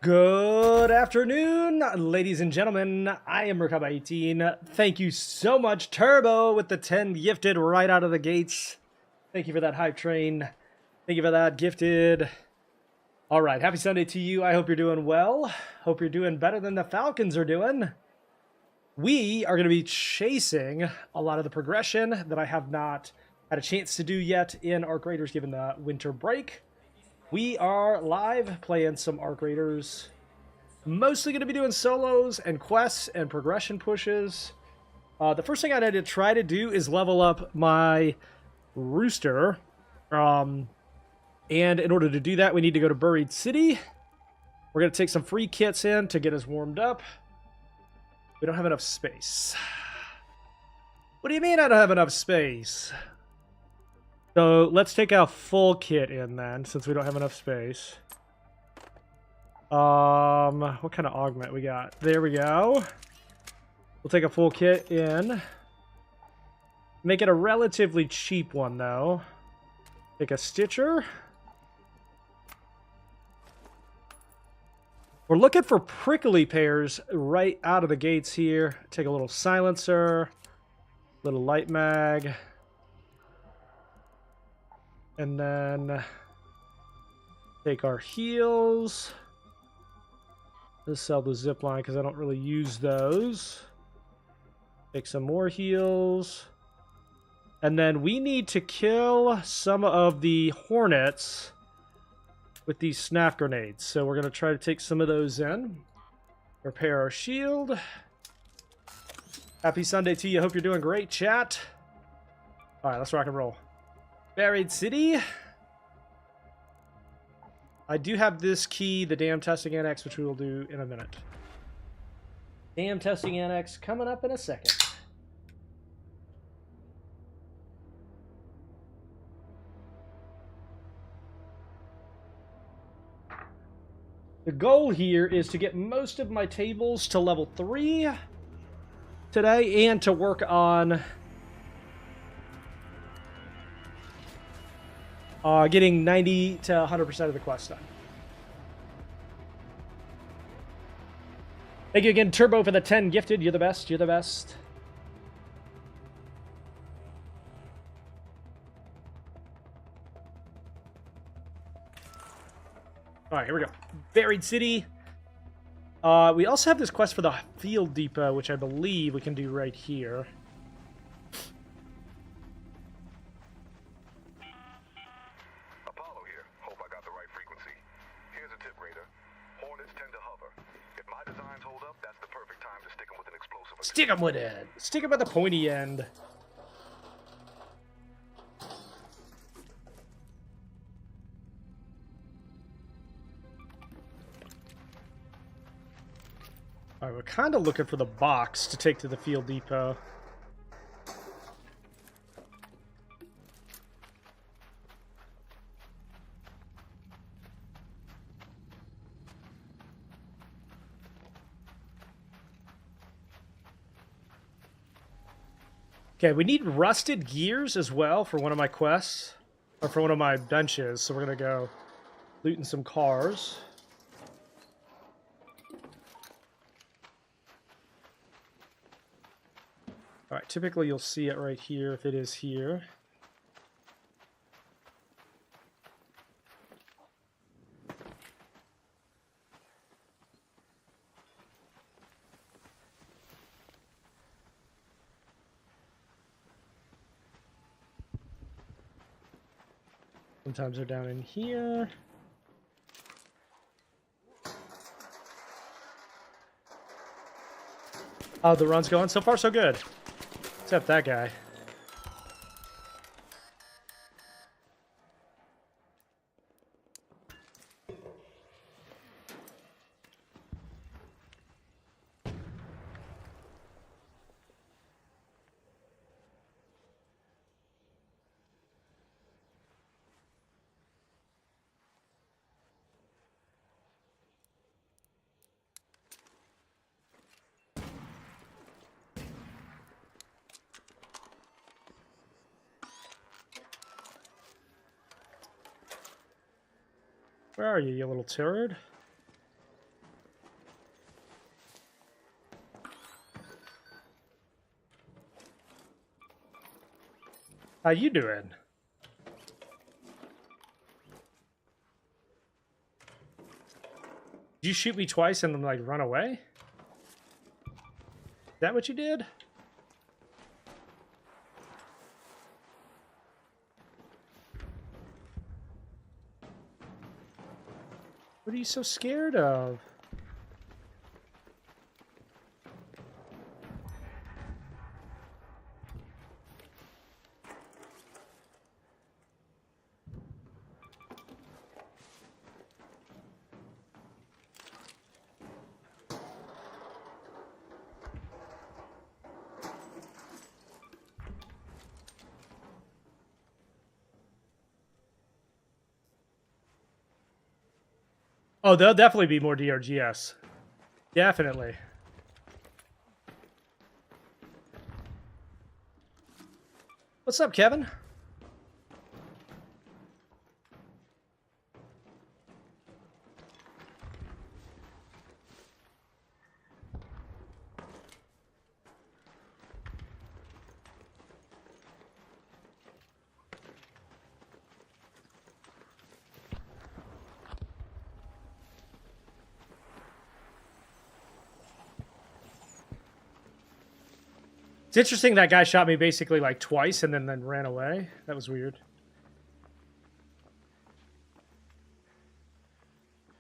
Good afternoon, ladies and gentlemen. I am Merkaba18. Thank you so much, Turbo, with the 10 gifted right out of the gates. Thank you for that hype train. Thank you for that gifted. All right, happy Sunday to you. I hope you're doing well. Hope you're doing better than the Falcons are doing. We are going to be chasing a lot of the progression that I have not had a chance to do yet in Arc Raiders given the winter break. We are live playing some Arc Raiders. Mostly going to be doing solos and quests and progression pushes. The first thing I need to try to do is level up my rooster. And in order to do that, we need to go to Buried City. We're going to take some free kits in to get us warmed up. We don't have enough space. What do you mean I don't have enough space? So let's take a full kit in then, since we don't have enough space. What kind of augment we got? There we go. We'll take a full kit in. Make it a relatively cheap one, though. Take a Stitcher. We're looking for prickly pears right out of the gates here. Take a little silencer, little light mag. And then take our heals. Let's sell the zipline because I don't really use those. Take some more heals. And then we need to kill some of the hornets with these snap grenades. So we're going to try to take some of those in. Repair our shield. Happy Sunday to you. Hope you're doing great, chat. All right, let's rock and roll. Buried City. I do have this key, the Dam Testing Annex, which we will do in a minute. Dam Testing Annex coming up in a second. The goal here is to get most of my tables to level 3 today and to work on getting 90 to 100% of the quest done. Thank you again, Turbo, for the 10 gifted. You're the best. You're the best. All right, here we go. Buried City. We also have this quest for the Field Depot, which I believe we can do right here. Stick him with it. Stick him at the pointy end. All right, we're kind of looking for the box to take to the Field Depot. Okay, we need rusted gears as well for one of my quests, or for one of my benches, so we're going to go looting some cars. Alright, typically you'll see it right here if it is here. Sometimes they're down in here. Oh, the run's going? So far, so good. Except that guy. Where are you, you little turd? How you doing? Did you shoot me twice and then, like, run away? Is that what you did? What are you so scared of? Oh, there'll definitely be more DRGS. Definitely. What's up, Kevin? It's interesting that guy shot me basically like twice and then ran away. That was weird.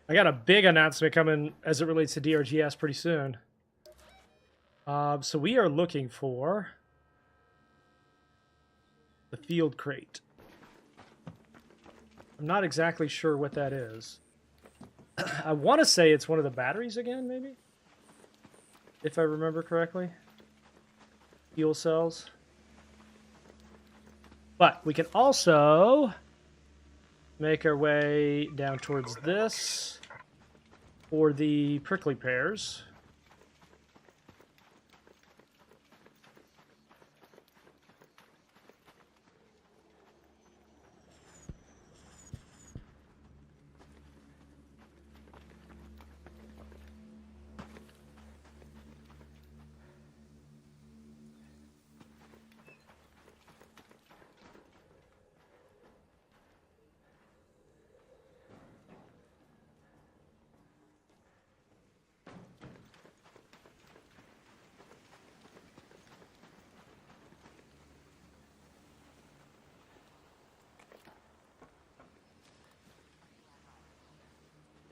I got a big announcement coming as it relates to DRGS pretty soon. So we are looking for the field crate. I'm not exactly sure what that is. I want to say it's one of the batteries again, maybe? If I remember correctly. Fuel cells. But we can also make our way down towards this for the prickly pears.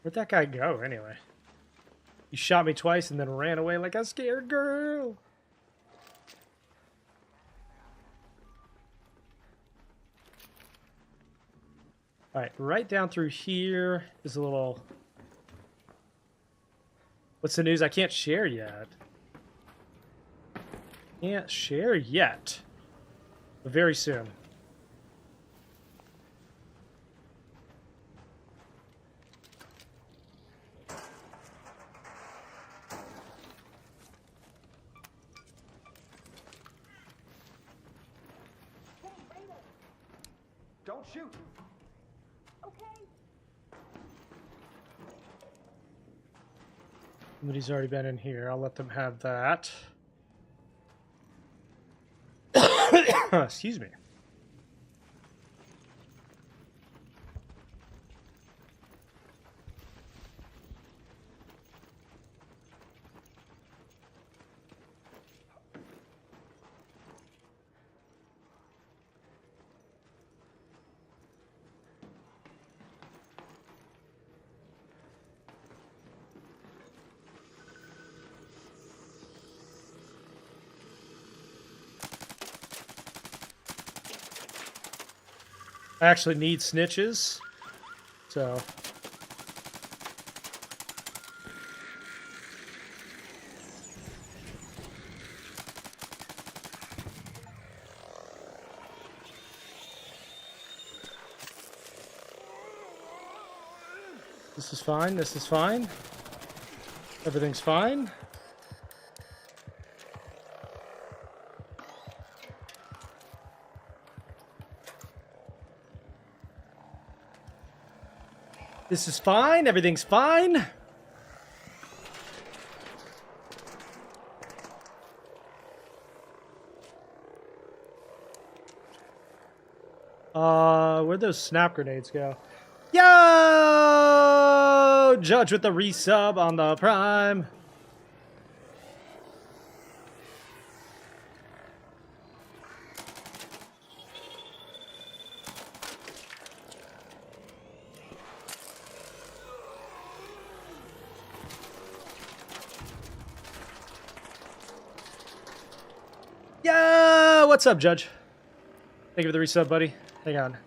Where'd that guy go, anyway? He shot me twice and then ran away like a scared girl. Alright, right down through here is a little... What's the news? I can't share yet. Can't share yet. But very soon. Don't shoot. Okay. Somebody's already been in here. I'll let them have that. Excuse me. I actually need snitches, so... This is fine, this is fine. Everything's fine. This is fine, everything's fine. Where'd those snap grenades go? Yo! Judge with the resub on the Prime. Yo! What's up, Judge? Thank you for the resub, buddy. Hang on.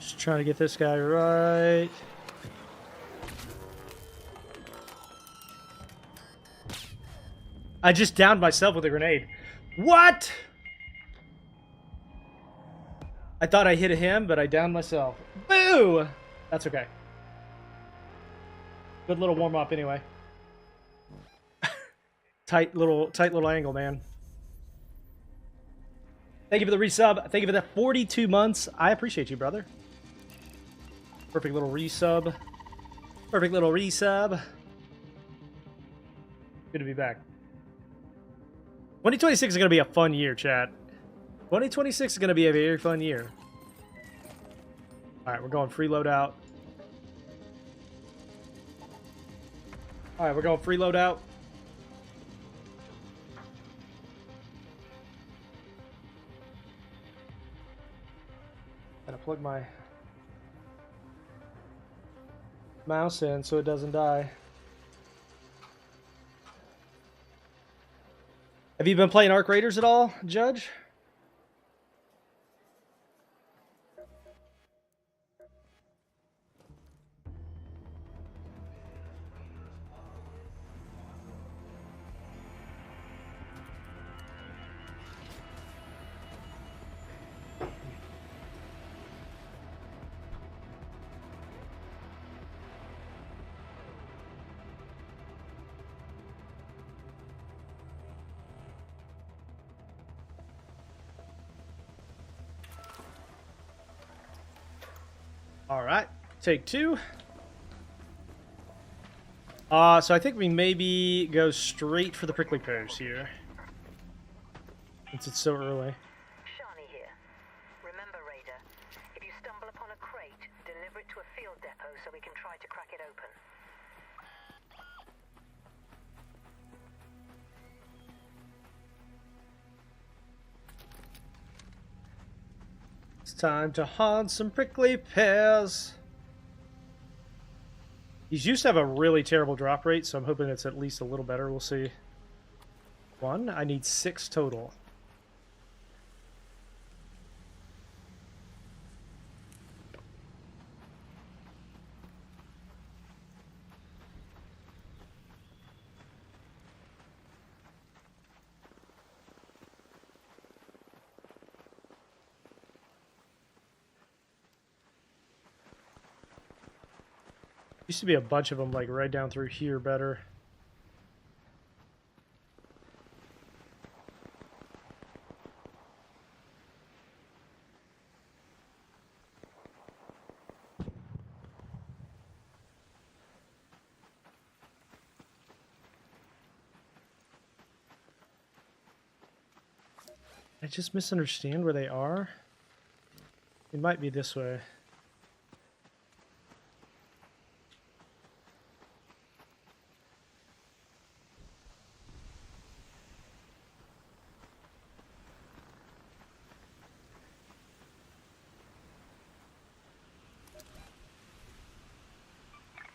Just trying to get this guy right. I just downed myself with a grenade. What? I thought I hit him, but I downed myself. Boo! That's okay. Good little warm up, anyway. tight little angle, man. Thank you for the resub. Thank you for that 42 months. I appreciate you, brother. Perfect little resub. Perfect little resub. Good to be back. 2026 is going to be a fun year, chat. 2026 is going to be a very fun year. Alright, we're going free loadout. Alright, we're going free loadout. Gotta plug my mouse in so it doesn't die. Have you been playing Arc Raiders at all, Judge? All right, take two. So I think we maybe go straight for the prickly pears here, since it's so early. Shani here. Remember, Raider, if you stumble upon a crate, deliver it to a field depot so we can try to crack it open. It's time to hunt some prickly pears. These used to have a really terrible drop rate, so I'm hoping it's at least a little better. We'll see. One, I need 6 total. Used to be a bunch of them like right down through here better. I just misunderstand where they are. It might be this way.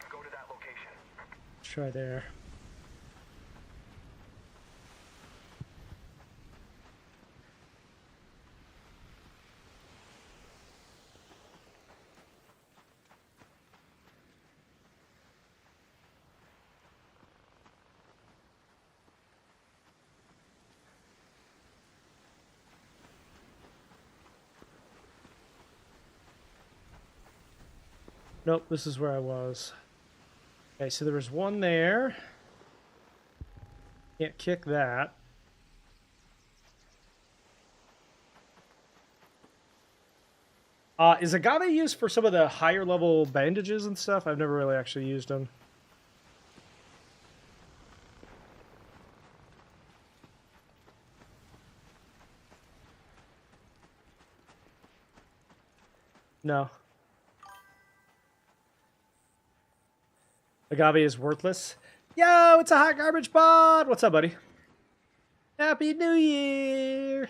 Go to that location. Let's try there. Nope, this is where I was. Okay, so there was one there. Can't kick that. Is agave used for some of the higher level bandages and stuff? I've never really actually used them. No. Agave is worthless. Yo, it's a hot garbage pod. What's up, buddy? Happy New Year.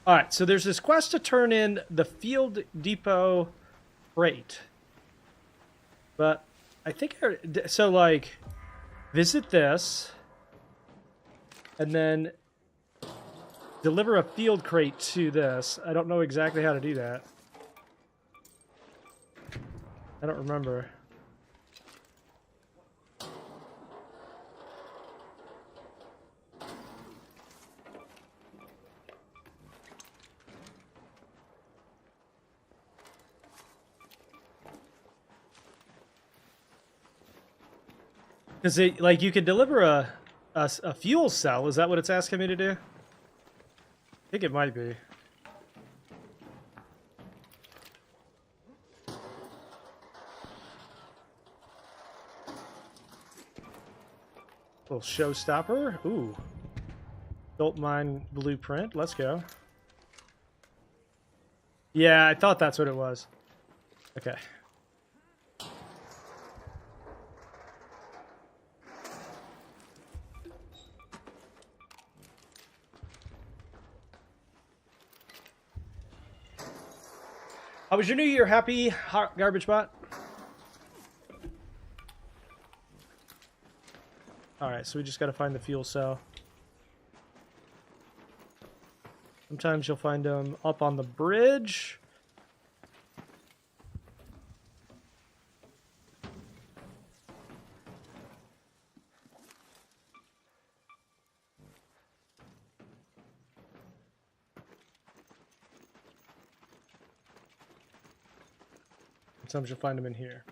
All right, so there's this quest to turn in the Field Depot crate. But I think, so like, visit this, and then deliver a field crate to this. I don't know exactly how to do that. I don't remember. Because it, like, you could deliver a fuel cell. Is that what it's asking me to do? I think it might be. Little showstopper. Ooh. Gold mine blueprint. Let's go. Yeah, I thought that's what it was. Okay. How was your New Year? Happy hot garbage bot? Alright, so we just gotta find the fuel cell. Sometimes you'll find them up on the bridge. Sometimes you'll find them in here.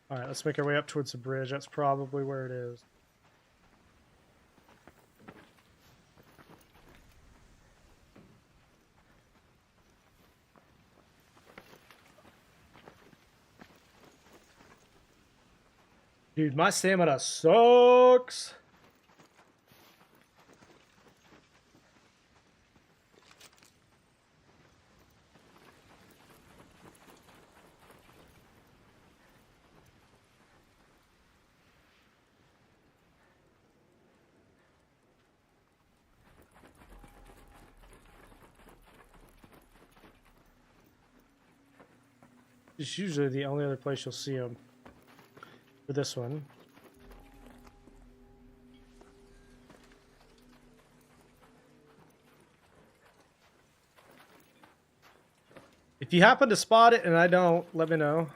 All right, let's make our way up towards the bridge. That's probably where it is. Dude, my stamina sucks. It's usually the only other place you'll see them. For this one. If you happen to spot it and I don't, let me know.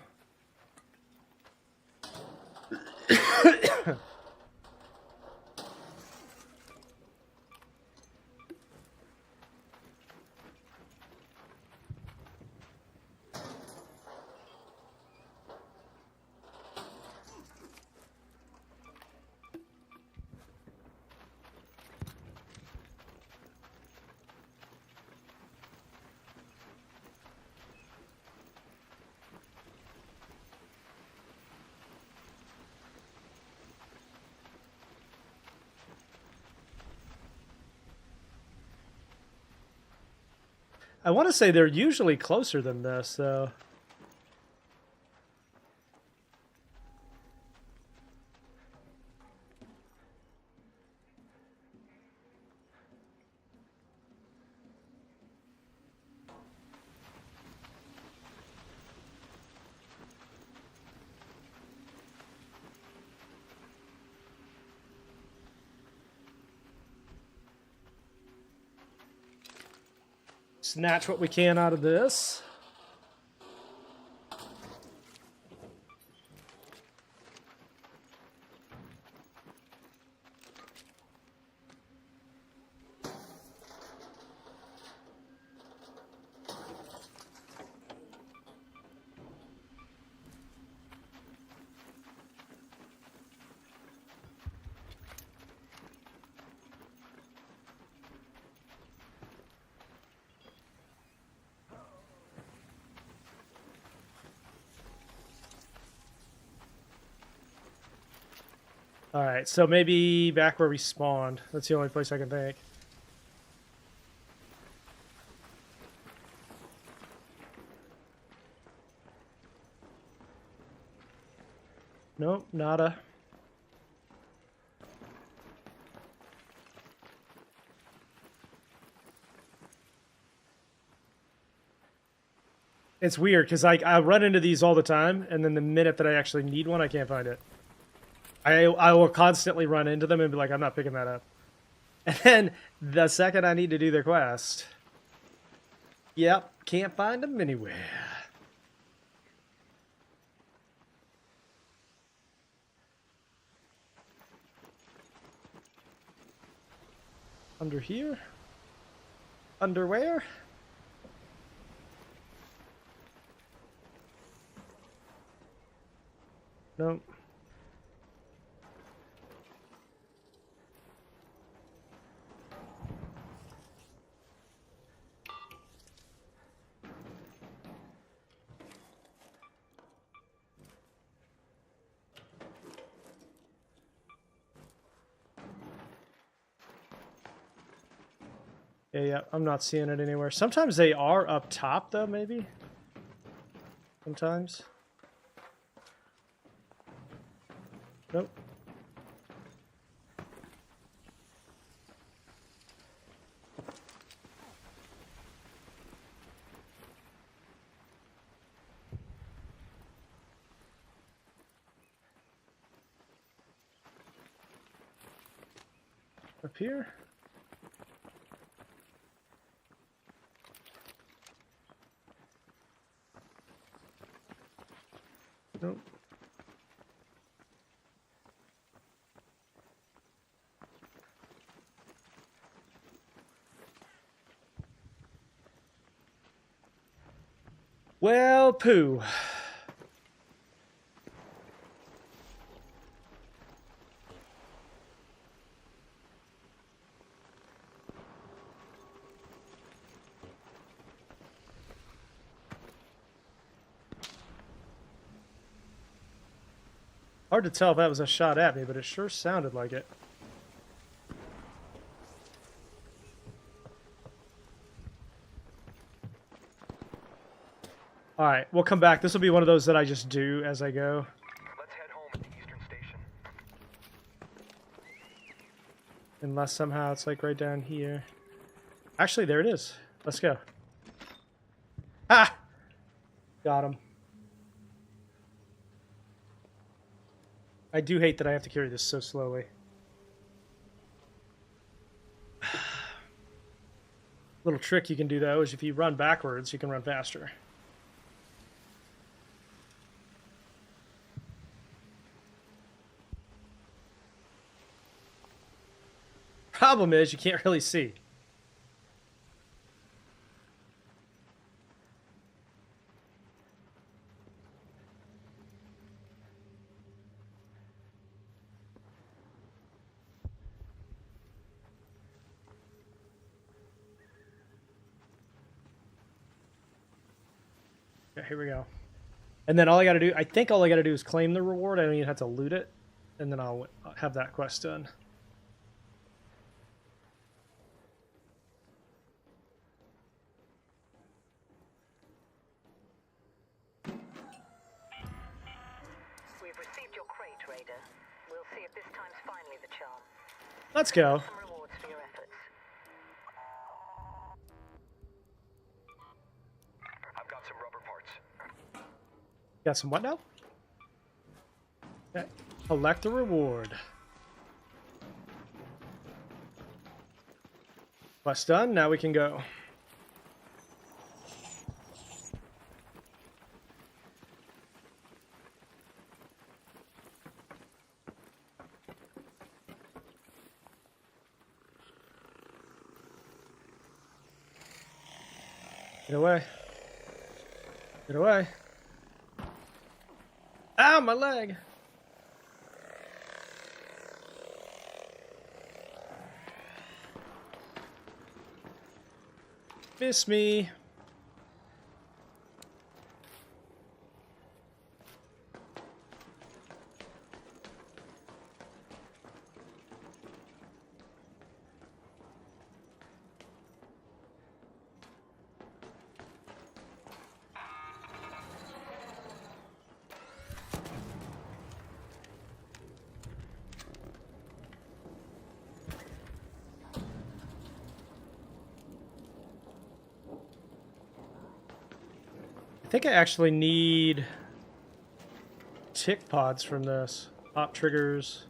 I want to say they're usually closer than this, so... Snatch what we can out of this. Alright, so maybe back where we spawned. That's the only place I can think. Nope, nada. It's weird, because I run into these all the time, and then the minute that I actually need one, I can't find it. I will constantly run into them and be like, I'm not picking that up. And then the second I need to do the quest, yep, can't find them anywhere. Under here? Underwear? Nope. Yeah, I'm not seeing it anywhere. Sometimes they are up top, though, maybe? Sometimes. Nope. Up here? Nope. Well, poo. Hard to tell if that was a shot at me, but it sure sounded like it. Alright, we'll come back. This will be one of those that I just do as I go. Let's head home at the Eastern Station. Unless somehow it's like right down here. Actually, there it is. Let's go. Ah! Got him. I do hate that I have to carry this so slowly. Little trick you can do, though, is if you run backwards, you can run faster. Problem is, you can't really see. Okay, here we go. And then all I gotta do, I think all I gotta do is claim the reward. I don't even have to loot it. And then I'll have that quest done. We've received your crate, Raider. We'll see if this time's finally the charm. Let's go. Some rewards for your efforts. I've got some rubber parts. Got some what now? Okay. Collect the reward. Quest done. Now we can go. Get away. Get away. Ow, my leg. Miss me. I think I actually need tick pods from this. Pop triggers.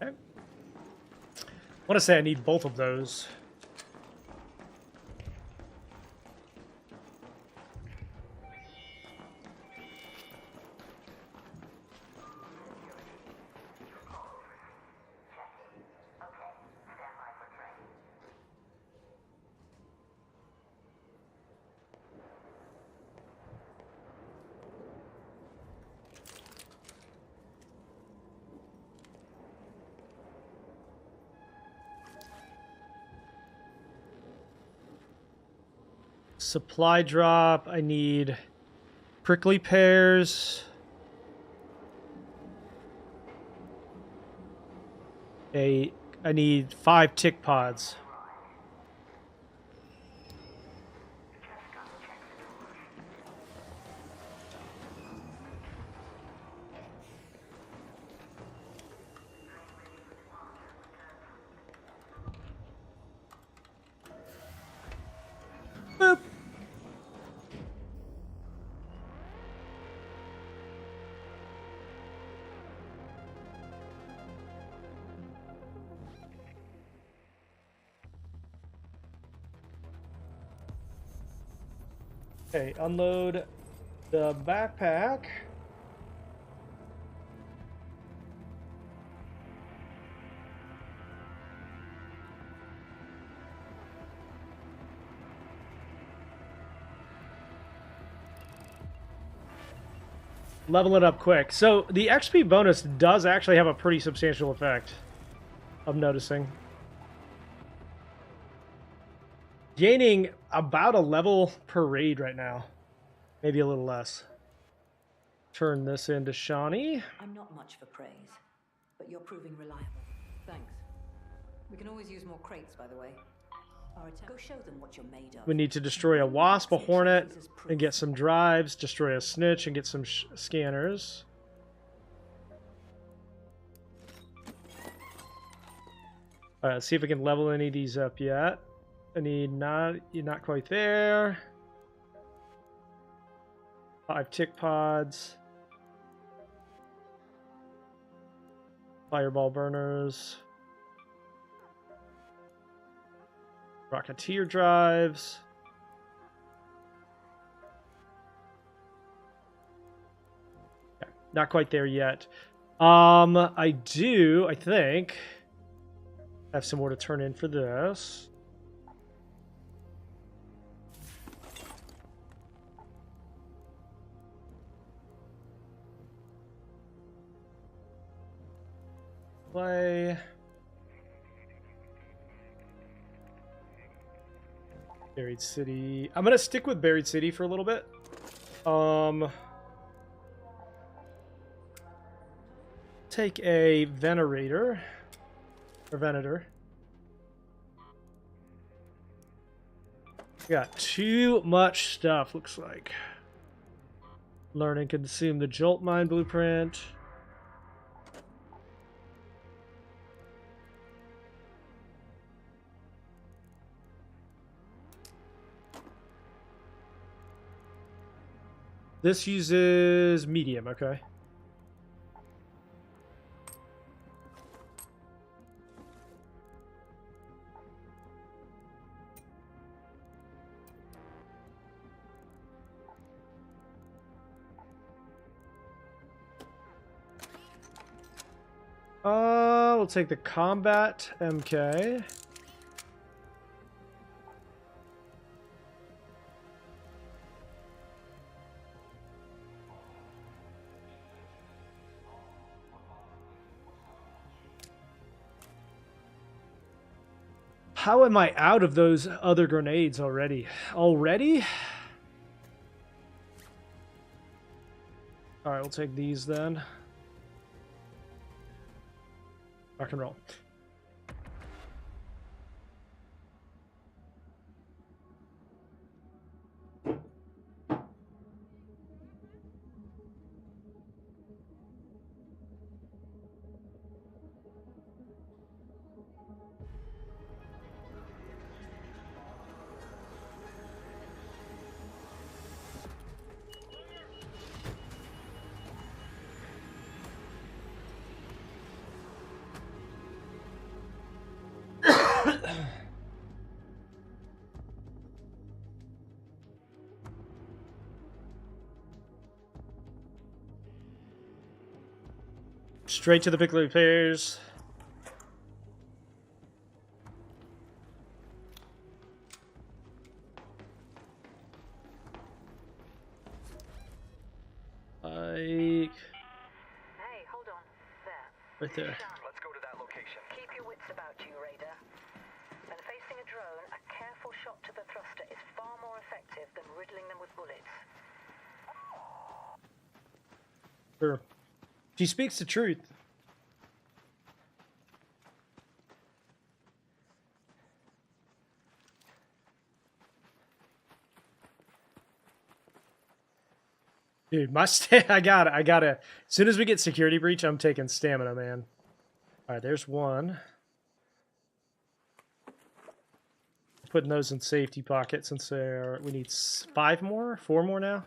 Okay. I want to say I need both of those. Supply drop. I need prickly pears. I need 5 tick pods. Boop. Okay, unload the backpack. Level it up quick. So the XP bonus does actually have a pretty substantial effect, I'm noticing. Gaining about a level per raid right now. Maybe a little less. Turn this into Shawnee. I'm not much for praise, but you're proving reliable. Thanks. We can always use more crates, by the way. Go show them what you're made of. We need to destroy a wasp, a hornet, and get some drives. Destroy a snitch and get some scanners. Alright, let's see if we can level any of these up yet. I need you're not quite there. 5 tick pods. Fireball burners. Rocketeer drives. Okay, not quite there yet. I think, have some more to turn in for this. Play. Buried City. I'm gonna stick with Buried City for a little bit. Take a Venerator. Or Venator. Got too much stuff, looks like. Learn and consume the Jolt Mine blueprint. This uses medium, okay. We'll take the combat MK. How am I out of those other grenades already? Already? Alright, we'll take these then. Rock and roll. Straight to the pickle repairs. Like Hey, hold on. There. right there. Let's go to that location. Keep your wits about you, Raider. When facing a drone, a careful shot to the thruster is far more effective than riddling them with bullets. Sure. She speaks the truth. Dude, I got it. I got it. As soon as we get security breach, I'm taking stamina, man. All right, there's one. Putting those in safety pockets since we need 5 more, 4 more now.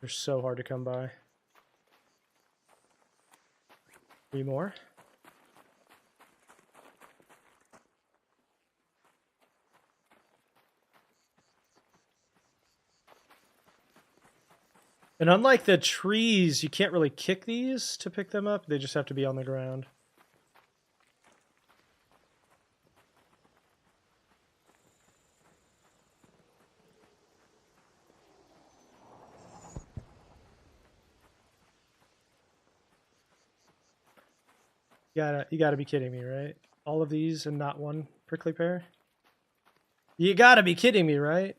They're so hard to come by. 3 more. And unlike the trees, you can't really kick these to pick them up. They just have to be on the ground. You gotta be kidding me, right? All of these and not one prickly pear? You gotta be kidding me, right?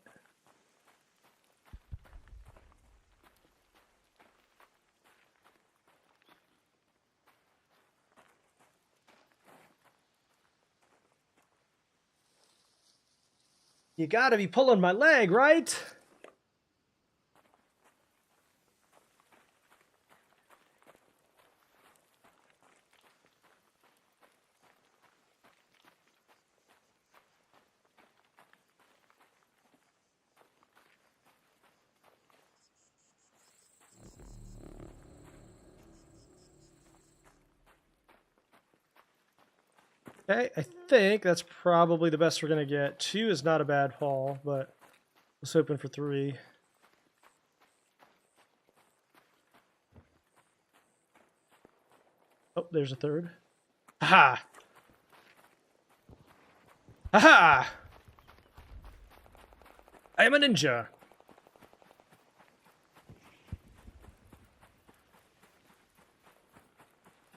You gotta be pulling my leg, right? Okay, I think that's probably the best we're going to get. 2 is not a bad haul, but let's hoping for 3. Oh, there's a 3rd. Aha! Aha! I am a ninja.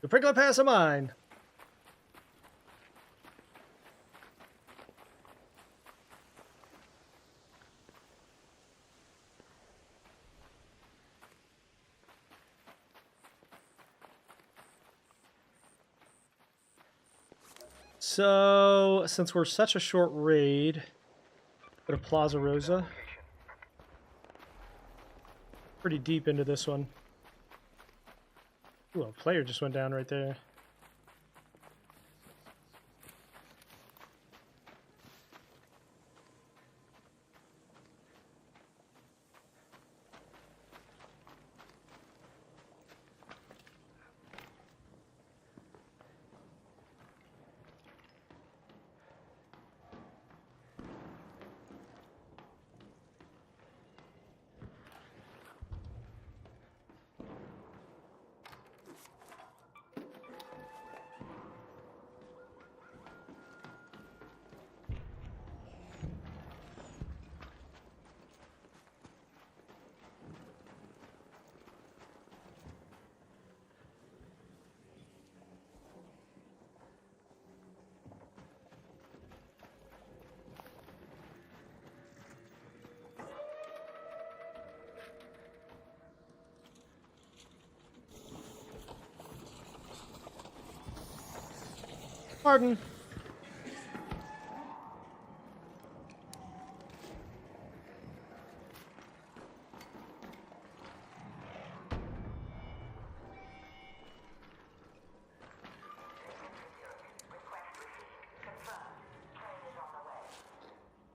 The prickly pass of mine. So, since we're such a short raid, go to Plaza Rosa. Pretty deep into this one. Ooh, a player just went down right there. Pardon.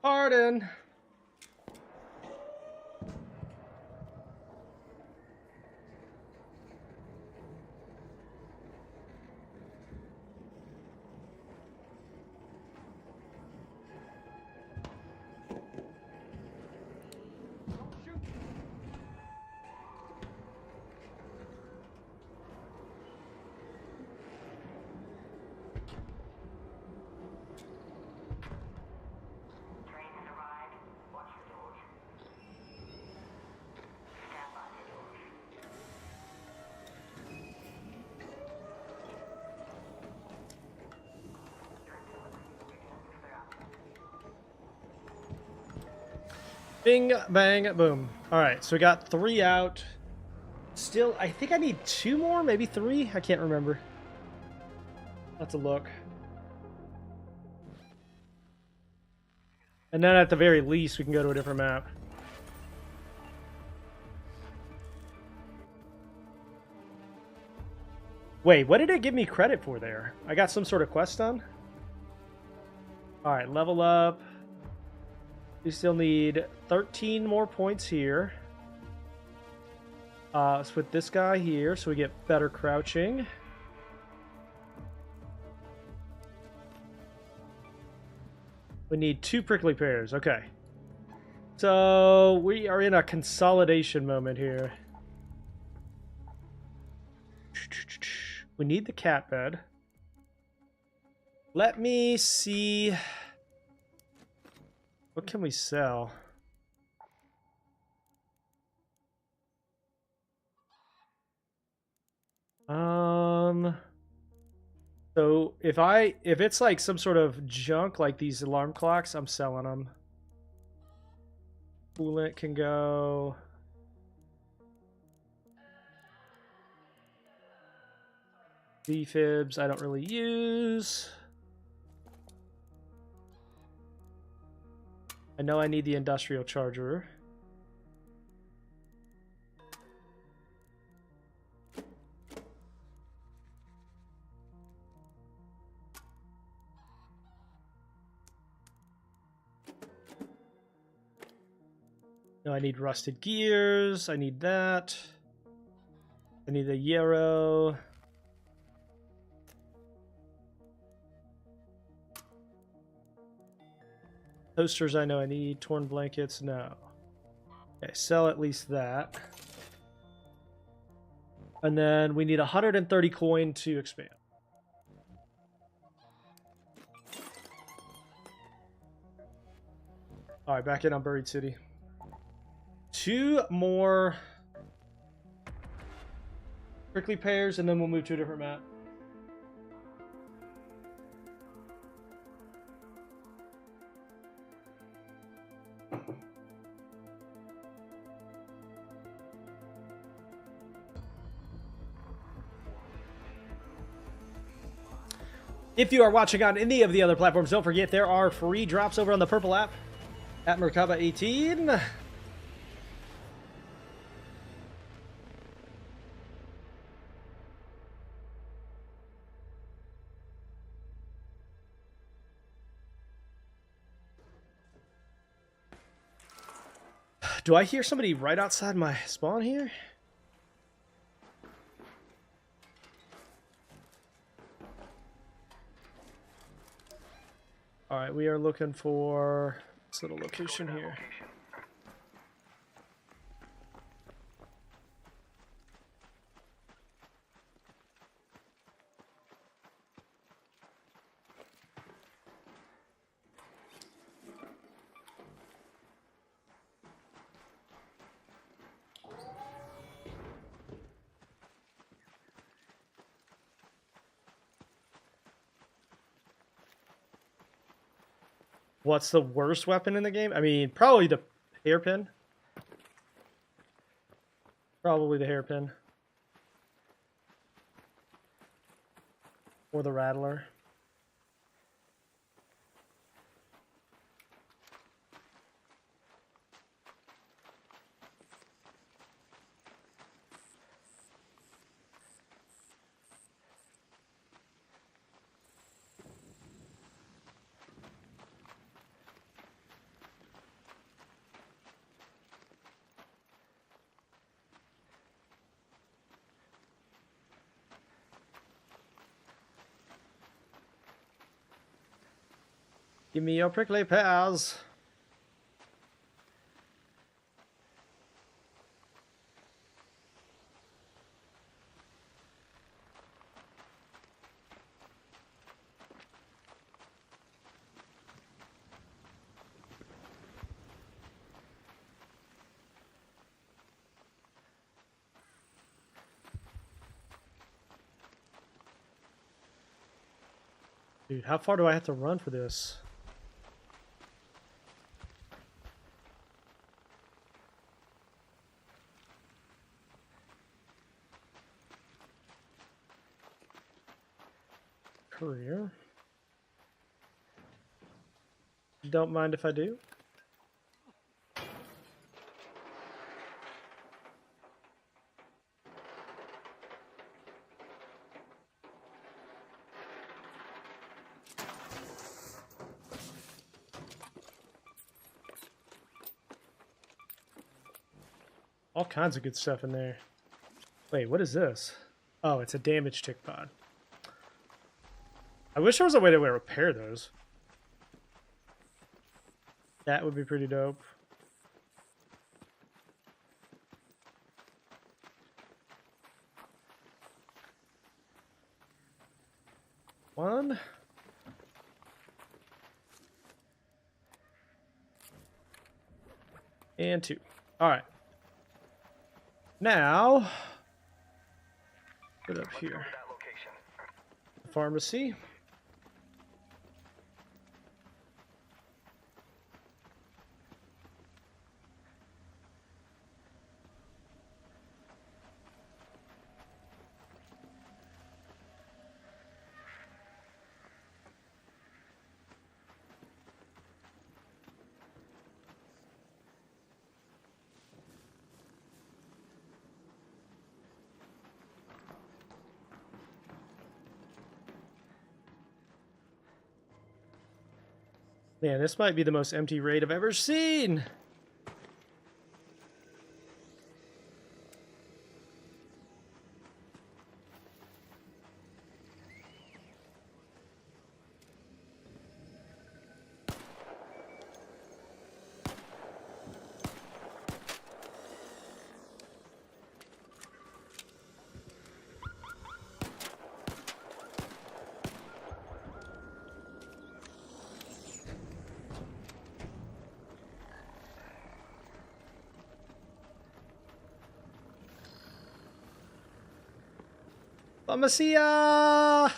Pardon. Bing, bang, boom. All right, so we got 3 out. Still, I think I need 2 more, maybe 3. I can't remember. I'll have to look. And then at the very least, we can go to a different map. Wait, what did it give me credit for there? I got some sort of quest done? Alright, level up. We still need 13 more points here. Let's put this guy here so we get better crouching. We need 2 prickly pears. Okay. So we are in a consolidation moment here. We need the cat bed. Let me see. What can we sell? So if it's like some sort of junk like these alarm clocks, I'm selling them. Coolant can go. Defibs I don't really use. I know I need the industrial charger. No, I need rusted gears. I need that. I need the yarrow. Toasters I know I need. Torn blankets, no. Okay, sell at least that. And then we need 130 coin to expand. Alright, back in on Buried City. 2 more prickly pears, and then we'll move to a different map. If you are watching on any of the other platforms, don't forget there are free drops over on the Purple app at Merkaba18. Do I hear somebody right outside my spawn here? Alright, we are looking for this little location here. What's the worst weapon in the game? I mean, probably the hairpin. Probably the hairpin. Or the rattler. Give me your prickly pears. Dude, how far do I have to run for this? career. Don't mind if I do. All kinds of good stuff in there. Wait, what is this? Oh, it's a damage tick pod. I wish there was a way to repair those. That would be pretty dope. One. And two. All right. Now, put it up Let's go here. to that location. Pharmacy. Man, this might be the most empty raid I've ever seen. Pharmacia!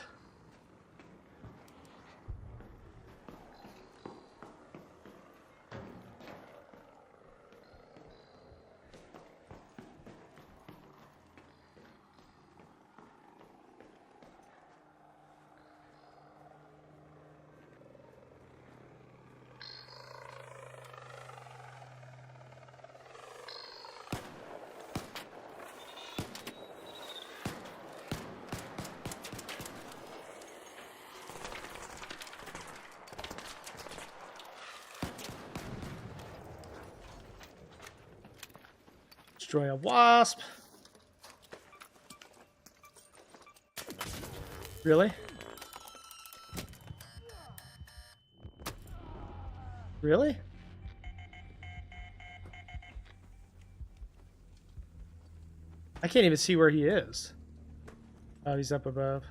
Destroy a wasp. Really? Really? I can't even see where he is. Oh, he's up above.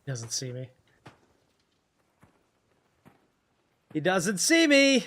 He doesn't see me. He doesn't see me!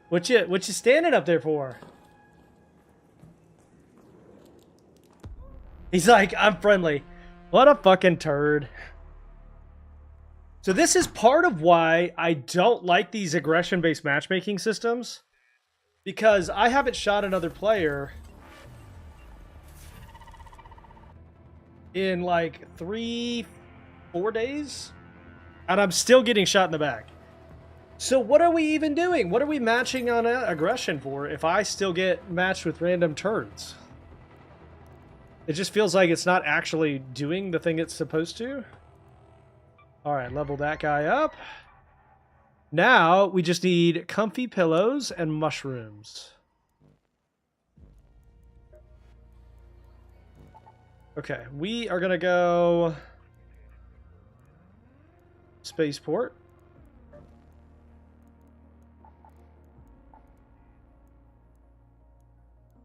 What you standing up there for? He's like, I'm friendly. What a fucking turd. So this is part of why I don't like these aggression-based matchmaking systems. Because I haven't shot another player in like 3-4 days. And I'm still getting shot in the back. So what are we even doing? What are we matching on aggression for if I still get matched with random turds? It just feels like it's not actually doing the thing it's supposed to. All right, level that guy up. Now we just need comfy pillows and mushrooms. Okay, we are gonna go spaceport.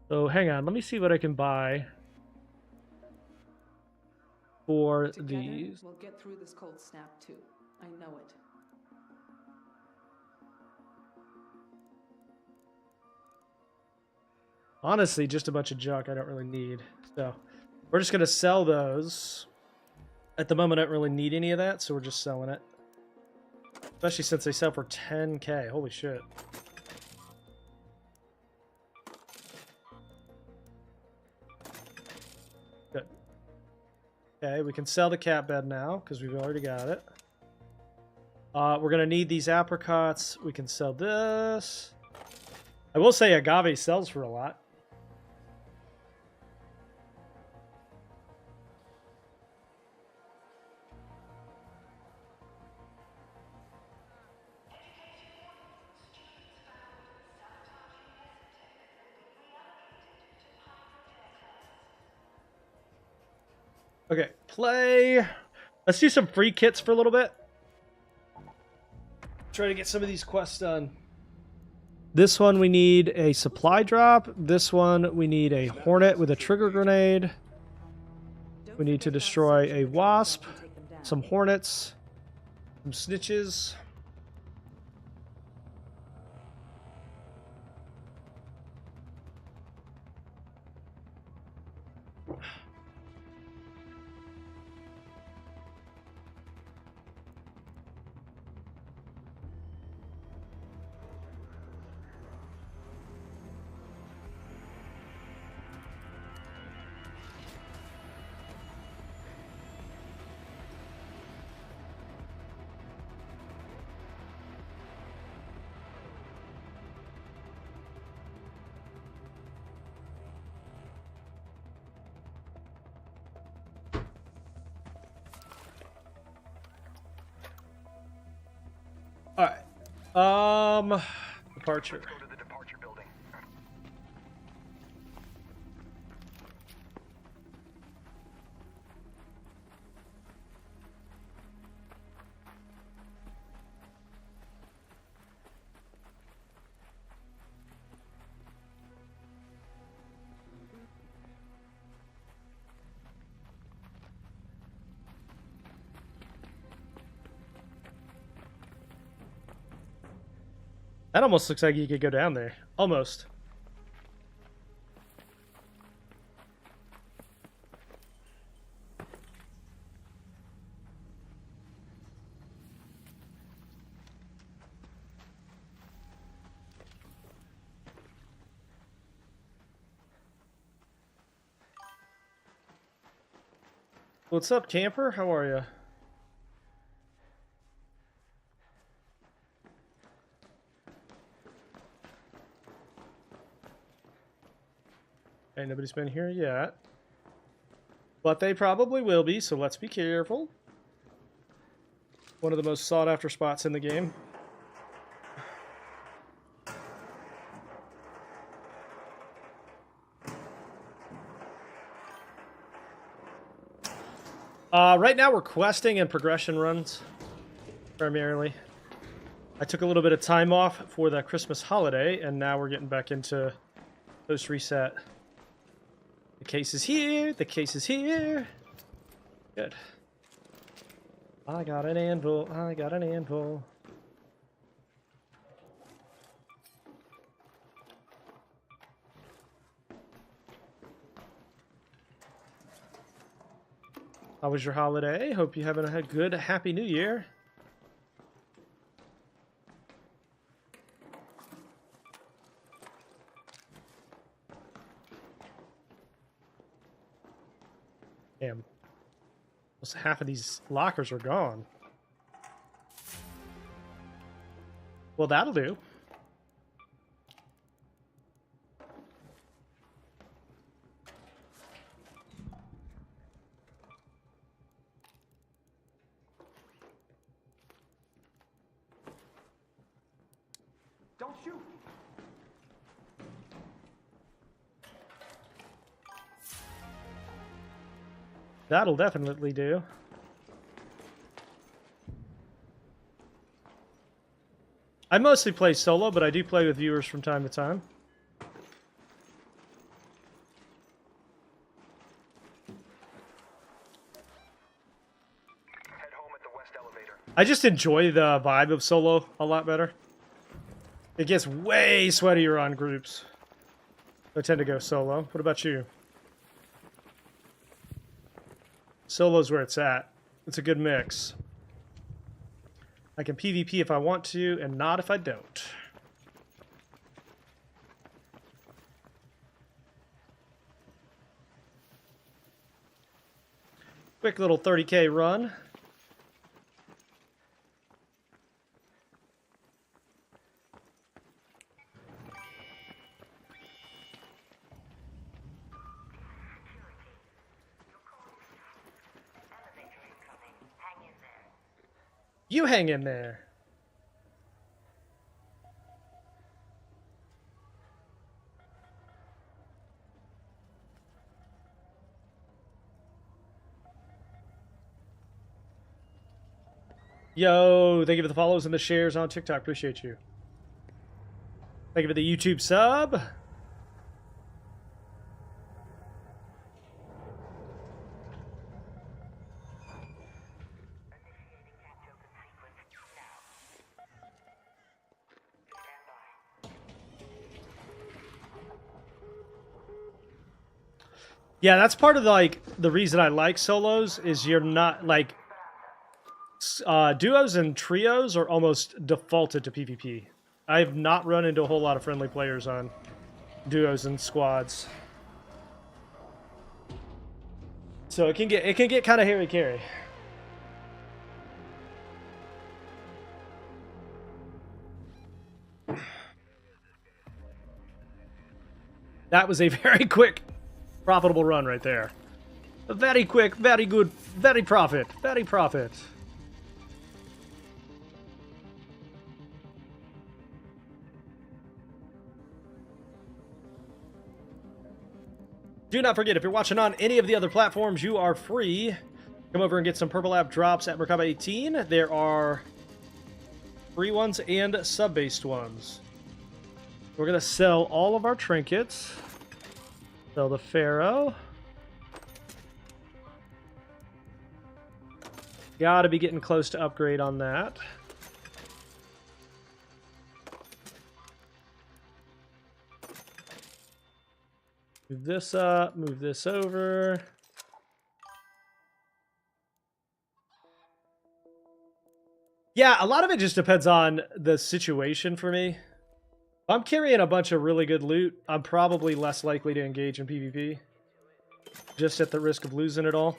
So hang on, let me see what I can buy for Together, these. we'll get through this cold snap too. I know it. Honestly, just a bunch of junk I don't really need. So we're just gonna sell those. At the moment, I don't really need any of that, so we're just selling it. Especially since they sell for 10K. Holy shit. Good. Okay, we can sell the cat bed now, because we've already got it. We're going to need these apricots. We can sell this. I will say agave sells for a lot. Okay, play. Let's do some free kits for a little bit. Try to get some of these quests done. This one we need a supply drop. This one we need a hornet with a trigger grenade. We need to destroy a wasp, some hornets, some snitches. All right. Departure. Let's go to the departure building. That almost looks like you could go down there. Almost. What's up, camper? How are you? Okay, nobody's been here yet. But they probably will be, so let's be careful. One of the most sought after spots in the game. Right now we're questing and progression runs, primarily. I took a little bit of time off for the Christmas holiday, and now we're getting back into post-reset. The case is here. The case is here. Good. I got an anvil. I got an anvil. How was your holiday? Hope you're having a good, happy new year. Damn. Almost half of these lockers are gone. Well, that'll do. shoot. That'll definitely do. I mostly play solo, but I do play with viewers from time to time. Head home at the west elevator. I just enjoy the vibe of solo a lot better. It gets way sweatier on groups. I tend to go solo. What about you? Solo's where it's at. It's a good mix. I can PvP if I want to, and not if I don't. Quick little 30k run. You hang in there. Yo, thank you for the follows and the shares on TikTok. Appreciate you. Thank you for the YouTube sub. Yeah, that's part of the reason I like solos is you're not like duos and trios are almost defaulted to PvP. I've not run into a whole lot of friendly players on duos and squads, so it can get kind of hairy-carry. That was a very quick, profitable run right there. Very quick, very good, very profit, very profit. Do not forget, if you're watching on any of the other platforms, you are free. Come over and get some Purple App drops at Merkaba 18. There are free ones and sub-based ones. We're going to sell all of our trinkets. Sell the Pharaoh. Gotta be getting close to upgrade on that. Move this up, move this over. Yeah, a lot of it just depends on the situation for me. If I'm carrying a bunch of really good loot, I'm probably less likely to engage in PvP. Just at the risk of losing it all.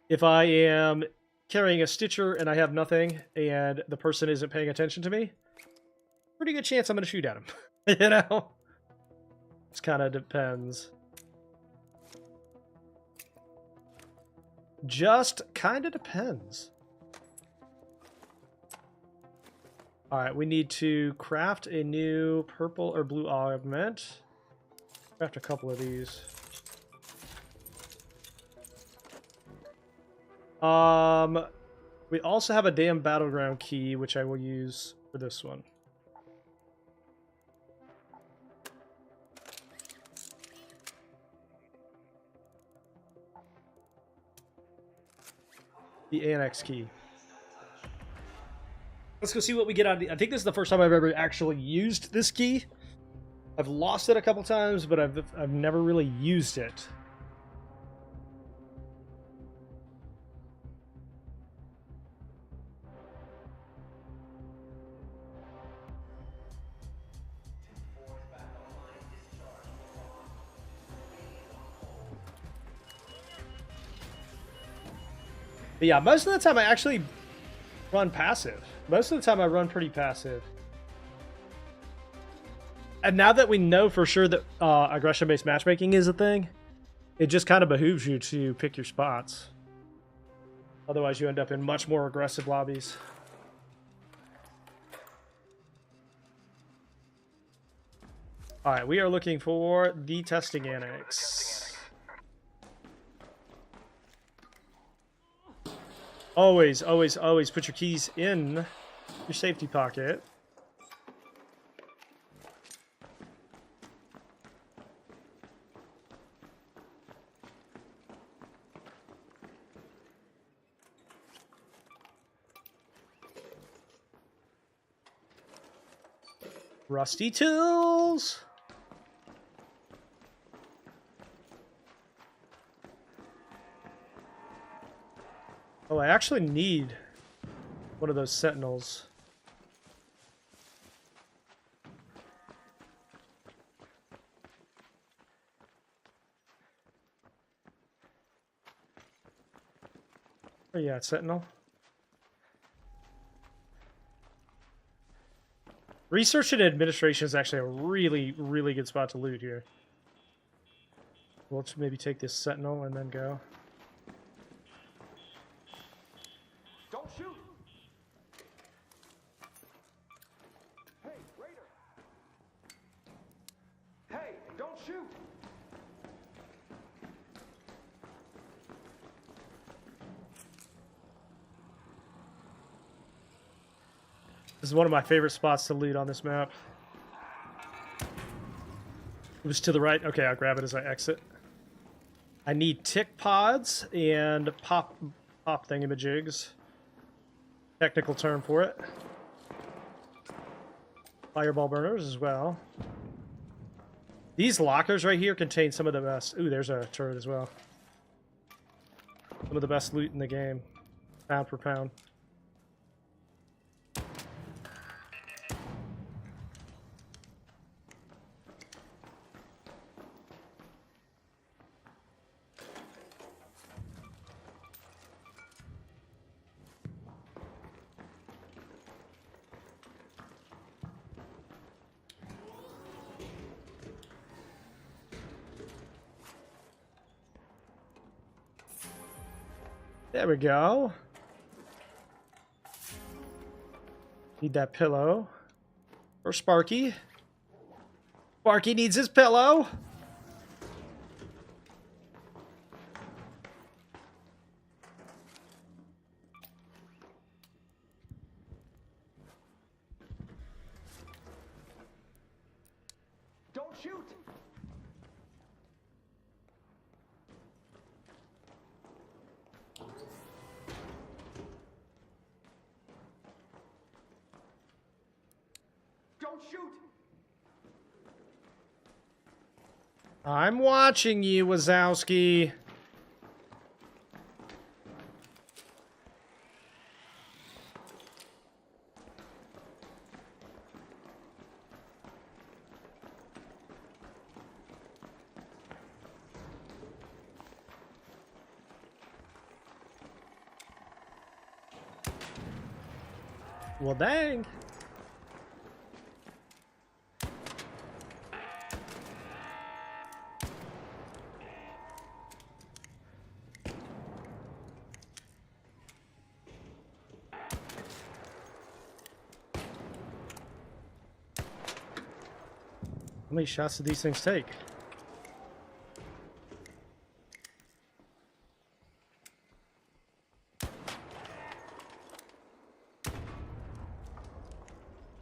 If I am carrying a Stitcher and I have nothing, and the person isn't paying attention to me, pretty good chance I'm going to shoot at him. You know? Just kind of depends. Just kind of depends. Alright, we need to craft a new purple or blue augment. Craft a couple of these. We also have a damn battleground key, which I will use for this one. The annex key. Let's go see what we get out of the... I think this is the first time I've ever actually used this key. I've lost it a couple times, but I've never really used it. But yeah, most of the time I actually run passive. Most of the time I run pretty passive. And now that we know for sure that aggression-based matchmaking is a thing, it just kind of behooves you to pick your spots. Otherwise, you end up in much more aggressive lobbies. All right, we are looking for the testing annex. Always, always, always put your keys in your safety pocket. Rusty tools! Oh, I actually need one of those sentinels. Oh yeah, sentinel. Research and administration is actually a really, really good spot to loot here. We'll just maybe take this sentinel and then go. Don't shoot! Hey, Raider! Hey, don't shoot! This is one of my favorite spots to loot on this map. It was to the right. Okay, I'll grab it as I exit. I need tick pods and pop thingamajigs. Technical term for it. Fireball burners as well. These lockers right here contain some of the best. Ooh, there's a turret as well. Some of the best loot in the game, pound for pound. There we go. Need that pillow. For Sparky. Sparky needs his pillow. Don't shoot! Don't shoot! I'm watching you, Wazowski. Well, dang. How many shots did these things take?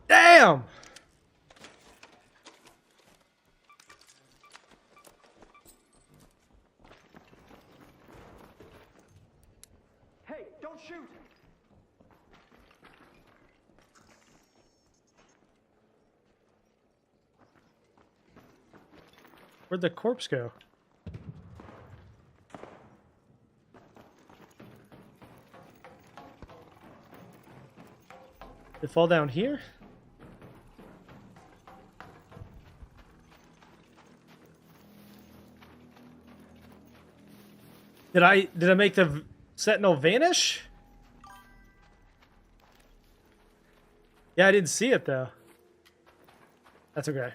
Damn! Hey, don't shoot! Where'd the corpse go? Did it fall down here? Did I make the sentinel vanish? Yeah, I didn't see it though. That's okay.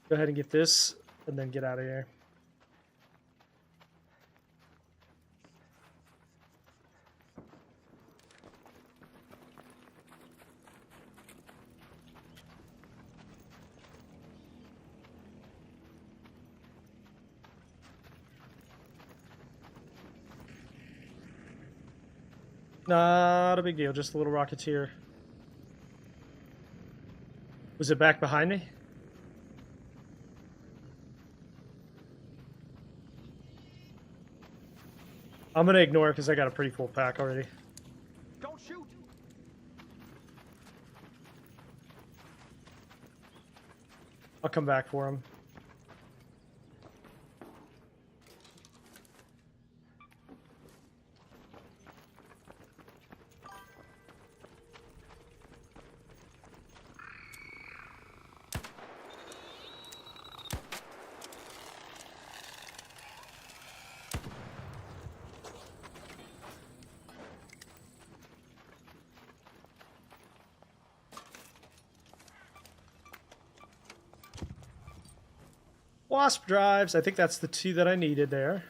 Go ahead and get this and then get out of here. Not a big deal, just a little Rocketeer. Was it back behind me? I'm gonna ignore it because I got a pretty full pack already. Don't shoot! I'll come back for him. Wasp drives. I think that's the 2 that I needed there.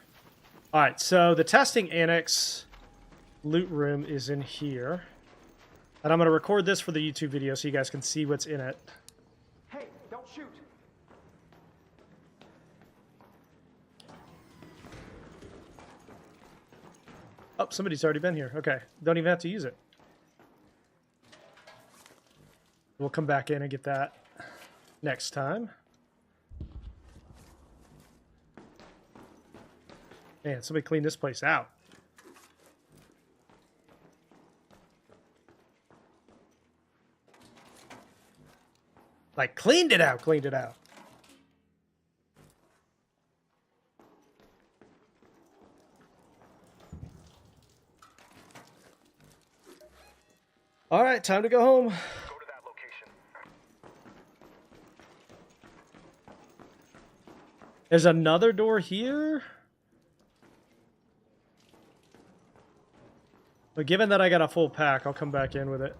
All right, so the testing annex loot room is in here. And I'm going to record this for the YouTube video so you guys can see what's in it. Hey, don't shoot! Oh, somebody's already been here. Okay, don't even have to use it. We'll come back in and get that next time. Man, somebody clean this place out. Like, cleaned it out, cleaned it out. All right, time to go home. Go to that location. There's another door here. But given that I got a full pack, I'll come back in with it.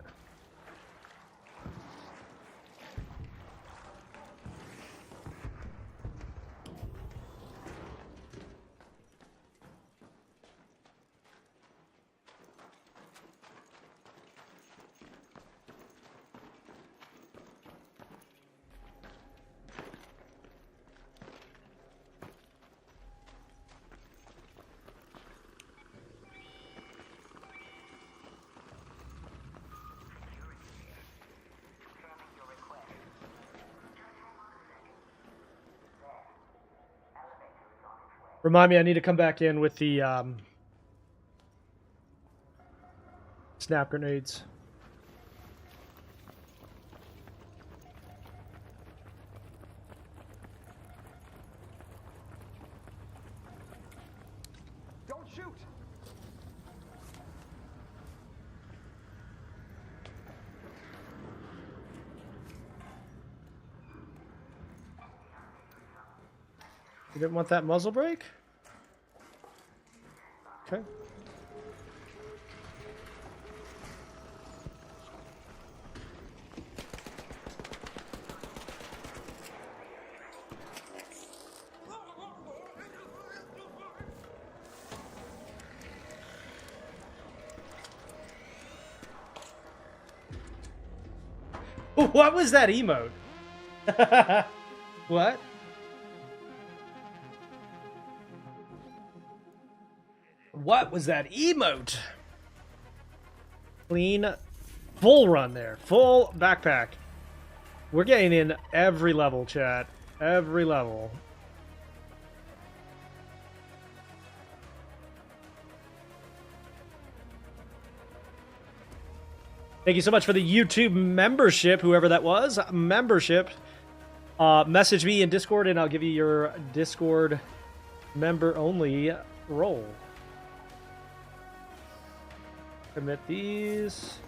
Remind me, I need to come back in with the snap grenades. Don't shoot! You didn't want that muzzle brake? Okay. What was that emote? What? What was that emote? Clean, full run there. Full backpack. We're getting in every level, chat. Every level. Thank you so much for the YouTube membership, whoever that was. Membership. Message me in Discord and I'll give you your Discord member-only role. Commit these.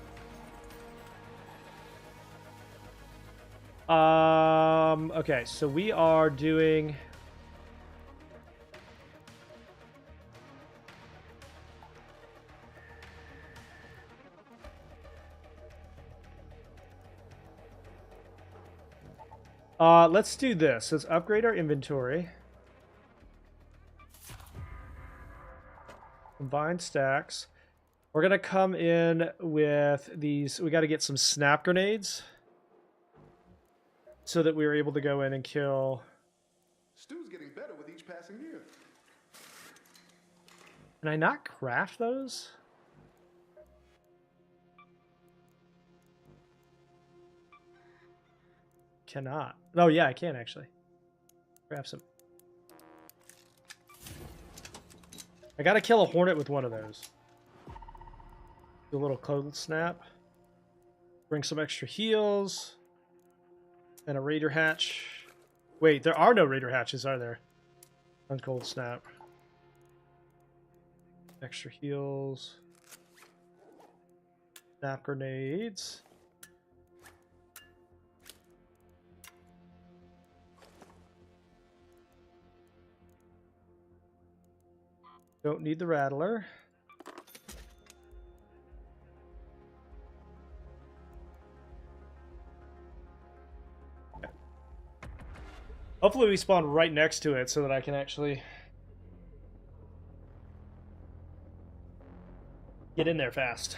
Okay, so we are doing... let's do this. Let's upgrade our inventory. Combine stacks. We're going to come in with these. We got to get some snap grenades so that we were able to go in and kill. Stu's getting better with each passing year. Can I not craft those? cannot. Oh, yeah, I can actually. Grab some. I gotta kill a hornet with one of those. Do a little cold snap. Bring some extra heals. And a raider hatch. Wait, there are no raider hatches, are there? On cold snap. Extra heals. Snap grenades. Don't need the rattler. Okay. Hopefully we spawn right next to it so that I can actually get in there fast.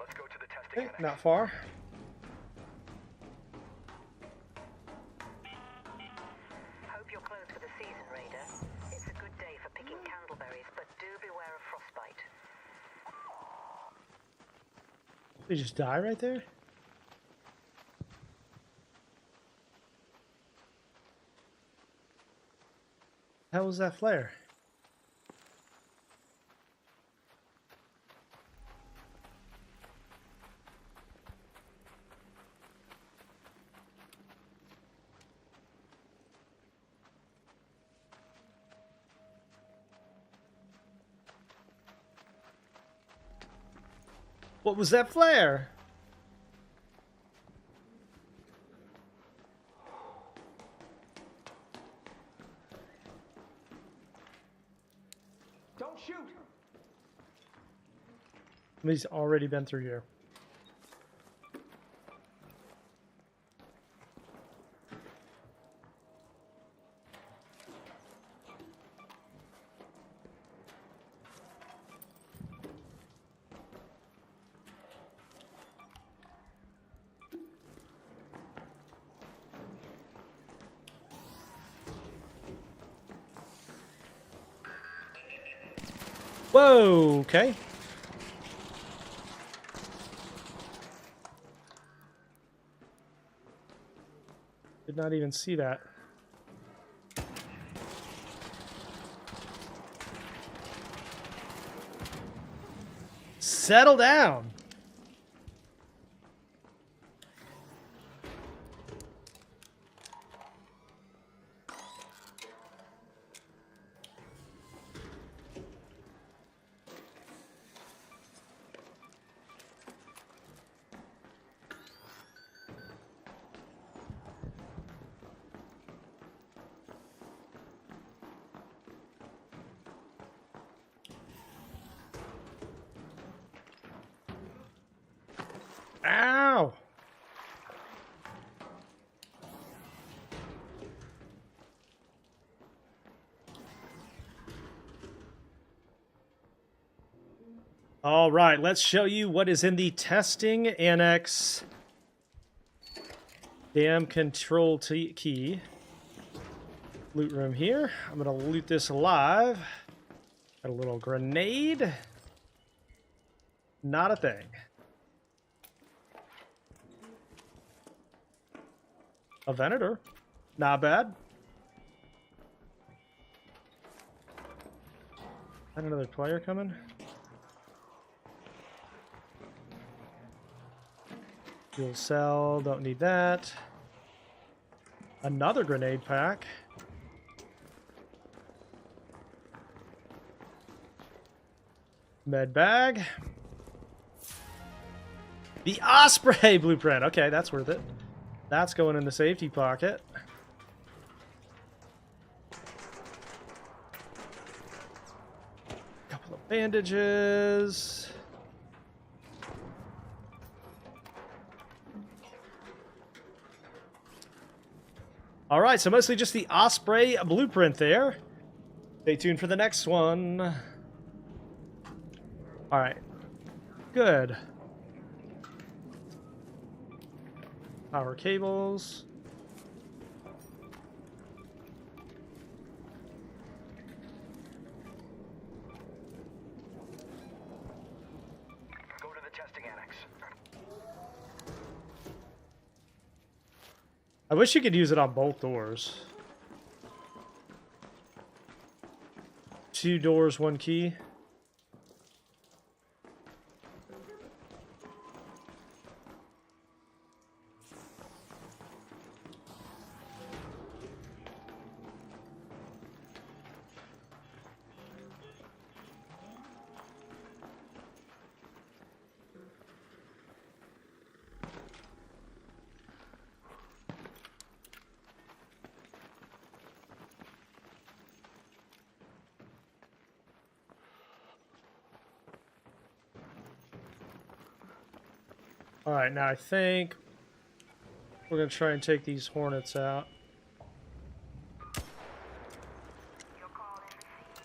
Let's go to the testing Okay, annex. not far. Hope you're closed for the season, Raider. It's a good day for picking candleberries, but do beware of frostbite. Did he just die right there? How was that flare? What was that flare? Don't shoot! He's already been through here. Whoa, okay. Did not even see that. Settle down. Ow! All right, let's show you what is in the testing annex. Damn control key. Loot room here. I'm gonna loot this alive. Got a little grenade. Not a thing. A Venator. Not bad. Got another player coming. Fuel cell, don't need that. Another grenade pack. Med bag. The Osprey blueprint. Okay, that's worth it. That's going in the safety pocket. Couple of bandages. All right, so mostly just the Osprey blueprint there. Stay tuned for the next one. All right, good. Power cables. Go to the testing annex. I wish you could use it on both doors. 2 doors, 1 key. All right, now I think we're going to try and take these Hornets out. Your call is received.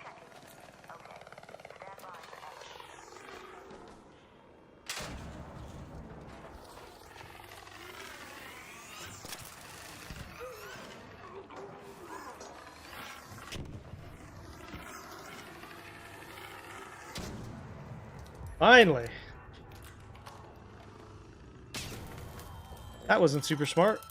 Checking. Okay. Stand by for action. Finally. That wasn't super smart.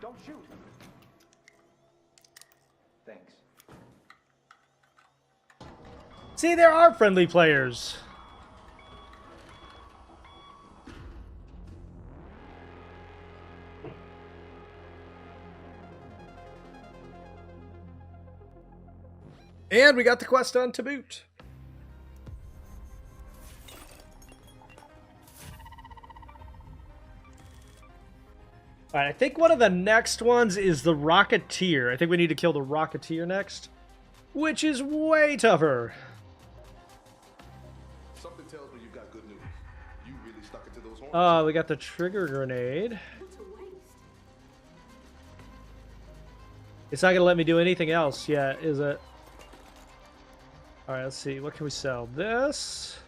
Don't shoot. Thanks. See, there are friendly players. And we got the quest done to boot. Alright, I think one of the next ones is the Rocketeer. I think we need to kill the Rocketeer next, which is way tougher. Something tells me you've got good news. You really stuck it to those horns. We got the trigger grenade. What a waste. It's not going to let me do anything else yet, is it? Alright, let's see. What can we sell? This.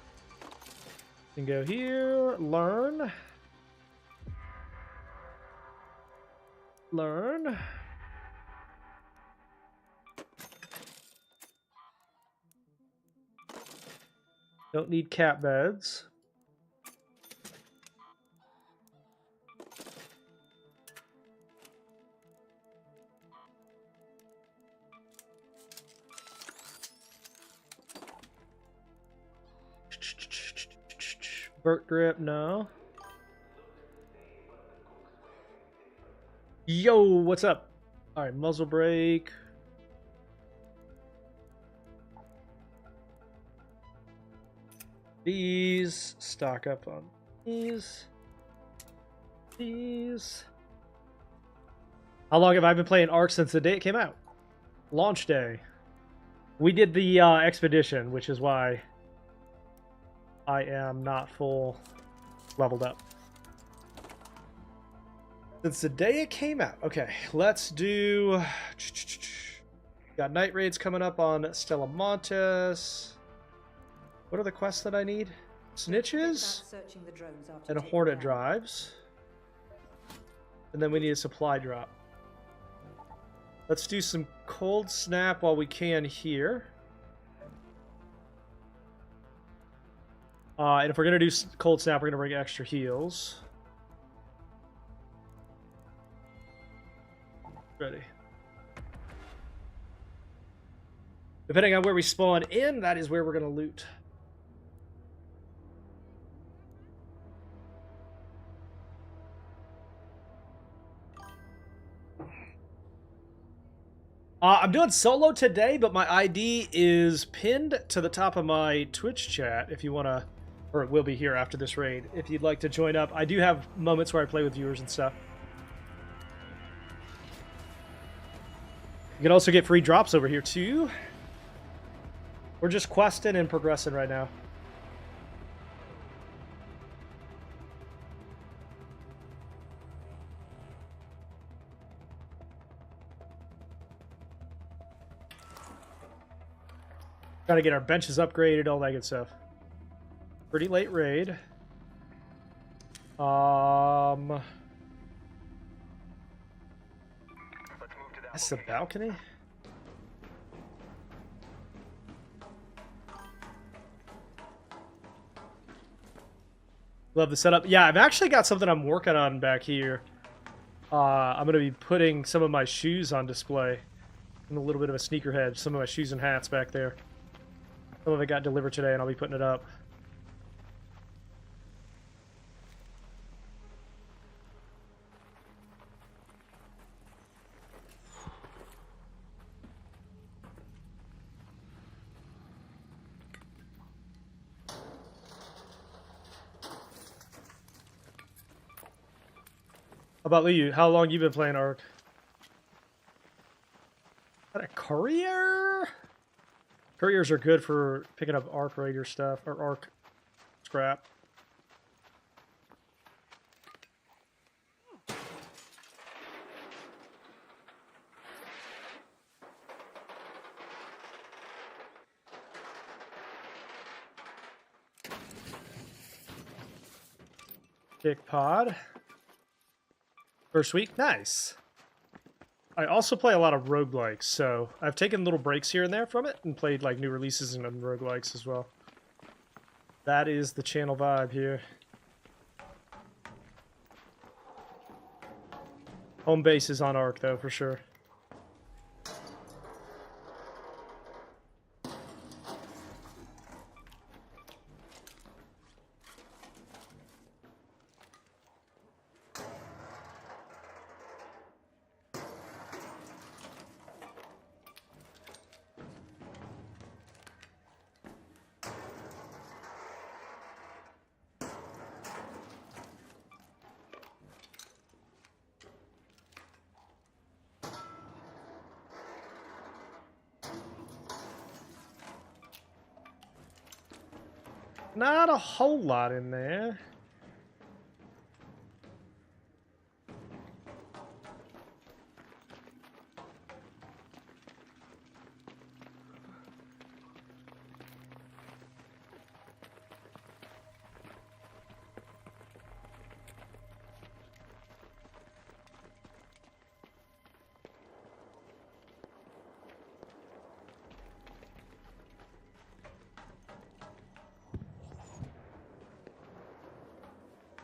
Can go here. Learn. Learn. Don't need cat beds. Vert grip, no. Yo, what's up? All right, muzzle brake. These, stock up on these. These. How long have I been playing Ark since the day it came out? Launch day. We did the expedition, which is why I am not full leveled up. Since the day it came out. Okay, let's do... Got night raids coming up on Stella Montes. What are the quests that I need? Snitches Searching the drones after and taking Hornet down. drives. And then we need a supply drop. Let's do some cold snap while we can here. And if we're going to do cold snap, we're going to bring extra heals. Ready. Depending on where we spawn in, that is where we're going to loot. I'm doing solo today, but my ID is pinned to the top of my Twitch chat if you want to, or it will be here after this raid, if you'd like to join up. I do have moments where I play with viewers and stuff. You can also get free drops over here, too. We're just questing and progressing right now. Trying to get our benches upgraded, all that good stuff. Pretty late raid. Let's move to that That's the location. balcony? Love the setup. Yeah, I've actually got something I'm working on back here. I'm going to be putting some of my shoes on display. I'm a little bit of a sneakerhead. Some of my shoes and hats back there. Some of it got delivered today, and I'll be putting it up. How about you? How long you been playing Ark? Is that a courier? Couriers are good for picking up Ark Raider stuff, or Ark scrap. Kick pod. First week, nice. I also play a lot of roguelikes, so I've taken little breaks here and there from it and played like new releases and roguelikes as well. That is the channel vibe here. Home base is on Ark though, for sure. Not a whole lot in there.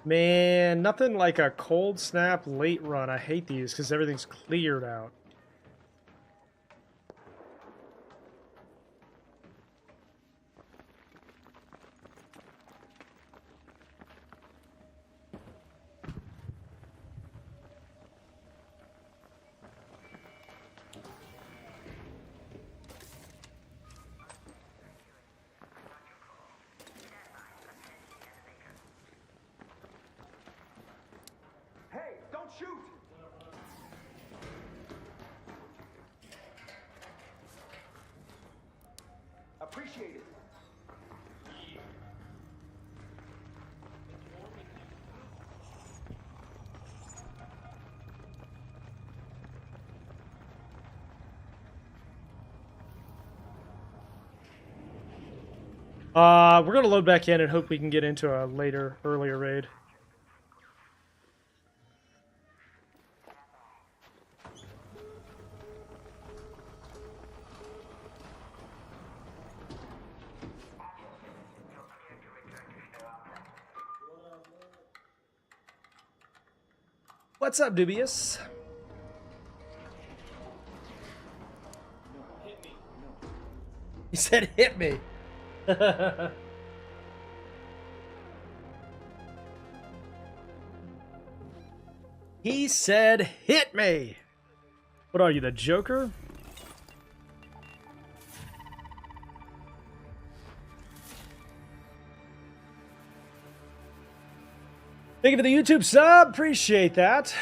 Man, nothing like a cold snap late run. I hate these because everything's cleared out. Hey, don't shoot! Appreciate it. We're gonna load back in and hope we can get into a earlier raid. What's up, Dubious? He said, "Hit me." He said, "Hit me." What are you, the Joker? Thank you for the YouTube sub. Appreciate that.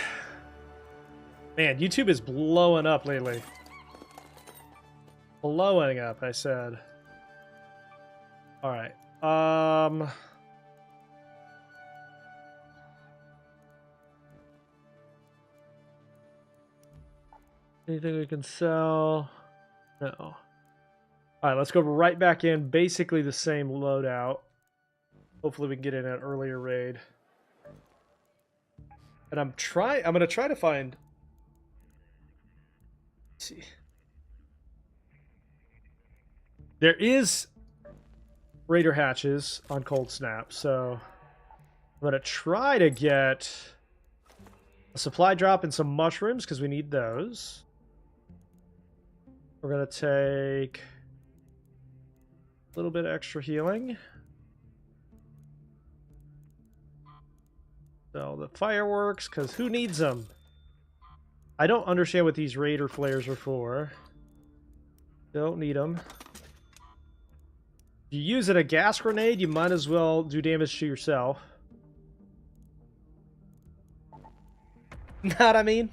Man, YouTube is blowing up lately. Blowing up, I said. All right. Anything we can sell? No. All right, let's go right back in. Basically the same loadout. Hopefully we can get in an earlier raid. And I'm gonna try to find. Let's see. There is Raider hatches on Cold Snap, so I'm gonna try to get a supply drop and some mushrooms because we need those. We're gonna take a little bit extra healing. Sell the fireworks because who needs them? I don't understand what these Raider flares are for. Don't need them. If you use it a gas grenade, you might as well do damage to yourself. Know what I mean?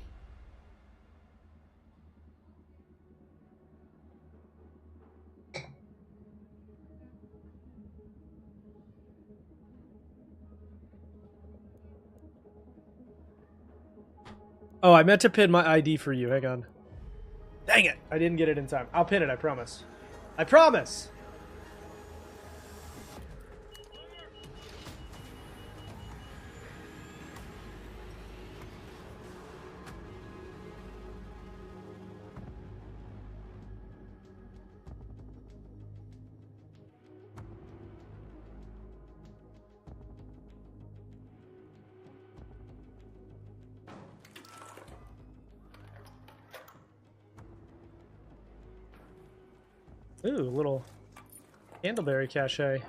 Oh, I meant to pin my ID for you. Hang on. Dang it! I didn't get it in time. I'll pin it, I promise. I promise! Ooh, a little candleberry cache.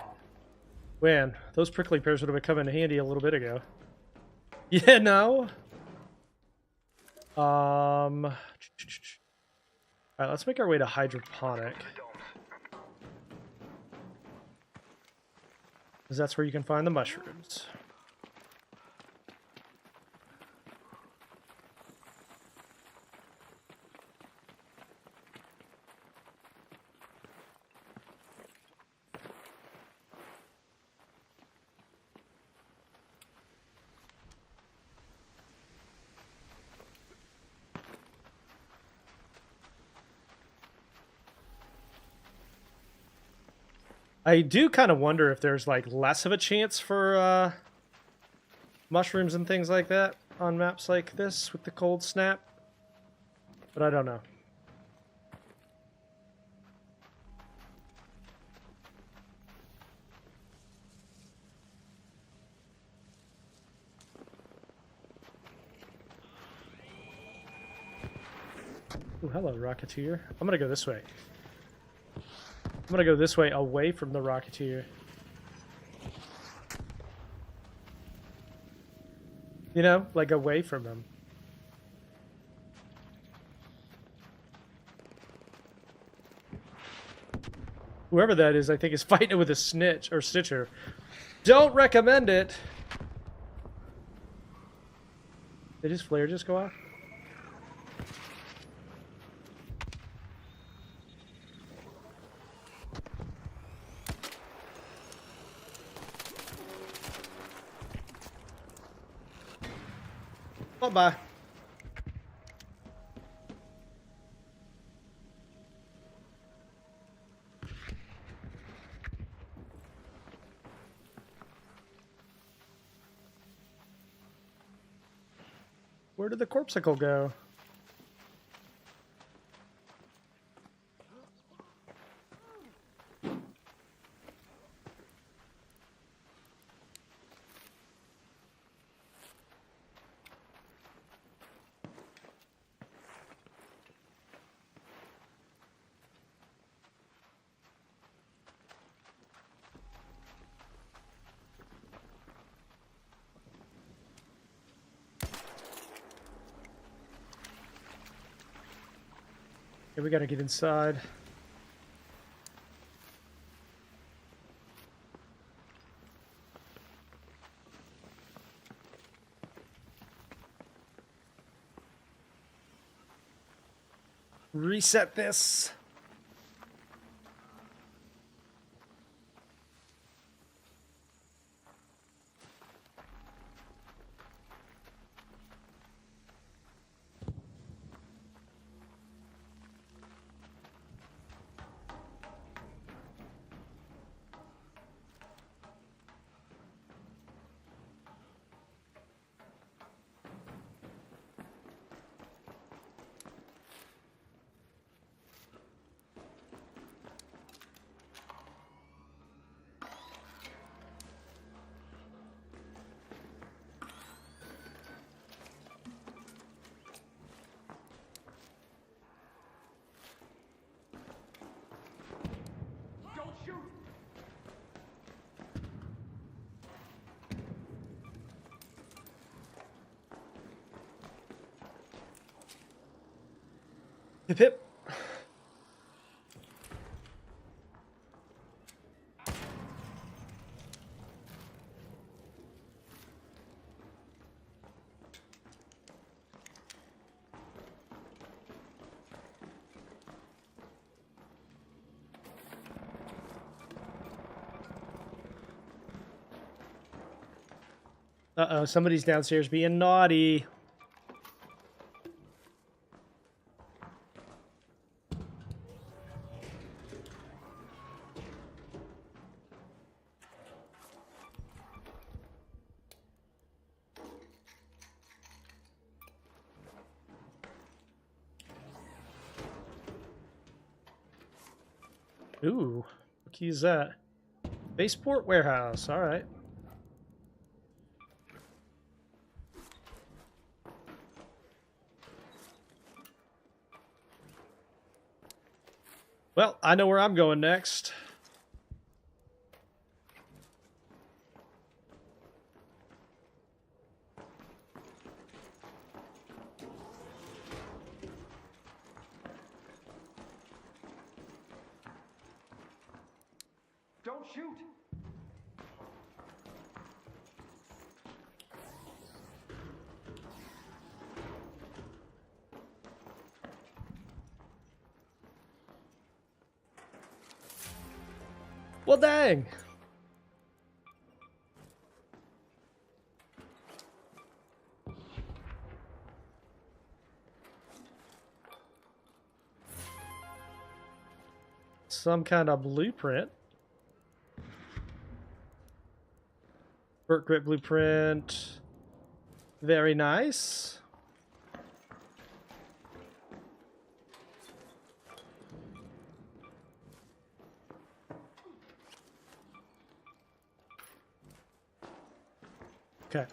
Man, those prickly pears would have come in handy a little bit ago. Yeah, no? Alright, let's make our way to hydroponic. Because that's where you can find the mushrooms. I do kind of wonder if there's like less of a chance for mushrooms and things like that on maps like this with the Cold Snap, but I don't know. Ooh, hello, Rocketeer. I'm gonna go this way. I'm gonna go this way away from the Rocketeer. You know, like away from him. Whoever that is, I think, is fighting with a snitch or stitcher. Don't recommend it. Did his flare just go off? Bye. Where did the corpsicle go? Okay, we gotta get inside. reset this. Don't shoot! Hip hip. Uh-oh, somebody's downstairs being naughty. Ooh, what key is that? Spaceport Warehouse, alright. Well, I know where I'm going next. Don't shoot! Well, dang. Some kind of blueprint. Vert grip blueprint. Very nice. Okay.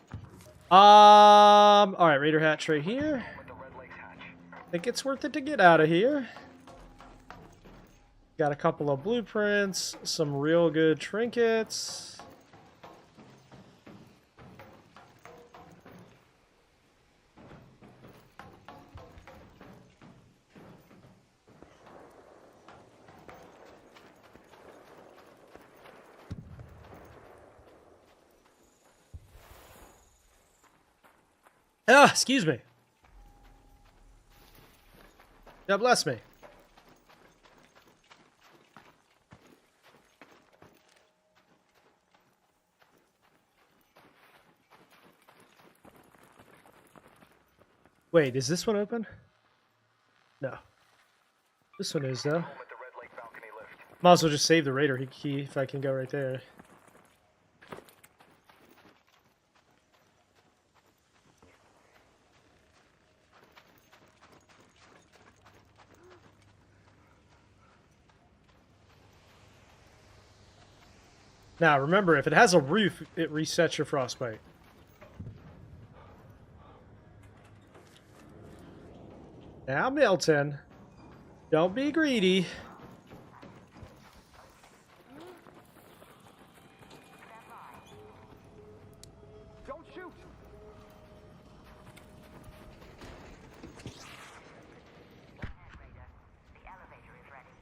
All right, Raider hatch right here. With the Red Lakes hatch. I think it's worth it to get out of here. Got a couple of blueprints, some real good trinkets. Ah, excuse me. God bless me. Wait, is this one open? No. This one is, though. Home at the Red Lake balcony lift. Might as well just save the Raider key if I can go right there. Now, remember, if it has a roof, it resets your frostbite. Now, Milton, don't be greedy. Don't shoot! Go ahead, Raider. The elevator is ready.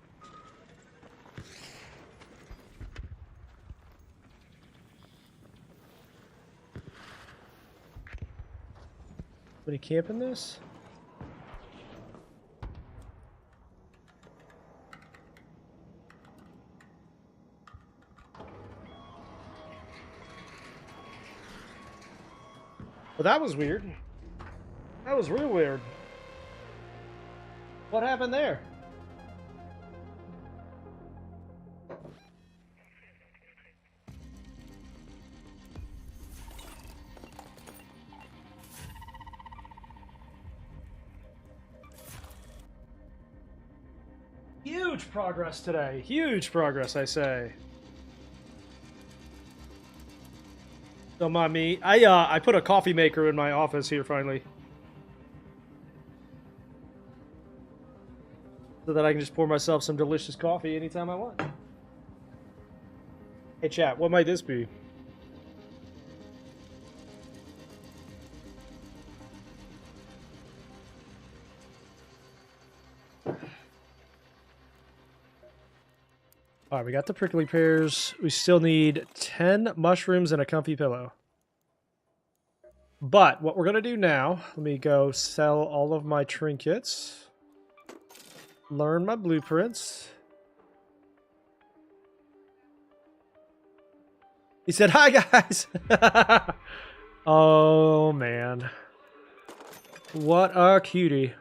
Somebody camping this? Well, that was weird. That was real weird. What happened there? Huge progress today. Huge progress, I say. Don't mind me. I put a coffee maker in my office here finally. So that I can just pour myself some delicious coffee anytime I want. Hey chat, what might this be? Alright, we got the prickly pears. We still need 10 mushrooms and a comfy pillow. But what we're going to do now, let me go sell all of my trinkets. Learn my blueprints. He said, "Hi, guys." Oh, man. What a cutie.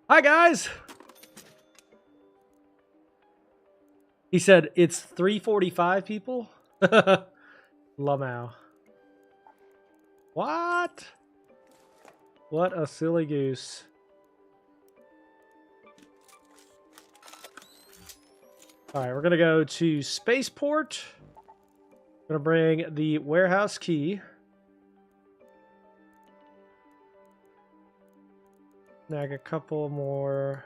Hi, guys. He said, "It's 3:45, people." Lamau. What? What a silly goose. Alright, we're going to go to Spaceport. Going to bring the warehouse key. Snag a couple more.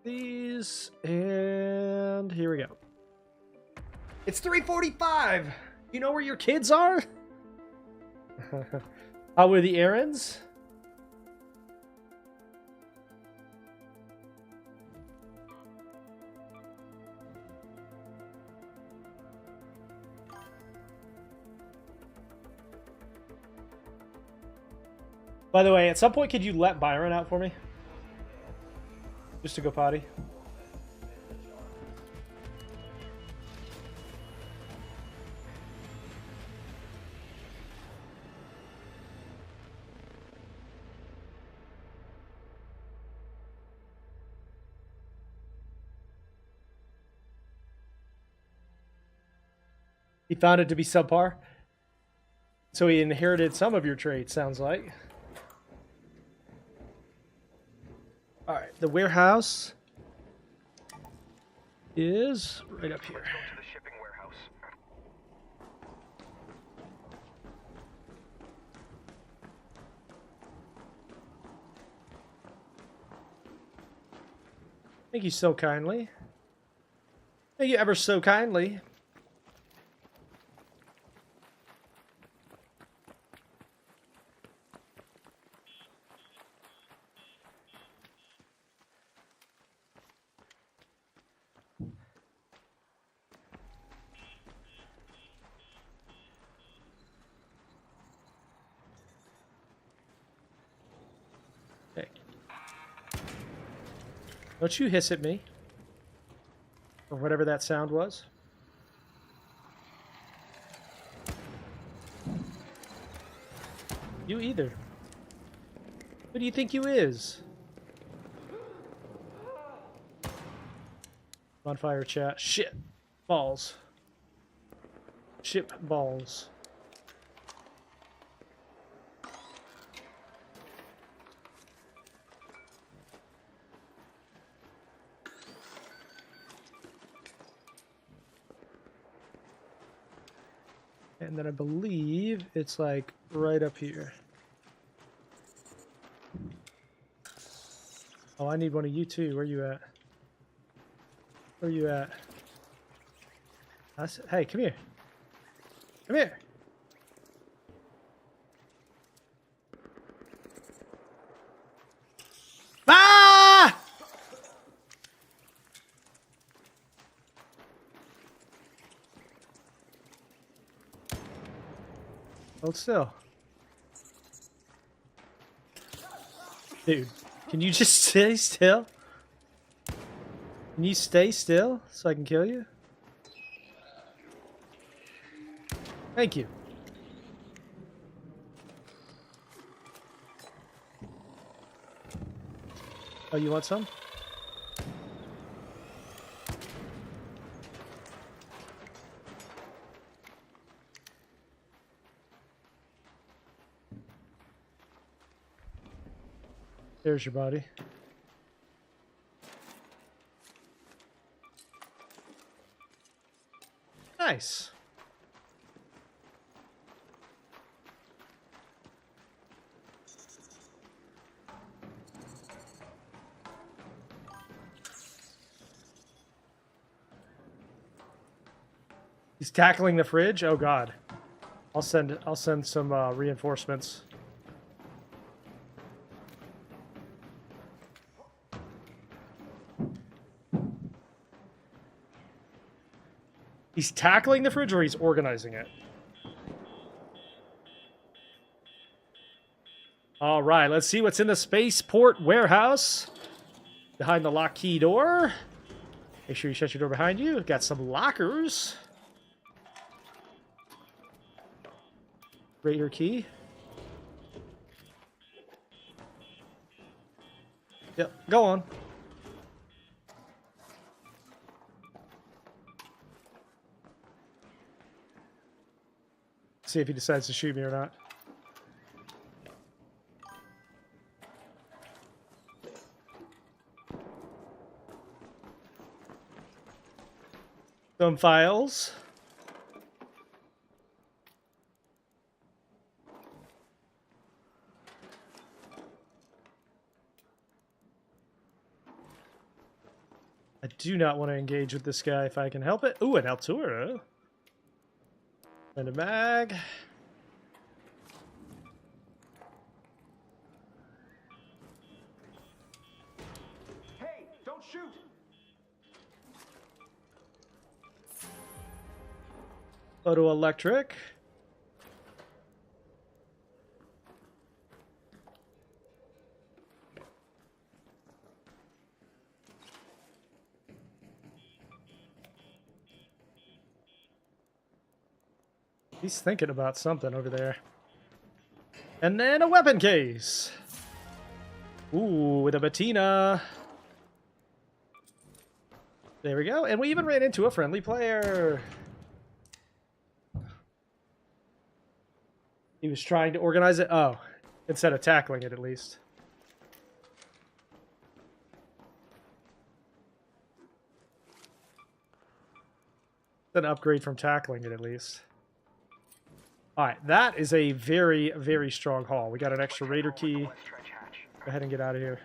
These, and here we go. It's 3:45! You know where your kids are? How were the errands? By the way, at some point, could you let Byron out for me? Just to go potty. He found it to be subpar. So he inherited some of your traits, sounds like. Alright, the warehouse is right up here. Let's go to the shipping warehouse. Thank you so kindly. Thank you ever so kindly. Hey. Don't you hiss at me. Or whatever that sound was. You either. Who do you think you is? On fire chat. Shit. Balls. Ship balls. And then I believe it's like right up here. Oh, I need one of you too. Where you at? Where you at? Hey, come here. Come here. Ah! Hold still. Dude, can you just stay still? Can you stay still so I can kill you? Thank you. Oh, you want some? There's your body. Nice. He's tackling the fridge. Oh God. I'll send some reinforcements. He's tackling the fridge or he's organizing it? All right, let's see what's in the spaceport warehouse. Behind the lock key door. Make sure you shut your door behind you. Got some lockers. Raider key. Yep, go on. See if he decides to shoot me or not. Some files. I do not want to engage with this guy if I can help it. Ooh, an Altura. And a mag. Hey, don't shoot! Photoelectric. He's thinking about something over there. And then a weapon case. Ooh, with a Bettina. There we go. And we even ran into a friendly player. He was trying to organize it. Oh, instead of tackling it, at least. An upgrade from tackling it, at least. All right, that is a very, very strong haul. We got an extra Raider key. Go ahead and get out of here.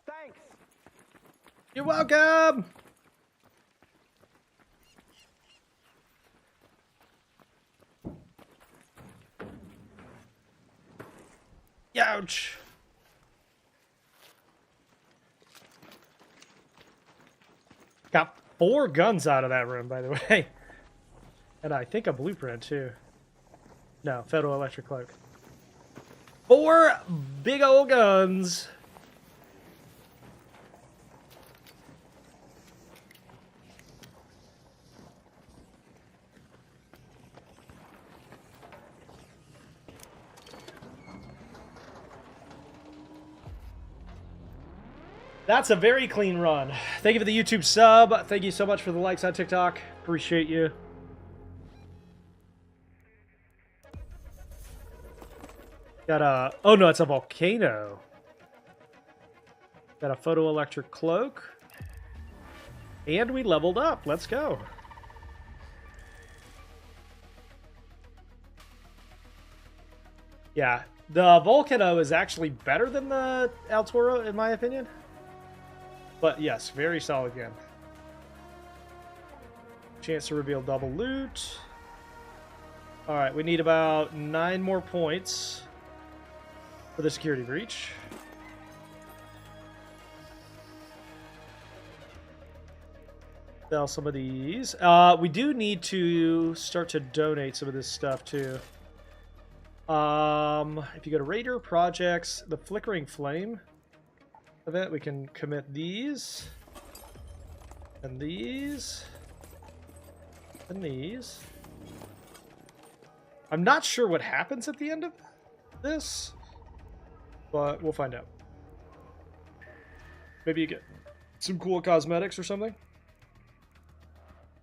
Thanks! You're welcome! Ouch! Got 4 guns out of that room, by the way. And I think a blueprint, too. No, photoelectric cloak. 4 big old guns. That's a very clean run. Thank you for the YouTube sub. Thank you so much for the likes on TikTok. Appreciate you. Got a... Oh, no, it's a volcano. Got a photoelectric cloak. And we leveled up. Let's go. Yeah, the Volcano is actually better than the El Toro, in my opinion. But yes, very solid gun. Chance to reveal double loot. Alright, we need about 9 more points for the security breach. Sell some of these. We do need to start to donate some of this stuff too. If you go to Raider Projects, the Flickering Flame of it, we can commit these and these and these. I'm not sure what happens at the end of this, but we'll find out. Maybe you get some cool cosmetics or something.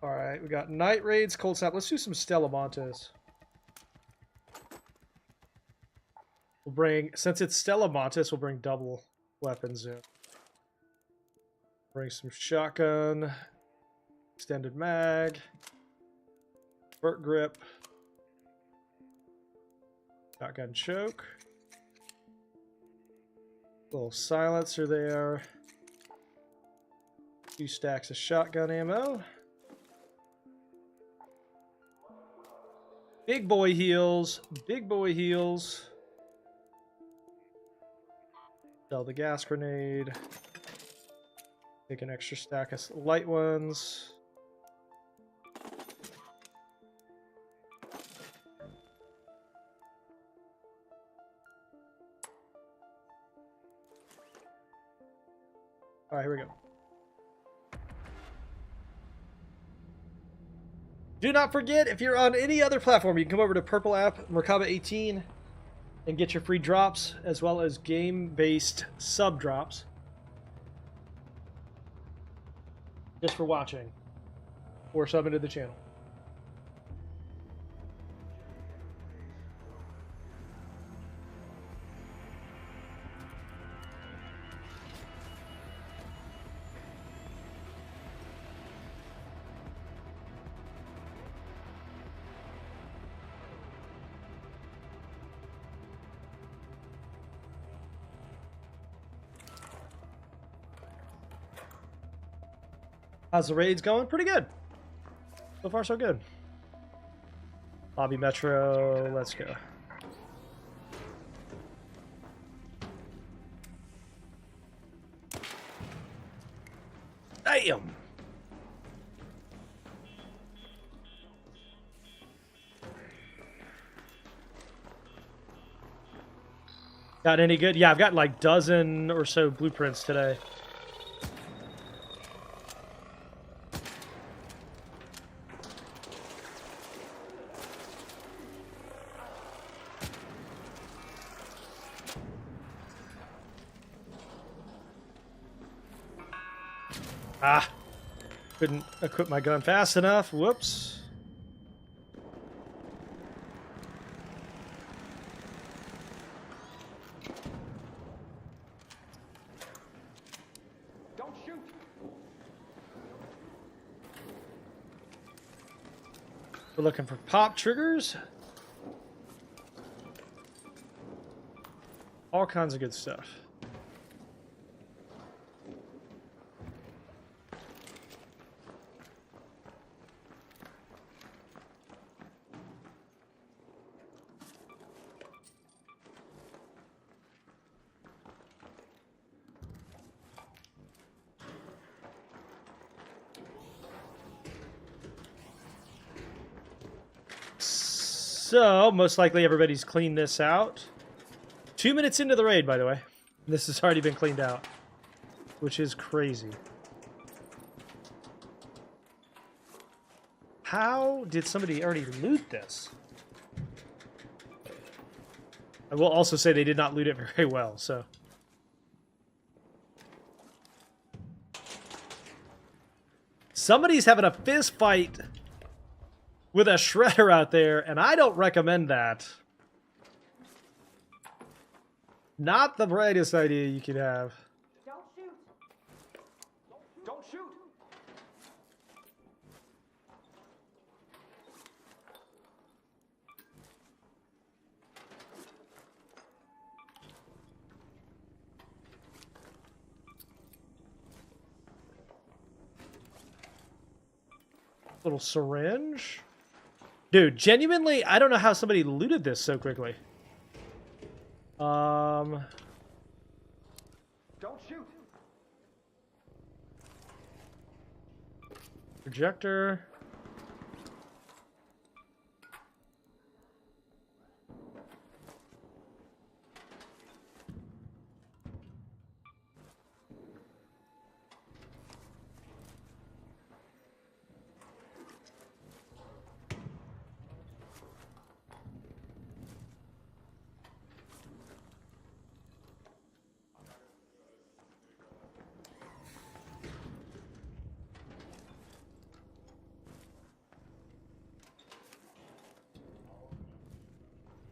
Alright, we got Night Raids, Cold Snap. Let's do some Stella Montes. We'll bring, since it's Stella Montes, we'll bring double weapons in. Bring some shotgun, extended mag, vert grip, shotgun choke, little silencer there, 2 stacks of shotgun ammo. Big boy heals, big boy heals. Sell the gas grenade. Take an extra stack of light ones. Alright, here we go. Do not forget, if you're on any other platform, you can come over to Purple app, Merkaba18, and get your free drops, as well as game-based sub-drops. Just for watching, or subbing to the channel. How's the raids going? Pretty good. So far, so good. Lobby Metro, let's go. Damn! Got any good? Yeah, I've got like dozen or so blueprints today. Ah, couldn't equip my gun fast enough. Whoops. Don't shoot. We're looking for pop triggers. All kinds of good stuff. So, most likely everybody's cleaned this out. 2 minutes into the raid, by the way. This has already been cleaned out, which is crazy. How did somebody already loot this? I will also say they did not loot it very well, so. Somebody's having a fist fight with a shredder out there, and I don't recommend that. Not the brightest idea you could have. Don't shoot. Don't shoot. Little syringe. Dude, genuinely, I don't know how somebody looted this so quickly. Don't shoot. Projector.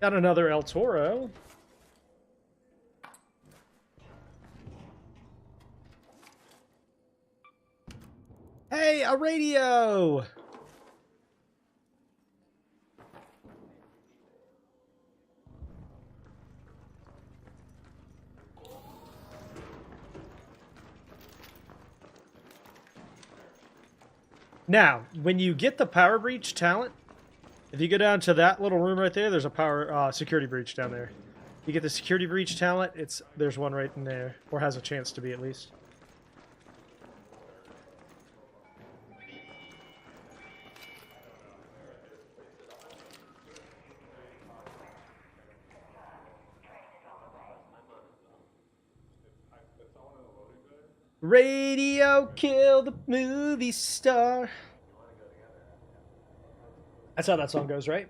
Got another El Toro. Hey, a radio! Now, when you get the power breach talent, if you go down to that little room right there, there's a power security breach down there. You get the security breach talent, there's one right in there, or has a chance to be at least. Radio kill the movie star. That's how that song goes, right?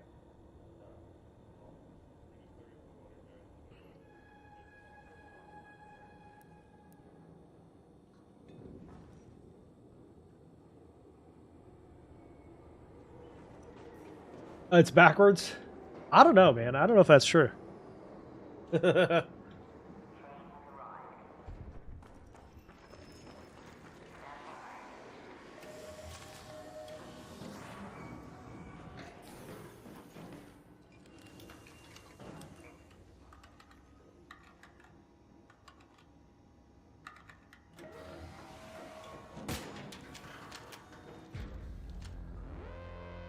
It's backwards. I don't know, man. I don't know if that's true.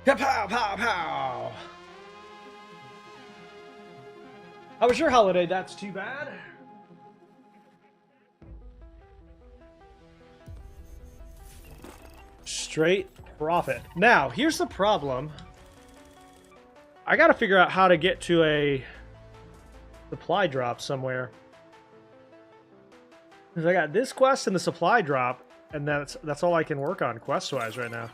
Pow, pow, pow, pow. How was your holiday? That's too bad. Straight profit. Now, here's the problem. I gotta figure out how to get to a supply drop somewhere. Because I got this quest and the supply drop, and that's all I can work on quest-wise right now.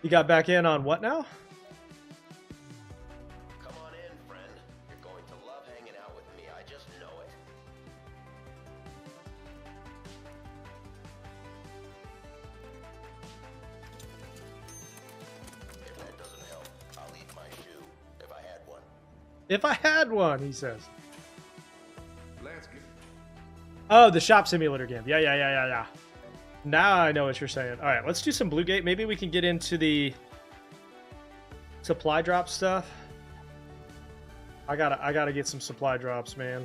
You got back in on what now? Come on in, friend. You're going to love hanging out with me. I just know it. If that doesn't help, I'll eat my shoe. If I had one. If I had one, he says. Landscape. Oh, the shop simulator game. Yeah. Now I know what you're saying. All right, let's do some Blue Gate. Maybe we can get into the supply drop stuff. I gotta get some supply drops, man.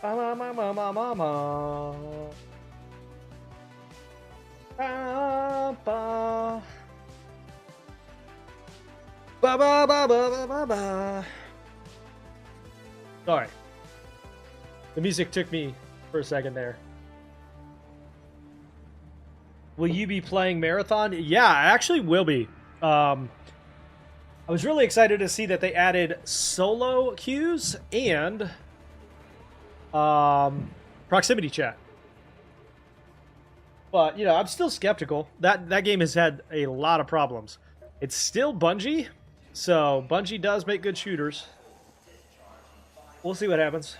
Ba ba ba ba ba ba ba. Ba ba. Ba ba ba ba ba ba. Sorry. The music took me for a second there. Will you be playing Marathon? Yeah, I actually will be. I was really excited to see that they added solo queues and proximity chat. But, you know, I'm still skeptical. That game has had a lot of problems. It's still Bungie, so Bungie does make good shooters. We'll see what happens.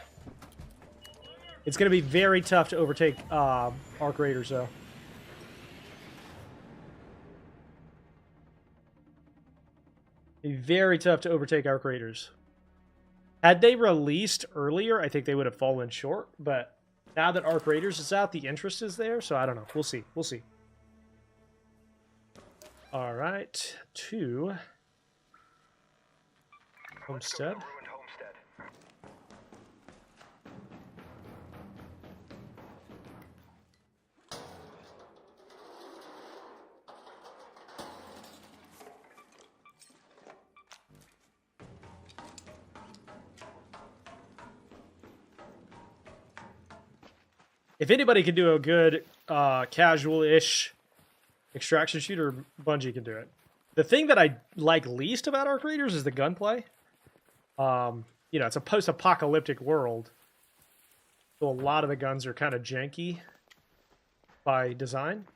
It's going to be very tough to overtake Arc Raiders, though. Be very tough to overtake Arc Raiders. Had they released earlier, I think they would have fallen short. But now that Arc Raiders is out, the interest is there. So I don't know. We'll see. We'll see. All right. 2. Homestead. If anybody can do a good casual-ish extraction shooter, Bungie can do it. The thing that I like least about Arc Raiders is the gunplay. You know, it's a post-apocalyptic world, so a lot of the guns are kind of janky by design.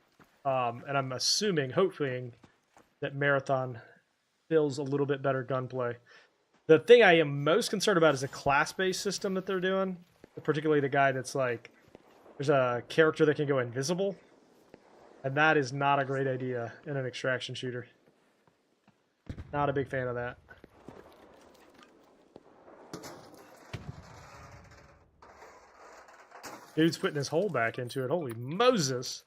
And I'm assuming, hoping, that Marathon builds a little bit better gunplay. The thing I am most concerned about is the class-based system that they're doing, particularly the guy that's like, there's a character that can go invisible, and that is not a great idea in an extraction shooter. Not a big fan of that. Dude's putting his hole back into it. Holy Moses.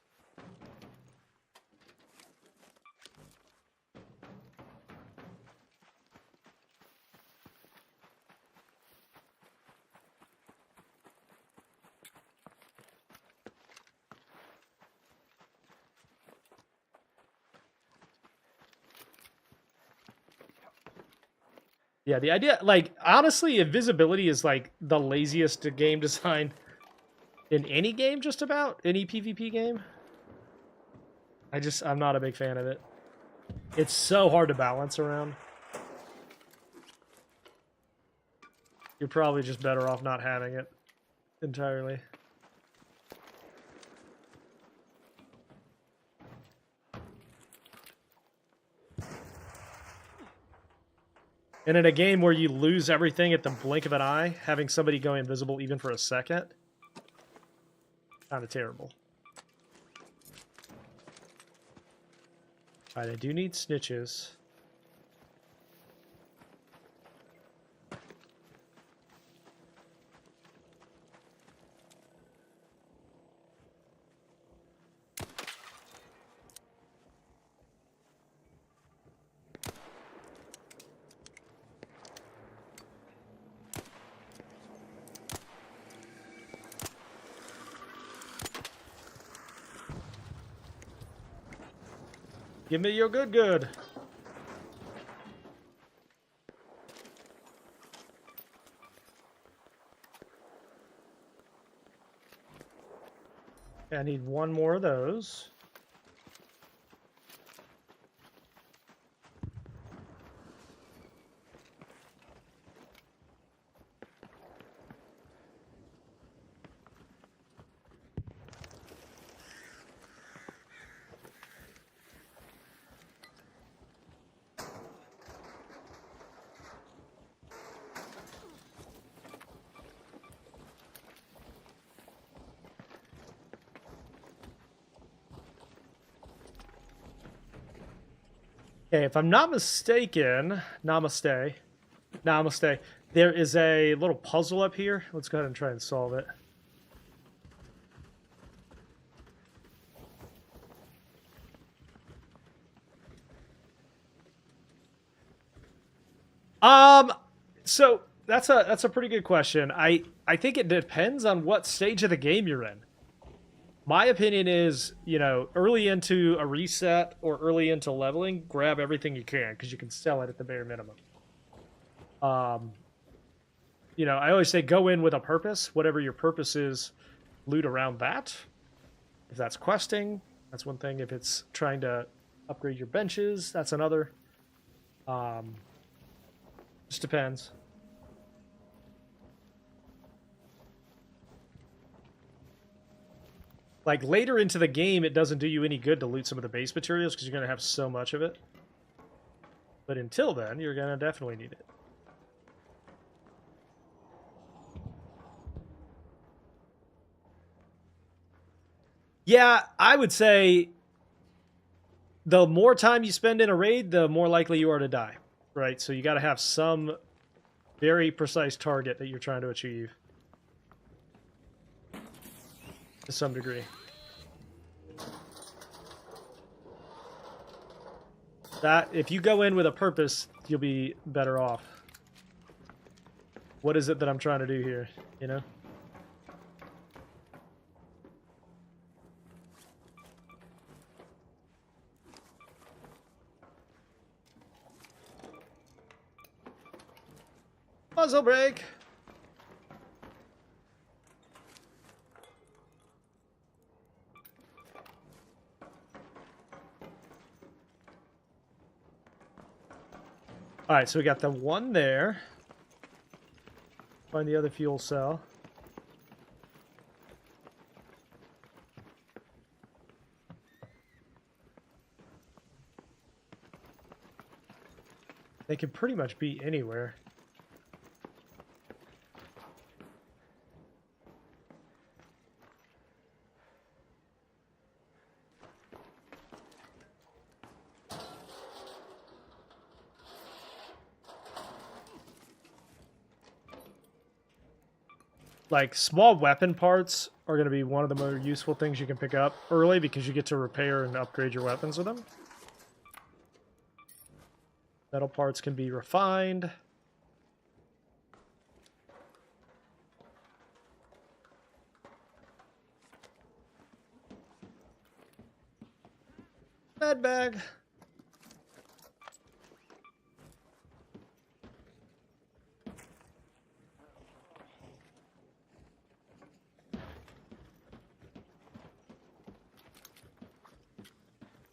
Yeah, the idea, like, honestly, invisibility is, like, the laziest game design in any game, just about. Any PvP game. I'm not a big fan of it. It's so hard to balance around. You're probably just better off not having it entirely. And in a game where you lose everything at the blink of an eye, having somebody go invisible even for a second, kind of terrible. Alright, I do need snitches. Give me your good. I need one more of those. Okay, if I'm not mistaken, namaste, there is a little puzzle up here. Let's go ahead and try and solve it. So that's a pretty good question. I think it depends on what stage of the game you're in. My opinion is, you know, early into a reset or early into leveling, grab everything you can because you can sell it at the bare minimum. You know, I always say go in with a purpose. Whatever your purpose is, loot around that. If that's questing, that's one thing. If it's trying to upgrade your benches, that's another. Just depends. Like, later into the game, it doesn't do you any good to loot some of the base materials because you're going to have so much of it. But until then, you're going to definitely need it. Yeah, I would say the more time you spend in a raid, the more likely you are to die, right? So you got to have some very precise target that you're trying to achieve. To some degree. That, if you go in with a purpose, you'll be better off. What is it that I'm trying to do here, you know? Muzzle brake! Alright, so we got the one there. Find the other fuel cell. They can pretty much be anywhere. Like, small weapon parts are going to be one of the more useful things you can pick up early because you get to repair and upgrade your weapons with them. Metal parts can be refined. Med bag.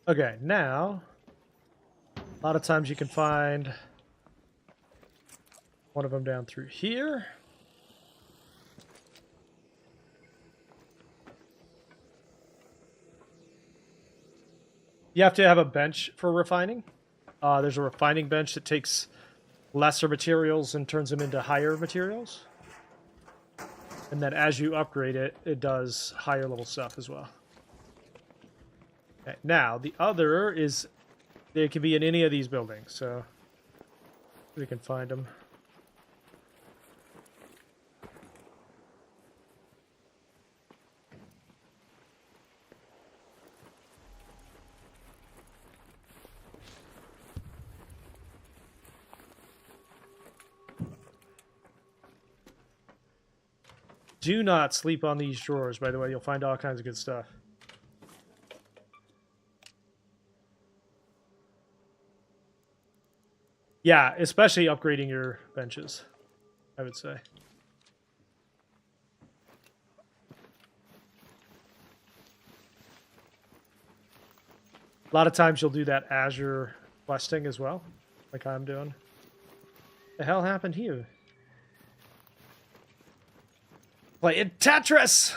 Okay, now, a lot of times you can find one of them down through here. You have to have a bench for refining. There's a refining bench that takes lesser materials and turns them into higher materials. And then as you upgrade it, it does higher level stuff as well. Okay, now, the other is, they can be in any of these buildings, so we can find them. Do not sleep on these drawers, by the way. You'll find all kinds of good stuff. Yeah, especially upgrading your benches, I would say. A lot of times you'll do that as you're questing as well, like I'm doing. The hell happened here? Playing Tetris!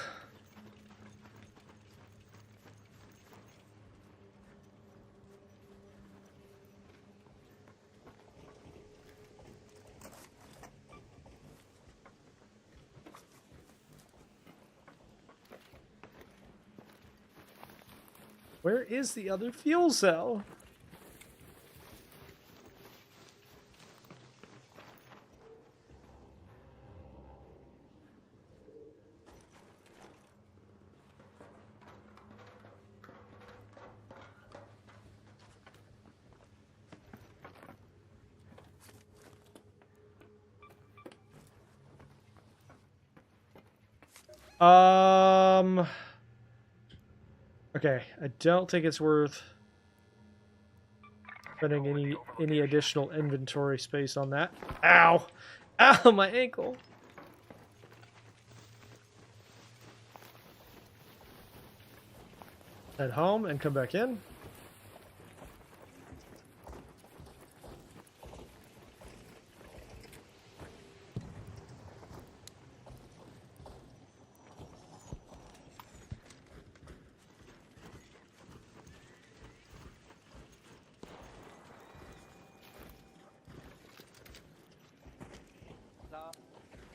Where is the other fuel cell? Okay, I don't think it's worth spending any additional inventory space on that. Ow! Ow, my ankle! Head home and come back in.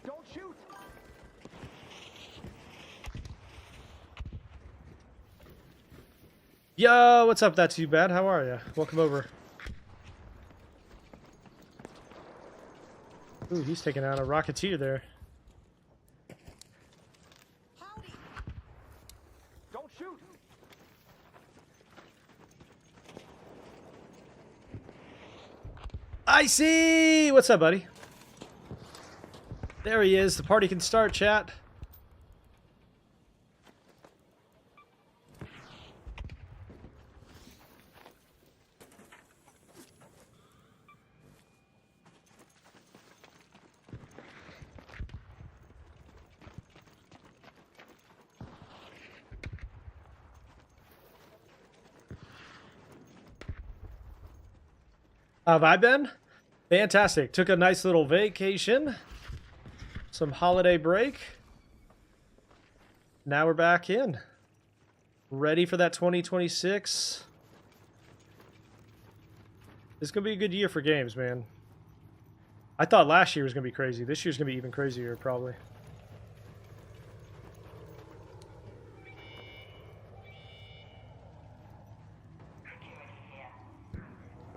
Don't shoot! Yo, what's up? Not too bad. How are you? Welcome over. Ooh, he's taking out a Rocketeer there. Don't shoot! I see! What's up, buddy? There he is. The party can start, chat. How have I been? Fantastic. Took a nice little vacation. Some holiday break. Now we're back in. Ready for that 2026. It's going to be a good year for games, man. I thought last year was going to be crazy. This year's going to be even crazier, probably.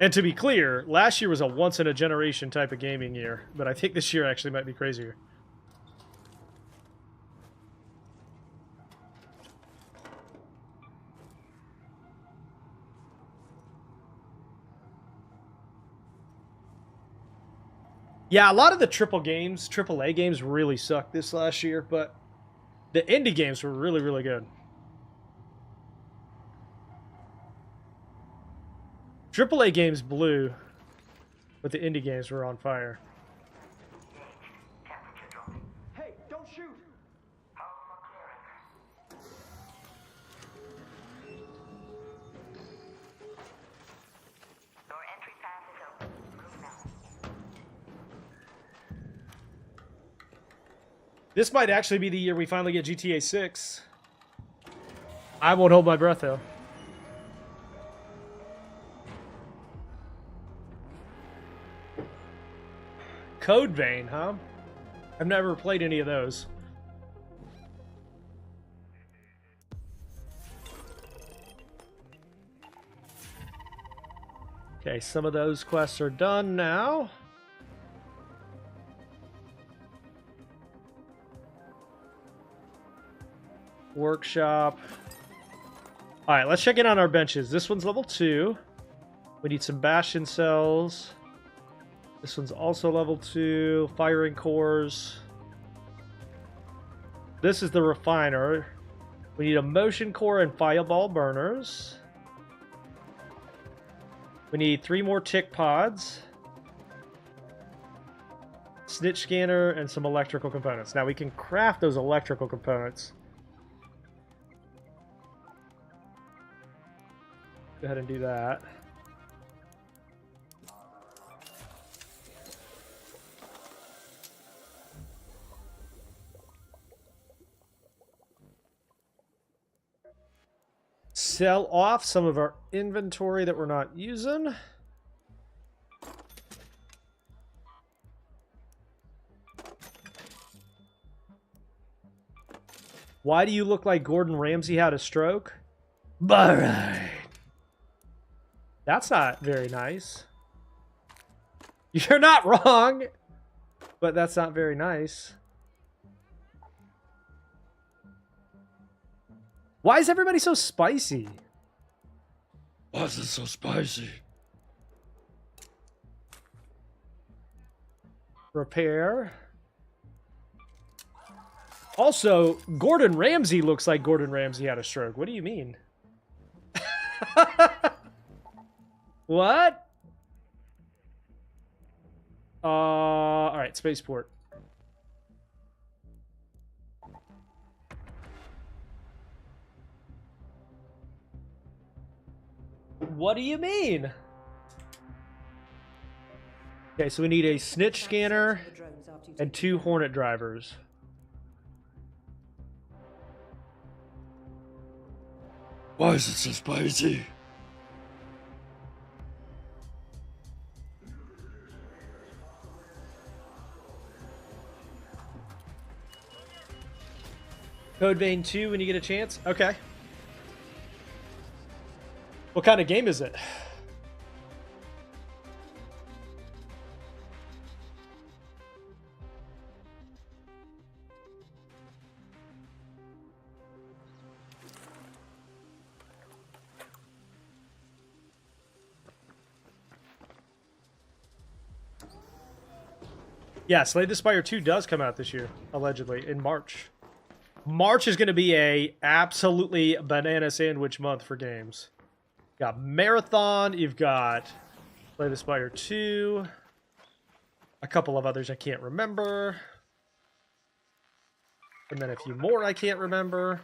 And to be clear, last year was a once-in-a-generation type of gaming year, but I think this year actually might be crazier. Yeah, a lot of the AAA games really sucked this last year, but the indie games were really, really good. AAA games blew, but the indie games were on fire. Hey, don't shoot! Your entry path is open. Move now. This might actually be the year we finally get GTA 6. I won't hold my breath, though. Code Vein, huh? I've never played any of those. Okay, some of those quests are done now. Workshop. Alright, let's check in on our benches. This one's level 2. We need some Bastion cells. This one's also level 2. Firing cores. This is the refiner. We need a motion core and fireball burners. We need 3 more tick pods. Snitch scanner and some electrical components. Now we can craft those electrical components. Go ahead and do that. Sell off some of our inventory that we're not using. Why do you look like Gordon Ramsay had a stroke? Alright. That's not very nice. You're not wrong, but that's not very nice. Why is everybody so spicy? Why is it so spicy? Repair. Also, Gordon Ramsay looks like Gordon Ramsay had a stroke. What do you mean? What? All right, spaceport. What do you mean? Okay, so we need a snitch scanner and 2 Hornet drivers. Why is it so spicy? Code Vein 2 when you get a chance? Okay. What kind of game is it? Yeah, Slay the Spire 2 does come out this year, allegedly, in March. March is going to be a absolutely banana sandwich month for games. You got Marathon, you've got Slay the Spire 2, a couple of others I can't remember, and then a few more I can't remember.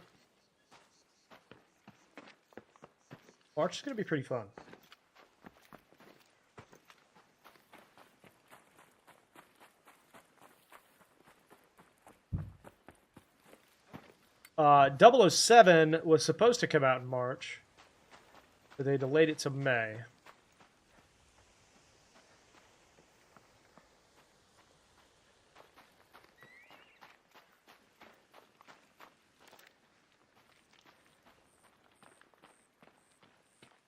March is going to be pretty fun. Uh, 007 was supposed to come out in March, but they delayed it to May.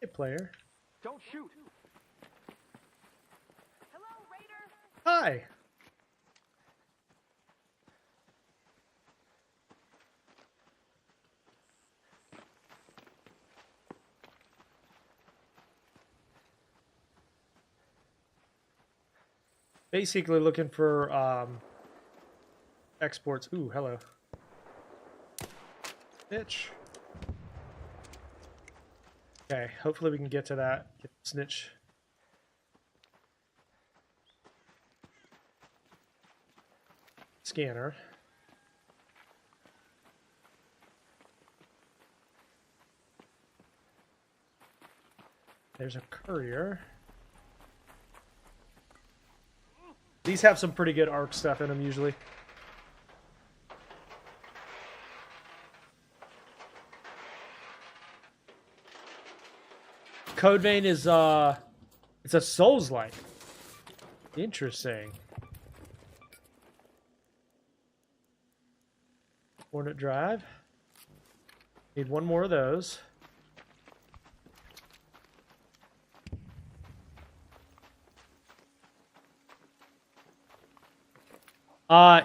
Hey, player. Don't shoot. Hello, Raider. Hi. Basically looking for exports. Ooh, hello. Bitch. Okay, hopefully we can get to that. Get the snitch. Scanner. There's a courier. These have some pretty good ARC stuff in them usually. Code Vein is it's a Souls-like. Interesting. Hornet Drive. Need one more of those.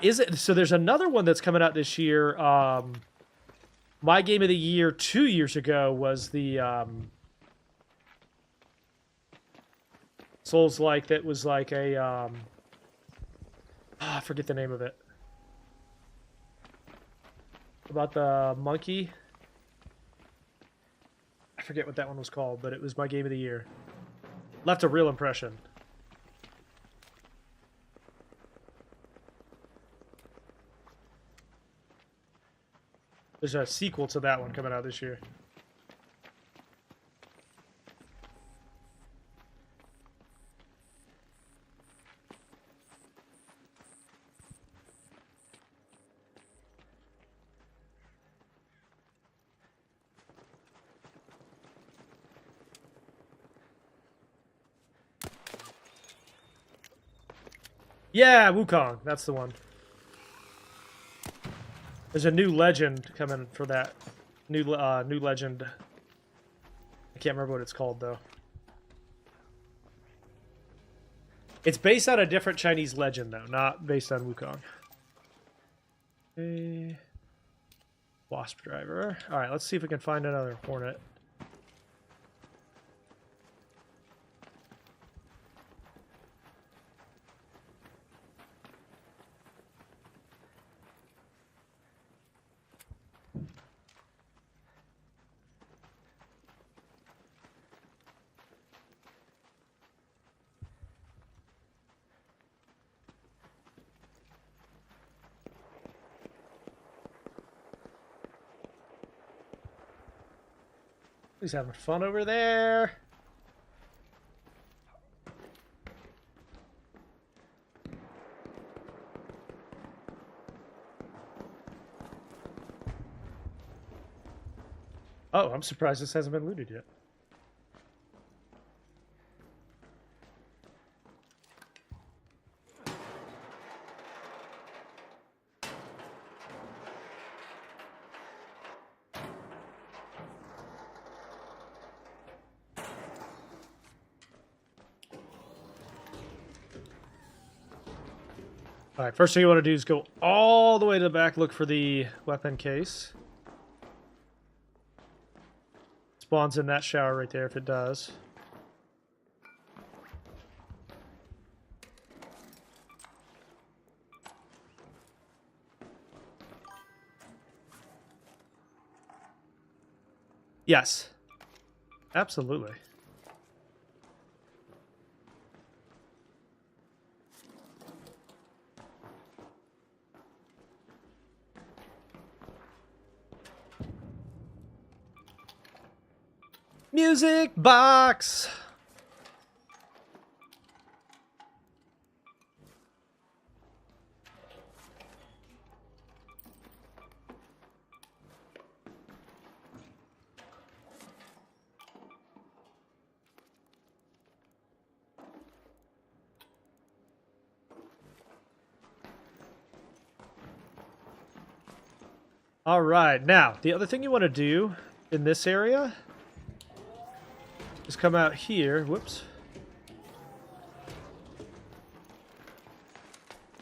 Is it so? There's another one that's coming out this year. My game of the year 2 years ago was the Souls-like that was like a I forget the name of it. About the monkey. I forget what that one was called, but it was my game of the year. Left a real impression. There's a sequel to that one coming out this year. Yeah, Wukong. That's the one. There's a new legend coming for that. New legend. I can't remember what it's called, though. It's based on a different Chinese legend, though. Not based on Wukong. Okay. Wasp driver. Alright, let's see if we can find another Hornet. He's having fun over there. Oh, I'm surprised this hasn't been looted yet. Alright, first thing you want to do is go all the way to the back, look for the weapon case. Spawns in that shower right there if it does. Yes. Absolutely. Music box. All right, now the other thing you want to do in this area is come out here, whoops,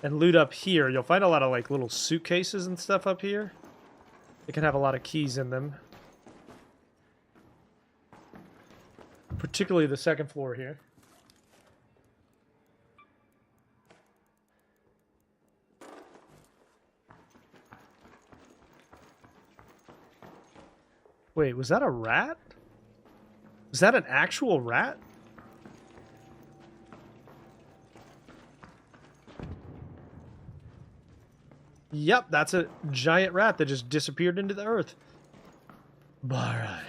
and loot up here. You'll find a lot of like little suitcases and stuff up here. They can have a lot of keys in them, particularly the second floor here. Wait, was that a rat? Was that an actual rat? Yep, that's a giant rat that just disappeared into the earth. Alright.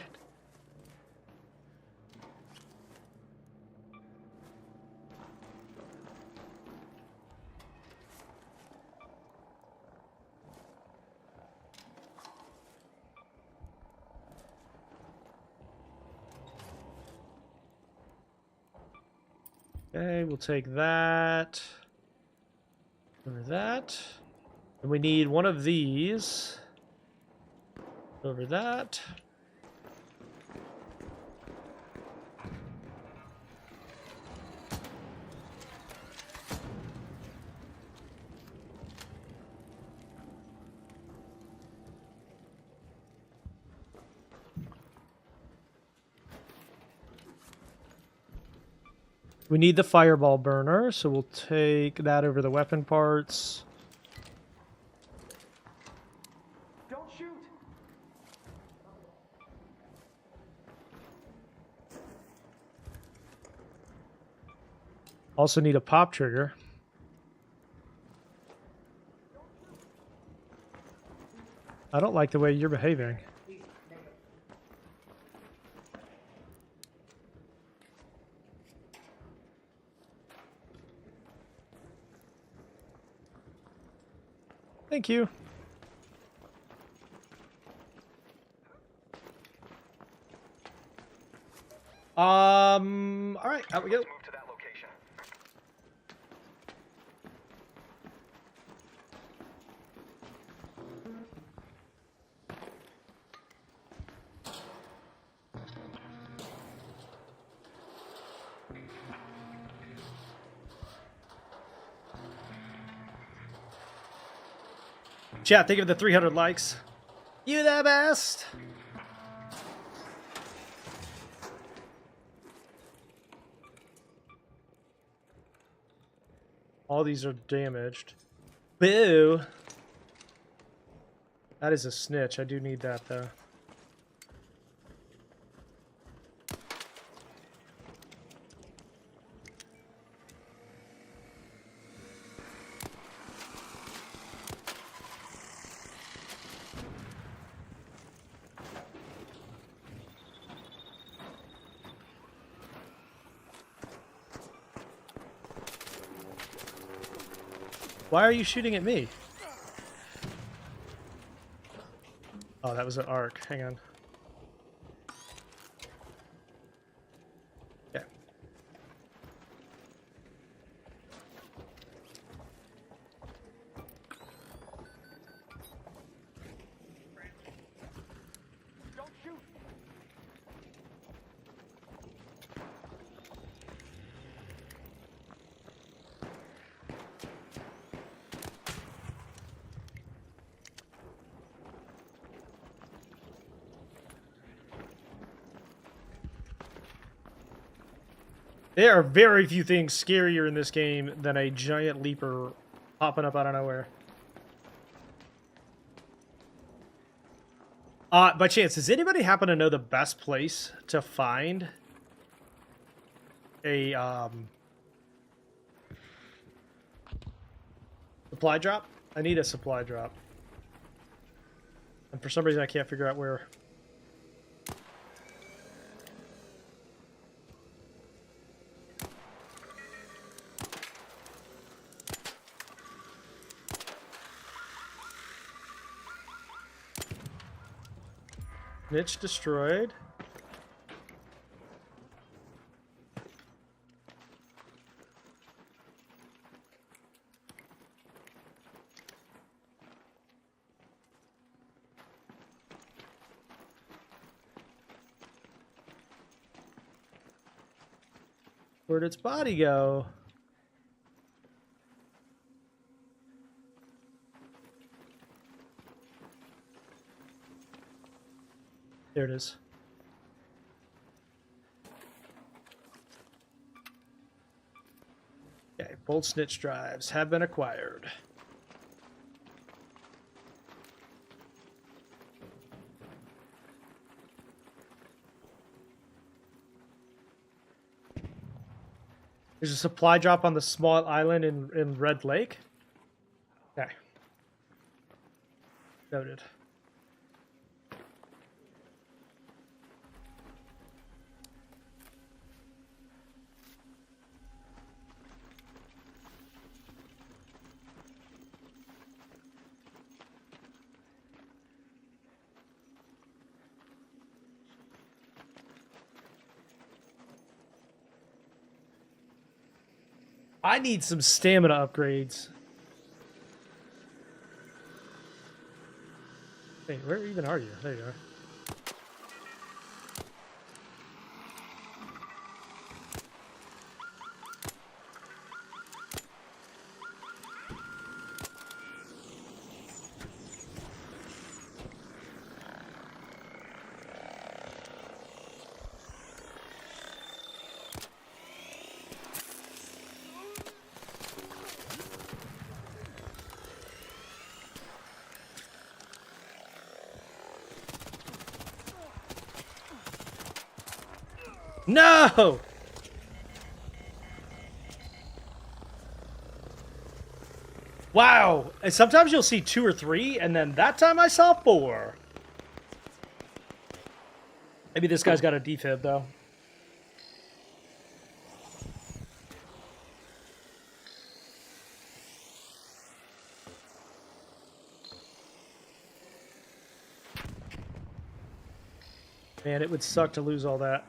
Okay, we'll take that. Over that. And we need one of these. Over that. We need the fireball burner, so we'll take that over the weapon parts. Don't shoot. Also need a pop trigger. I don't like the way you're behaving. Thank you. All right, out we go. Move to that location. Chat, thank you for the 300 likes. You the best. All these are damaged. Boo. That is a snitch. I do need that, though. Why are you shooting at me? Oh, that was an arc. Hang on. Yeah. Don't shoot. There are very few things scarier in this game than a giant leaper popping up out of nowhere. By chance, does anybody happen to know the best place to find a supply drop? I need a supply drop. And for some reason I can't figure out where. Niche destroyed. Where'd its body go? There it is. Okay, bolt snitch drives have been acquired. There's a supply drop on the small island in Red Lake. Okay. Noted. I need some stamina upgrades. Hey, where even are you? There you are. No! Wow! And sometimes you'll see 2 or 3, and then that time I saw 4. Maybe this guy's got a defib, though. Man, it would suck to lose all that.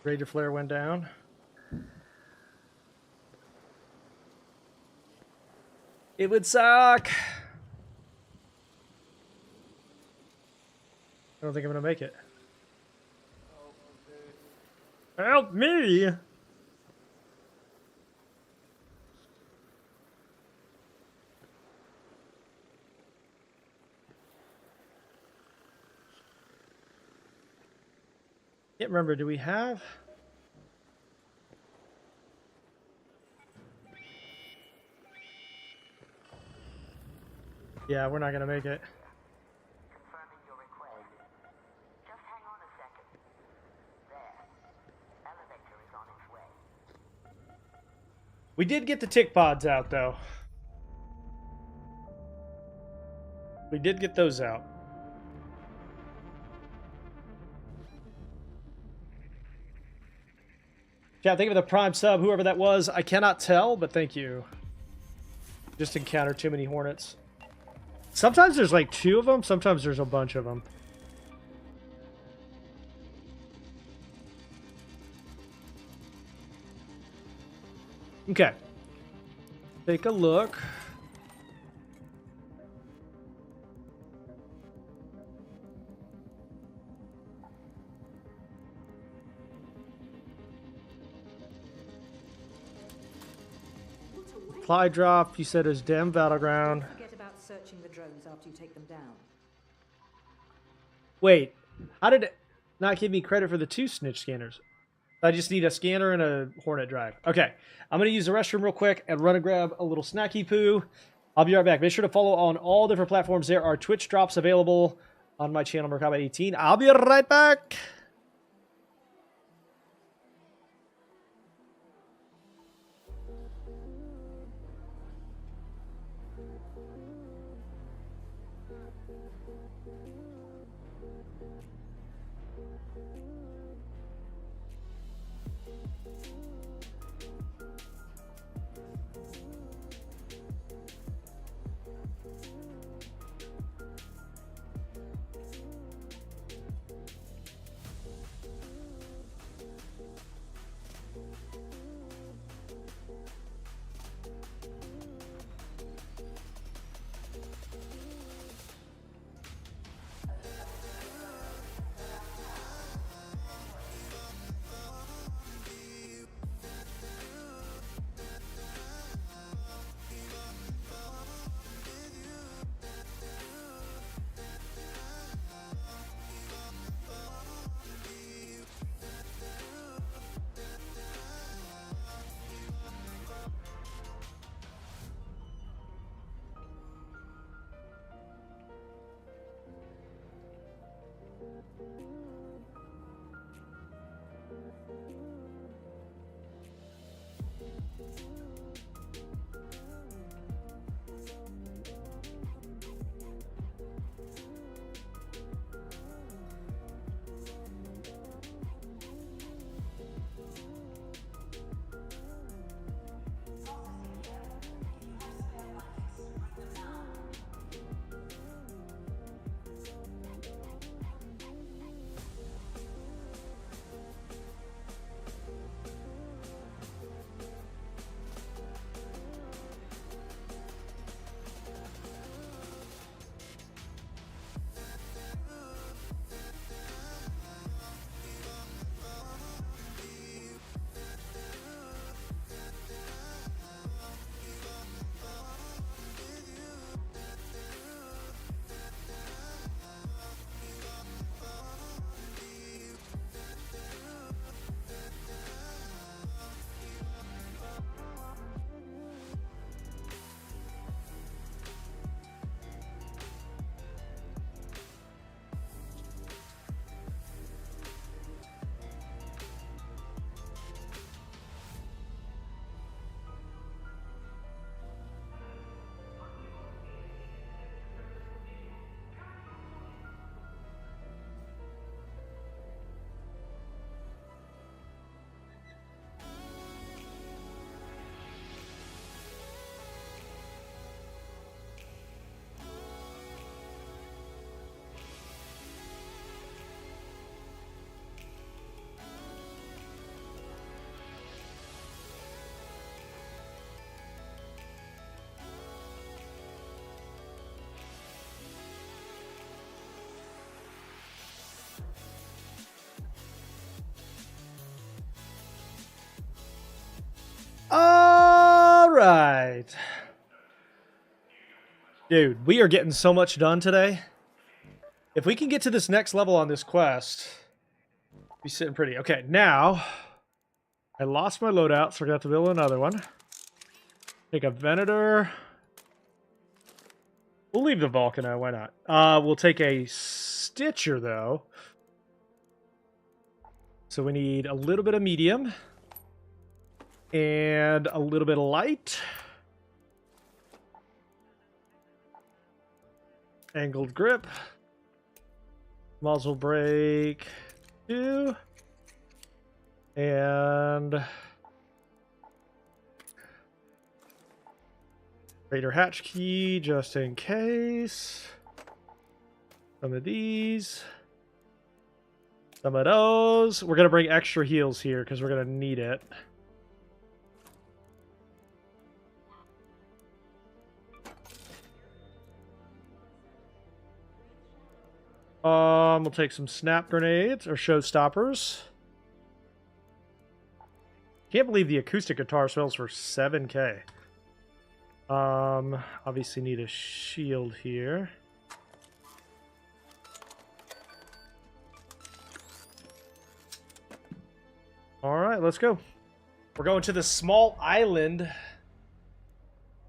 Raider flare went down. It would suck. I don't think I'm gonna make it. Help me! Can't remember, do we have? Yeah, we're not gonna make it. Confirming your request. Just hang on a second. There. Elevator is on its way. We did get the tick pods out, though. We did get those out. Yeah, thank you for the prime sub, whoever that was. I cannot tell, but thank you. Just encountered too many hornets. Sometimes there's like 2 of them, sometimes there's a bunch of them. Okay. Take a look. Supply drop, you said is Dem Battleground. Forget about searching the drones after you take them down. Wait, how did it not give me credit for the 2 snitch scanners? I just need a scanner and a Hornet drive. Okay, I'm going to use the restroom real quick and run and grab a little snacky poo. I'll be right back. Make sure to follow on all different platforms. There are Twitch drops available on my channel, Merkaba18. I'll be right back. All right. Dude, we are getting so much done today. If we can get to this next level on this quest, be sitting pretty. Okay, now I lost my loadout, so we're gonna have to build another one. Take a Venator. We'll leave the Vulcano, why not? We'll take a Stitcher though. So we need a little bit of medium and a little bit of light. Angled grip. Muzzle brake 2. And Raider hatch key just in case. Some of these. Some of those. We're going to bring extra heals here because we're going to need it. We'll take some snap grenades or showstoppers. Can't believe the acoustic guitar sells for 7K. Obviously need a shield here. All right, let's go. We're going to the small island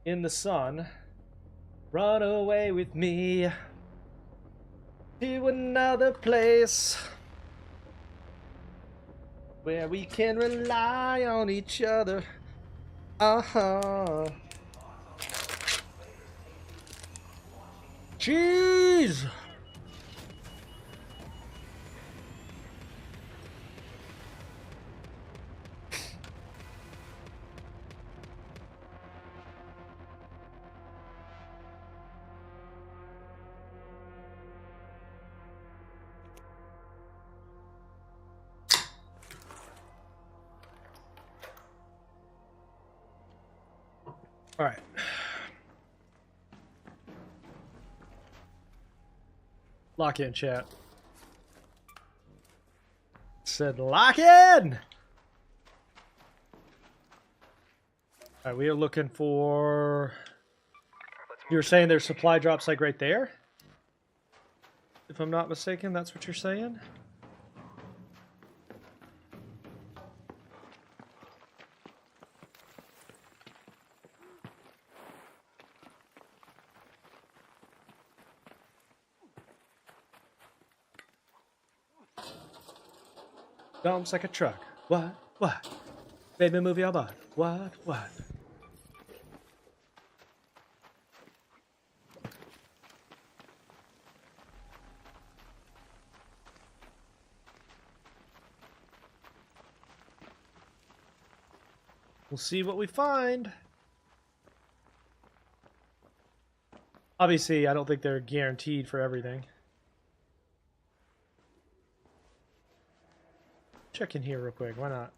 in the sun. Run away with me to another place where we can rely on each other. Jeez! All right. Lock in, chat. Said lock in! Alright, we are looking for... You were saying there's supply drops like right there? If I'm not mistaken, that's what you're saying? Dumps like a truck. What? What? Baby, move your butt. What? What? We'll see what we find. Obviously, I don't think they're guaranteed for everything. Check in here real quick. Why not?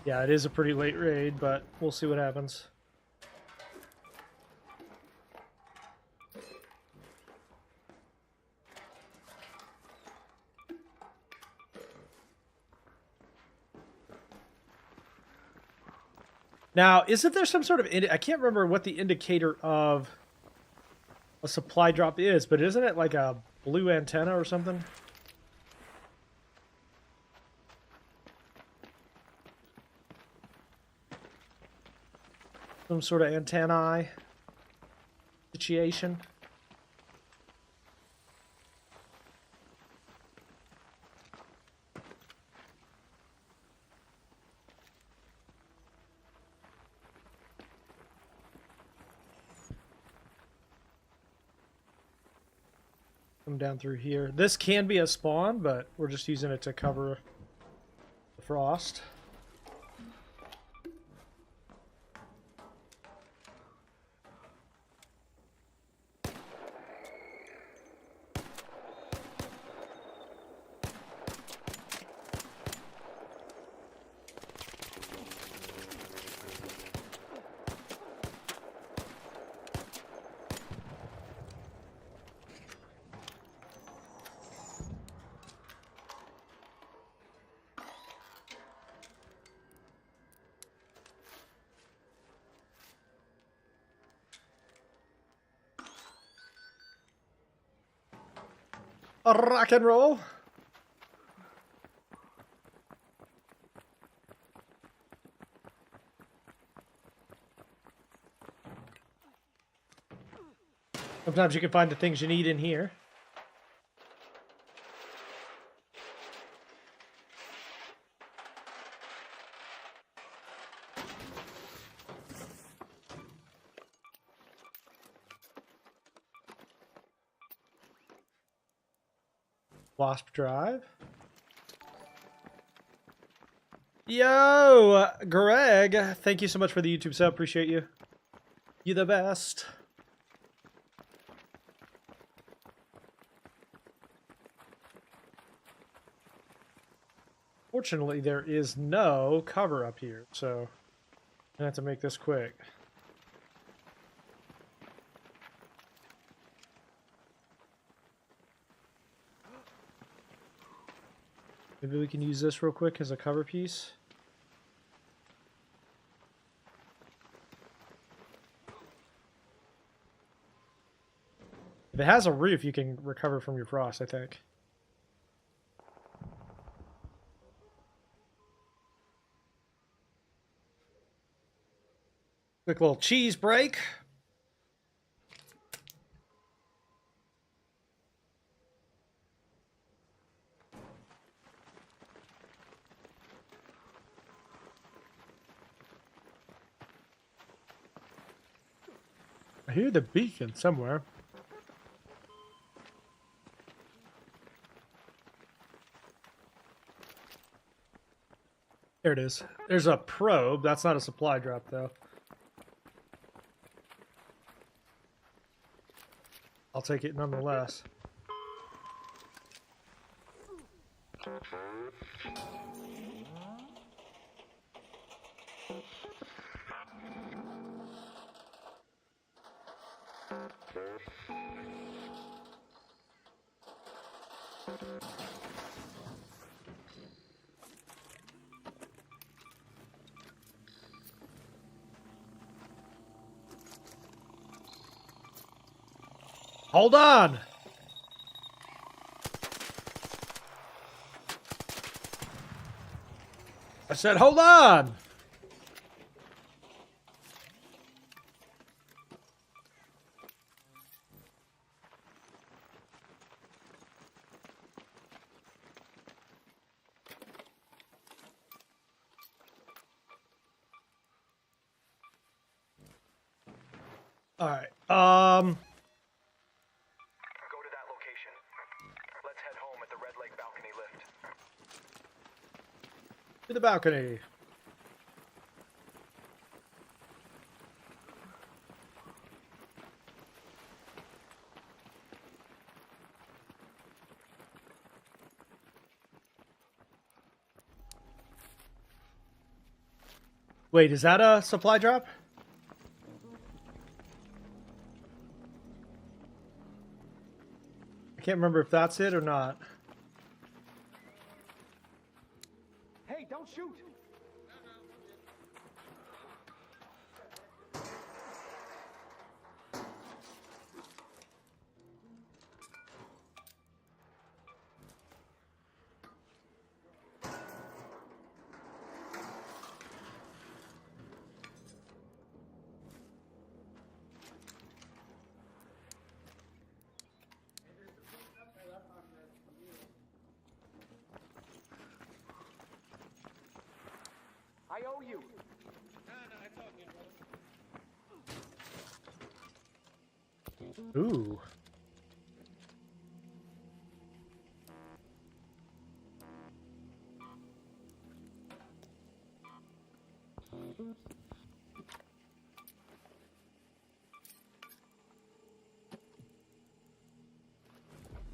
Yeah, it is a pretty late raid, but we'll see what happens. Now, isn't there some sort of... I can't remember what the indicator of a supply drop is, but isn't it like a blue antenna or something? Some sort of antennae situation. Come down through here. This can be a spawn, but we're just using it to cover the frost. Rock and roll. Sometimes you can find the things you need in here. Wasp drive. Yo, Greg, thank you so much for the YouTube sub. Appreciate you. You the best. Fortunately, there is no cover up here, so I have to make this quick. Maybe we can use this real quick as a cover piece. If it has a roof, you can recover from your frost, I think. Quick little cheese break. I hear the beacon somewhere. There it is. There's a probe. That's not a supply drop, though. I'll take it nonetheless. Hold on! I said, hold on! All right. Go to that location. Let's head home at the Red Lake balcony lift. To the balcony. Wait, is that a supply drop? I can't remember if that's it or not. Hey, don't shoot! I owe you. Ooh.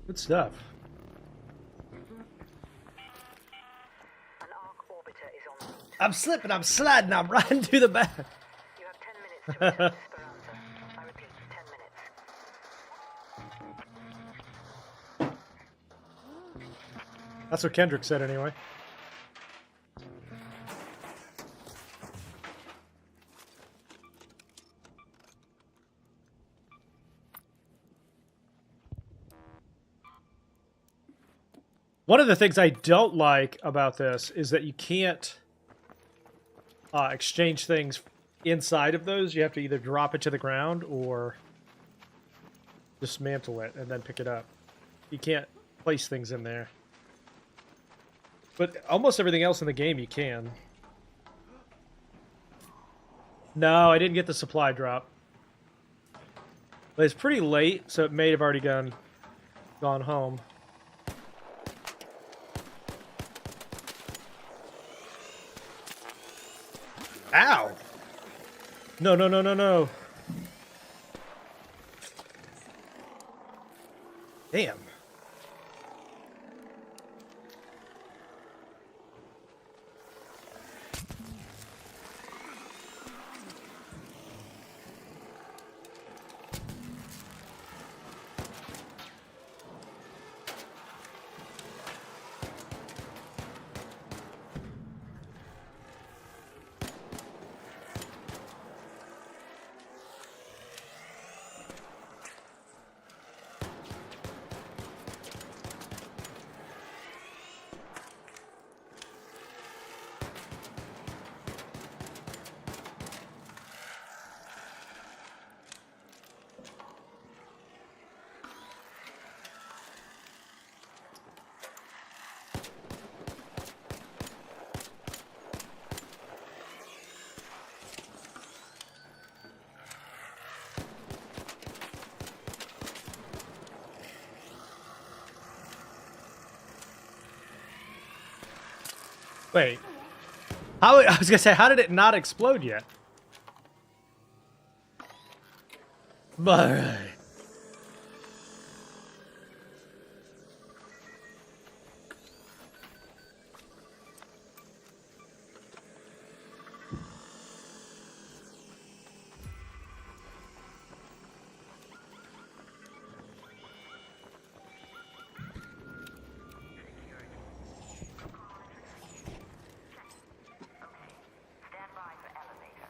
Good stuff. An arc orbiter is en route. I'm slipping, I'm sliding, I'm riding to the back. You have 10 minutes to return to Esperanza. I repeat, 10 minutes. That's what Kendrick said anyway. One of the things I don't like about this is that you can't exchange things inside of those. You have to either drop it to the ground or dismantle it and then pick it up. You can't place things in there. But almost everything else in the game you can. No, I didn't get the supply drop. But it's pretty late, so it may have already gone home. Ow! No, no, no, no, no. Damn. Wait. How? I was gonna say, how did it not explode yet? But. Stand by for elevator.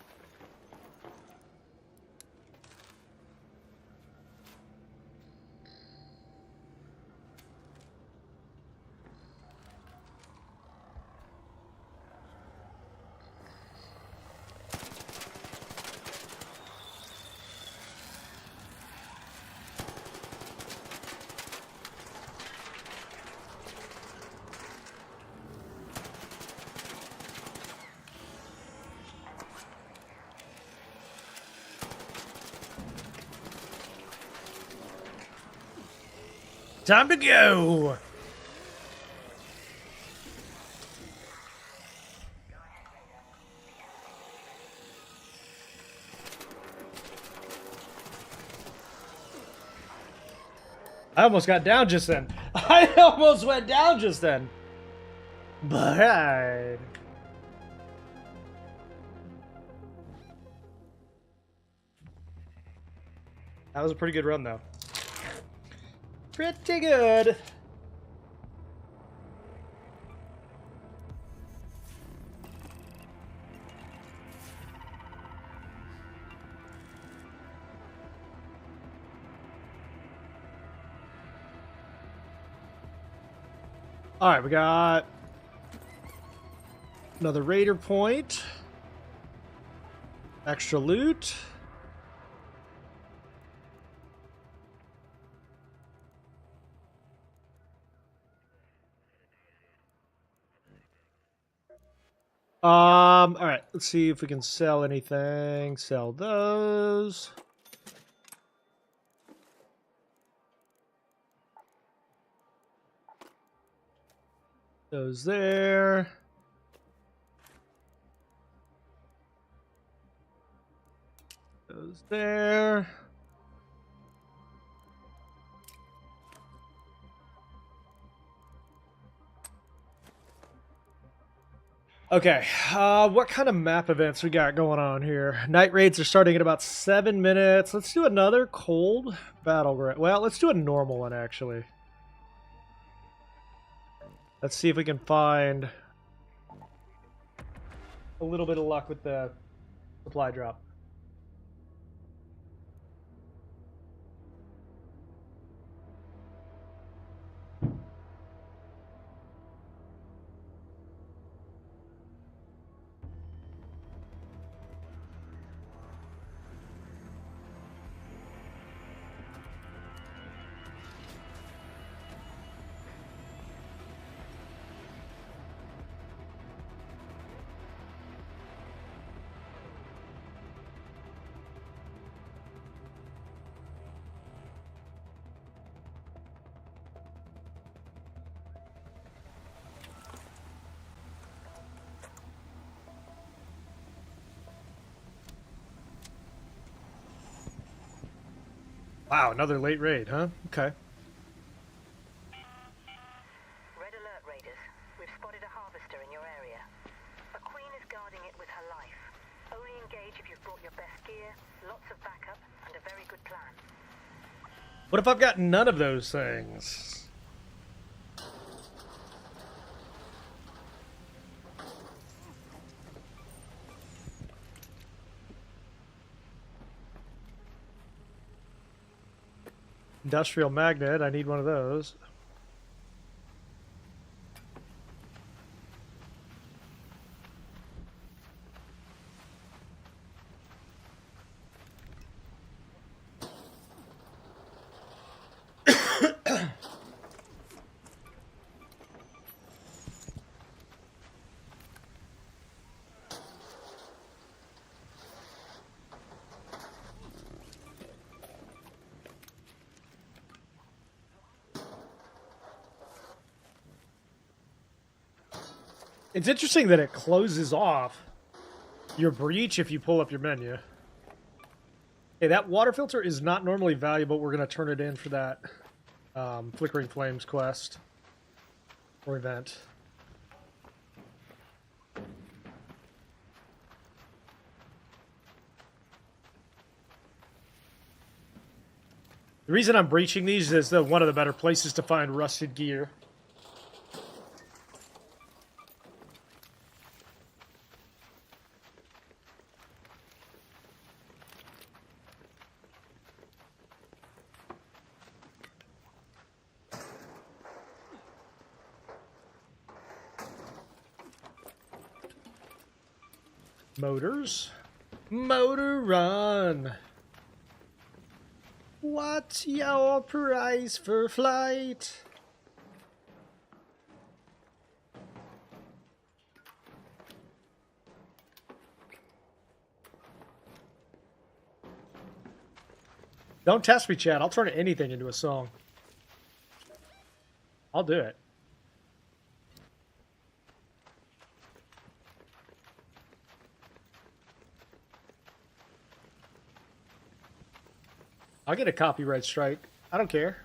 Time to go! I almost got down just then. I almost went down just then. But that was a pretty good run, though. Pretty good. All right, we got another raider point. Extra loot. All right, let's see if we can sell anything. Sell those. Those there. Those there. Okay, what kind of map events we got going on here? Night raids are starting in about 7 minutes. Let's do another cold battleground. Well, let's do a normal one, actually. Let's see if we can find a little bit of luck with the supply drop. Wow, another late raid, huh? Okay. Red alert, Raiders. We've spotted a harvester in your area. A queen is guarding it with her life. Only engage if you've brought your best gear, lots of backup, and a very good plan. What if I've got none of those things? Industrial magnet, I need one of those. It's interesting that it closes off your breach if you pull up your menu. Okay, that water filter is not normally valuable. We're going to turn it in for that Flickering Flames quest or event. The reason I'm breaching these is that one of the better places to find rusted gear. Motors. Motor run. What's your price for flight? Don't test me, Chad. I'll turn anything into a song. I'll do it. I'll get a copyright strike. I don't care.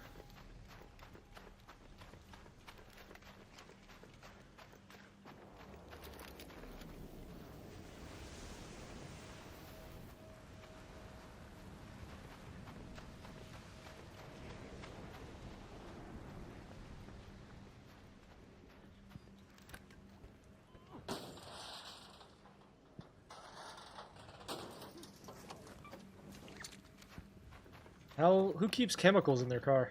Who keeps chemicals in their car?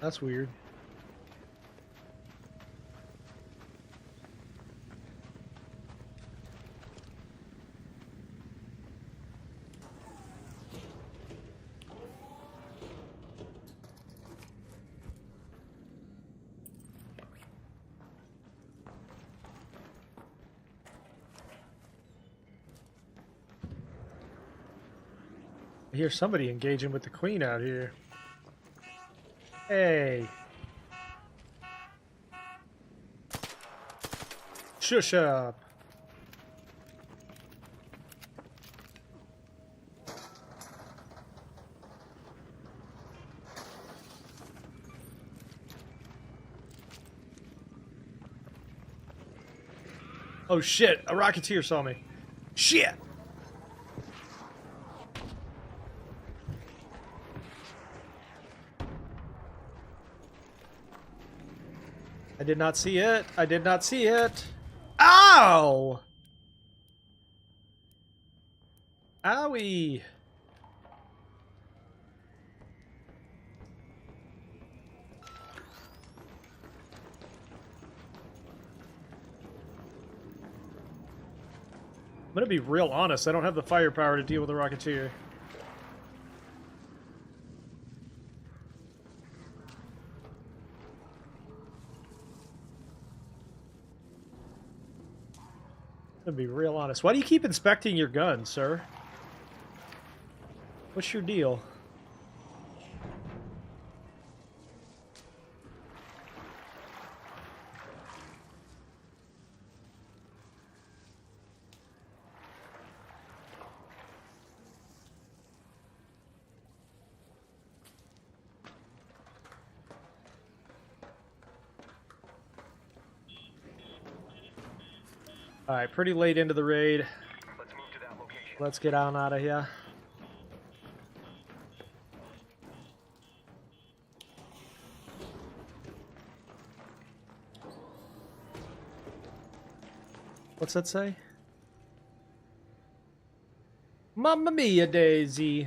That's weird. I hear somebody engaging with the queen out here. Hey. Shush up. Oh shit, a Rocketeer saw me. Shit! I did not see it. I did not see it. Ow! Owie! I'm gonna be real honest. I don't have the firepower to deal with a Rocketeer. To be real honest. Why do you keep inspecting your gun, sir? What's your deal? Alright, pretty late into the raid. Let's move to that location. Let's get on out of here. What's that say? Mamma mia, Daisy.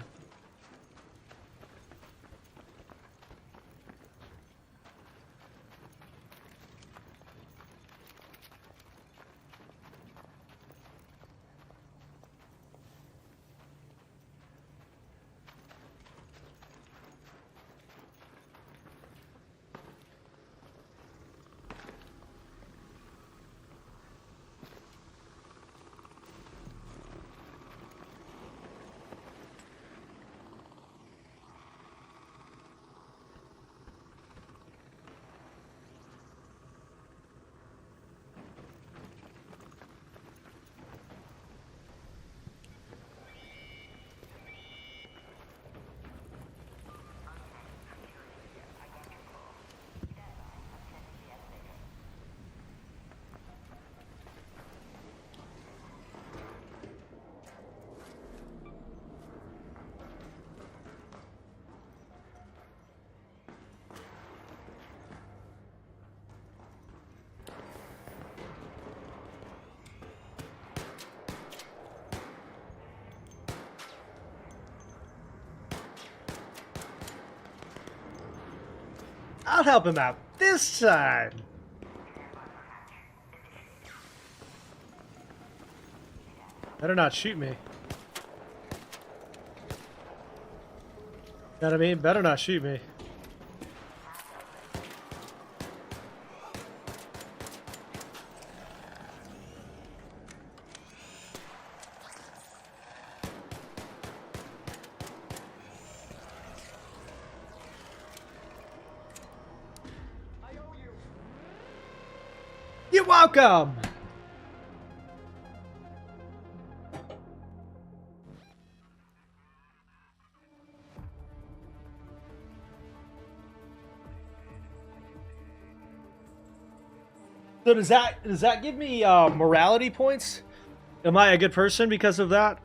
I'll help him out this time. Better not shoot me. Know what I mean? Better not shoot me. You're welcome! So does that give me morality points? Am I a good person because of that?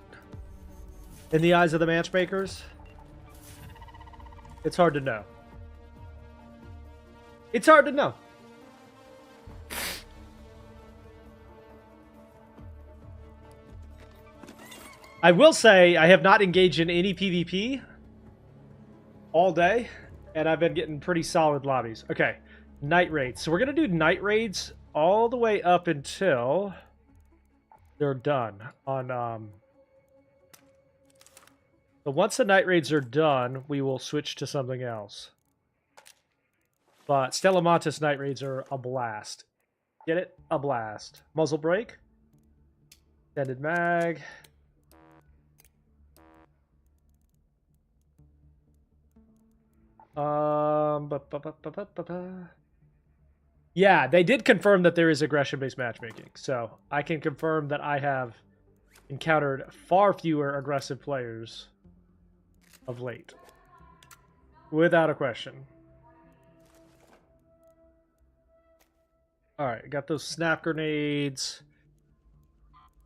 In the eyes of the matchmakers? It's hard to know. It's hard to know. I will say I have not engaged in any PvP all day, and I've been getting pretty solid lobbies. Okay, night raids. So we're going to do night raids all the way up until they're done. So once the night raids are done, we will switch to something else. But Stellamontis night raids are a blast. Get it? A blast. Muzzle brake. Extended mag. Yeah, they did confirm that there is aggression-based matchmaking, so I can confirm that I have encountered far fewer aggressive players of late. Without a question. Alright, got those snap grenades.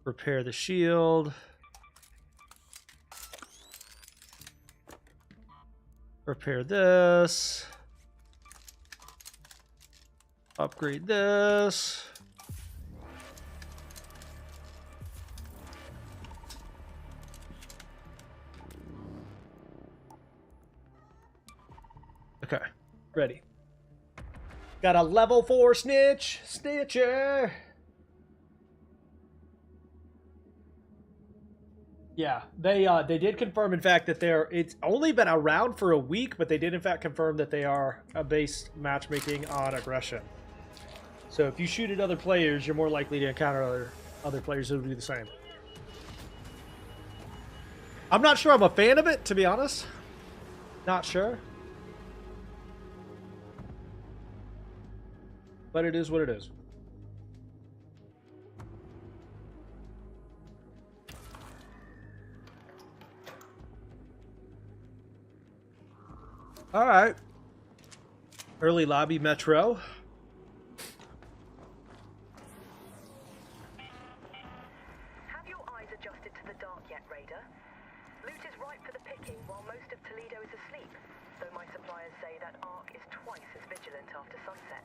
Repair the shield. Repair this. Upgrade this. Okay, ready. Got a level 4 snitch. Snitcher. Yeah, they did confirm, in fact, that it's only been around for a week, but they did, in fact, confirm that they are based matchmaking on aggression. So if you shoot at other players, you're more likely to encounter other players who do the same. I'm not sure I'm a fan of it, to be honest. Not sure. But it is what it is. All right. Early lobby Metro. Have your eyes adjusted to the dark yet, Raider? Loot is ripe for the picking while most of Toledo is asleep, though my suppliers say that Ark is twice as vigilant after sunset.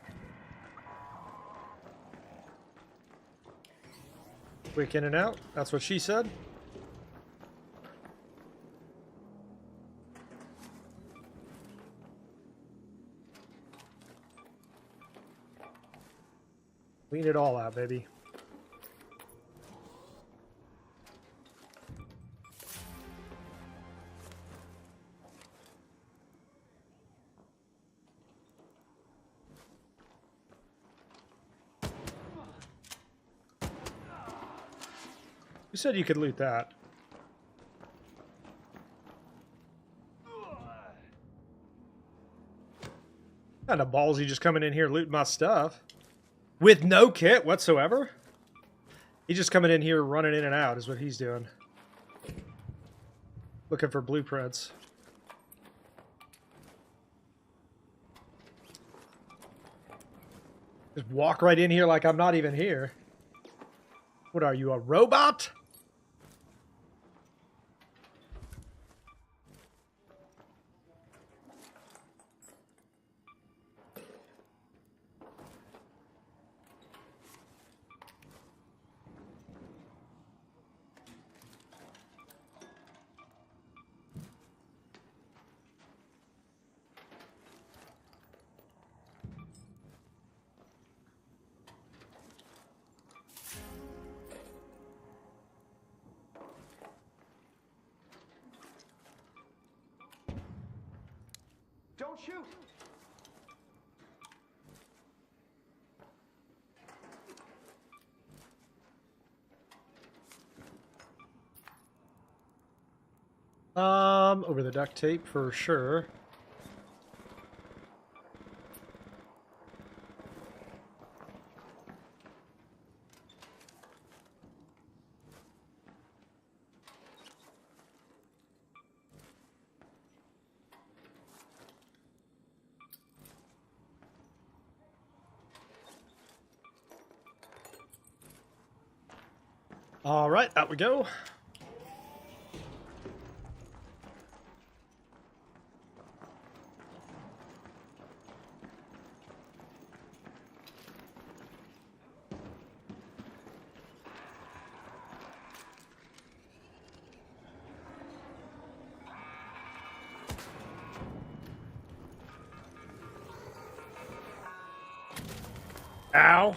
Quick in and out. That's what she said. Clean it all out, baby. You said you could loot that. Kind of ballsy just coming in here looting my stuff. With no kit whatsoever? He's just coming in here running in and out is what he's doing. Looking for blueprints. Just walk right in here like I'm not even here. What are you, a robot? Don't shoot! Over the duct tape for sure. All right, out we go. Ow.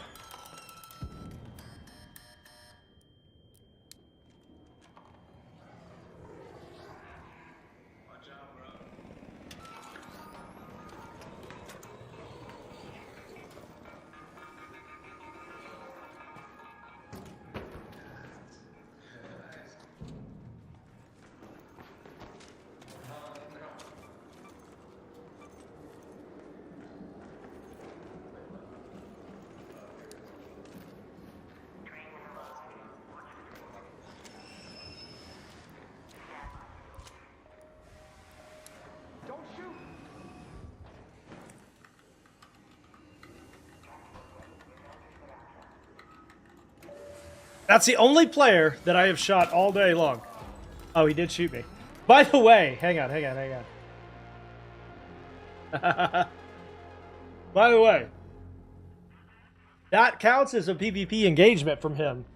Don't shoot! That's the only player that I have shot all day long. Oh, he did shoot me. By the way, hang on. By the way, that counts as a PvP engagement from him.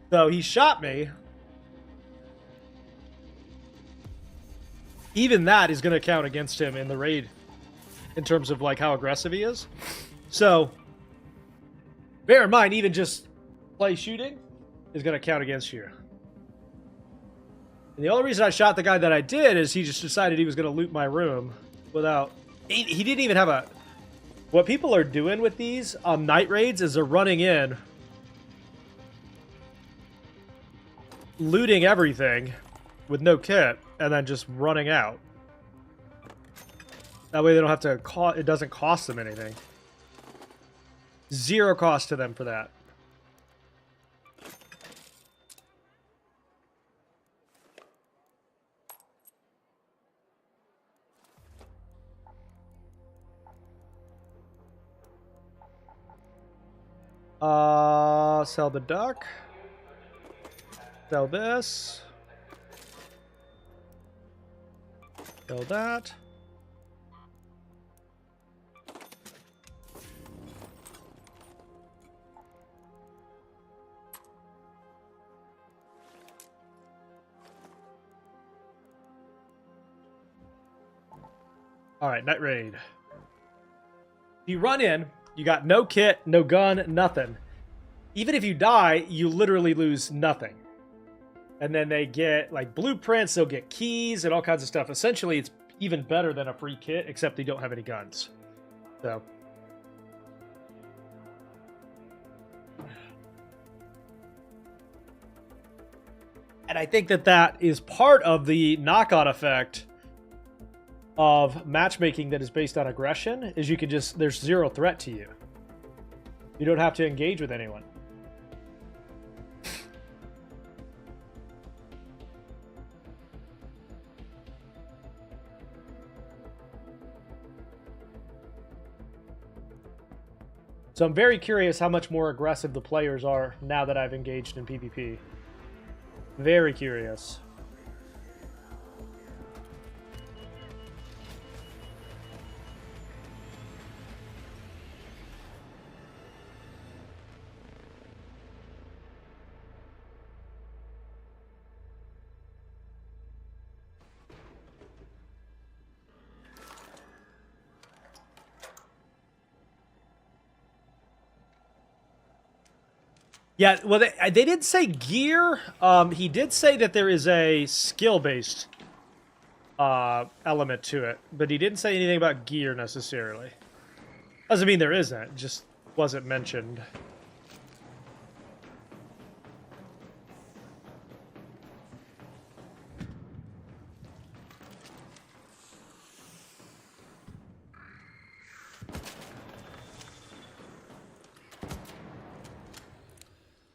So he shot me. Even that is going to count against him in the raid in terms of like how aggressive he is. So bear in mind, even just play shooting is going to count against you. And the only reason I shot the guy that I did is he just decided he was going to loot my room without... He didn't even have a... What people are doing with these night raids is they're running in, looting everything with no kit, and then just running out. That way they don't have to... It doesn't cost them anything. Zero cost to them for that. Sell the duck. Sell this. Sell that. All right, night raid. You run in, you got no kit, no gun, nothing. Even if you die, you literally lose nothing. And then they get like blueprints, they'll get keys and all kinds of stuff. Essentially, it's even better than a free kit, except they don't have any guns. So. And I think that that is part of the knock-on effect of matchmaking that is based on aggression, is you can just, there's zero threat to you. You don't have to engage with anyone. So I'm very curious how much more aggressive the players are now that I've engaged in PvP. Very curious. Yeah, well, they didn't say gear. He did say that there is a skill-based element to it, but he didn't say anything about gear necessarily. Doesn't mean there isn't, just wasn't mentioned.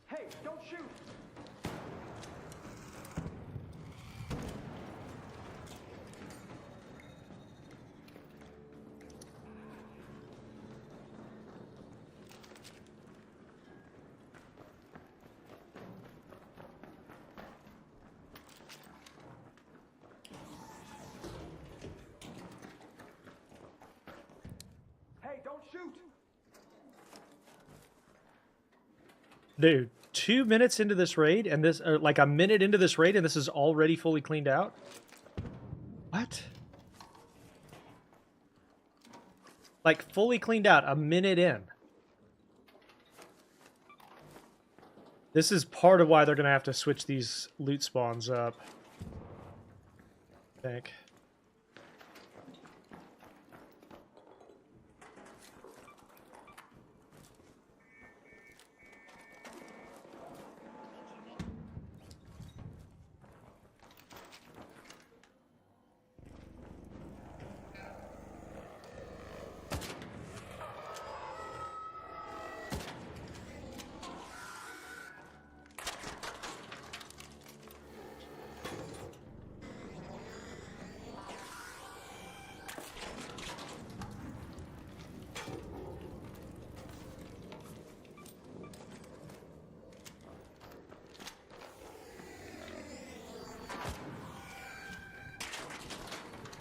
Hey, don't shoot! Hey, don't shoot! Dude, 2 minutes into this raid, and this, or like a minute into this raid, and this is already fully cleaned out? What? Like, fully cleaned out, a minute in. This is part of why they're going to have to switch these loot spawns up. I think.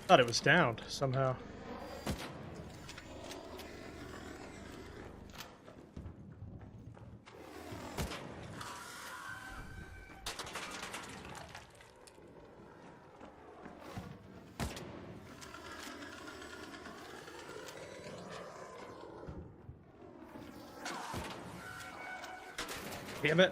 Thought it was downed somehow. Damn it.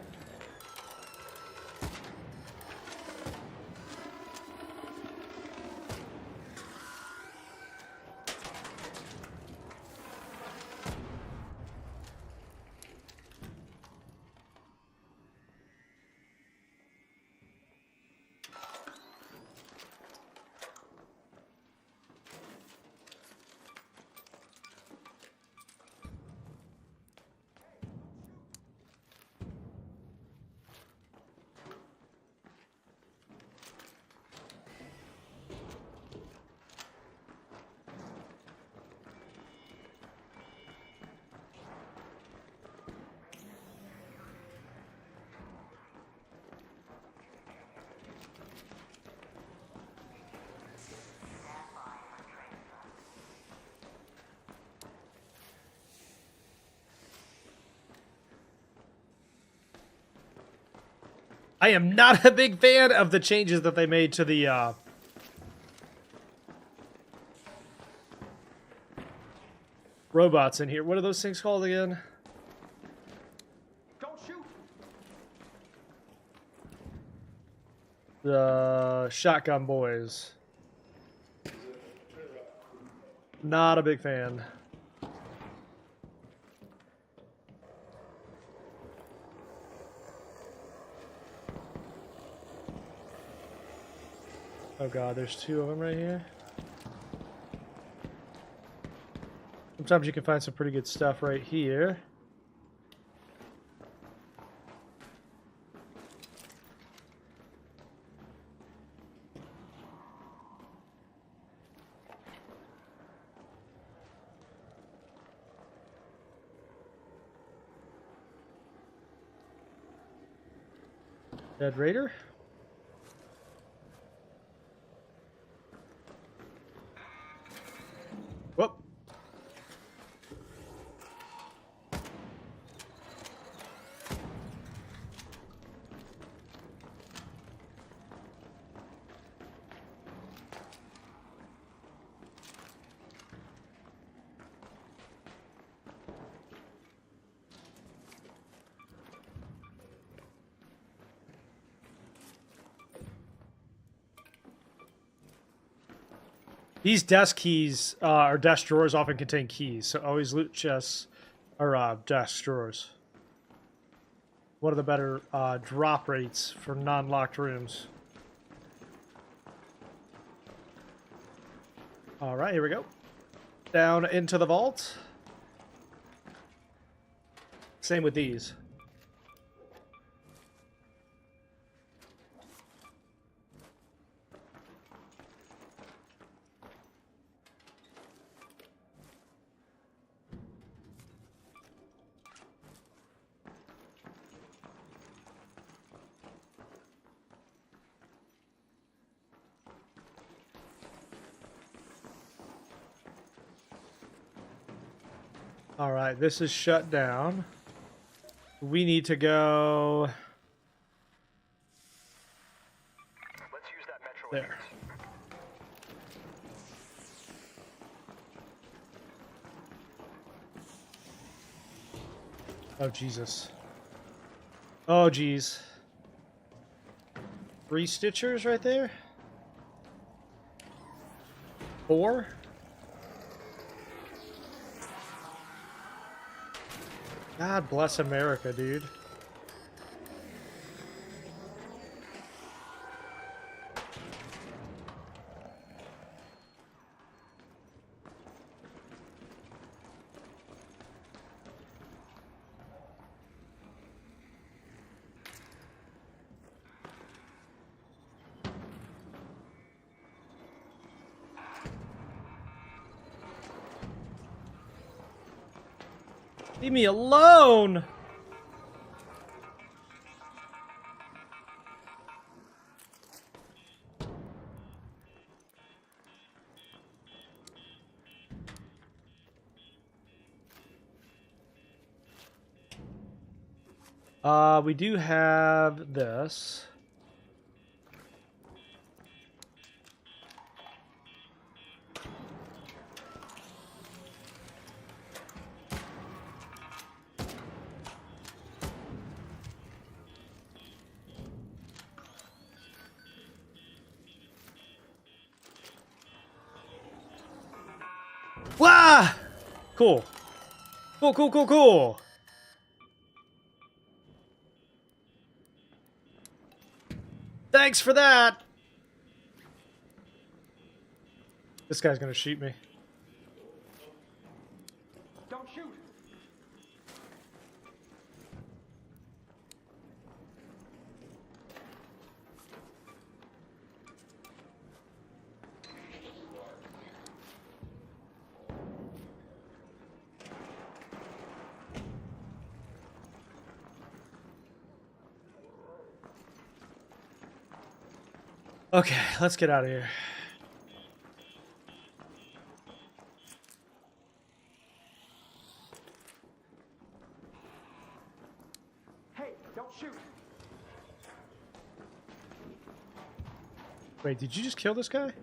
I am not a big fan of the changes that they made to the robots in here. What are those things called again? Don't shoot! The shotgun boys. Not a big fan. Oh god, there's two of them right here. Sometimes you can find some pretty good stuff right here. Dead Raider? Whoop. These desk keys or desk drawers often contain keys, so always loot chests or desk drawers. One of the better drop rates for non-locked rooms. All right, here we go. Down into the vault. Same with these. All right, this is shut down. We need to go Let's use that metro there. Oh, Jesus. Oh, geez. 3 Stitchers right there? 4? God bless America, dude. Leave me alone! We do have this. Wah! Cool. Cool, cool, cool, cool. Thanks for that. This guy's gonna shoot me. Don't shoot! Okay, let's get out of here. Hey, don't shoot! Wait, did you just kill this guy?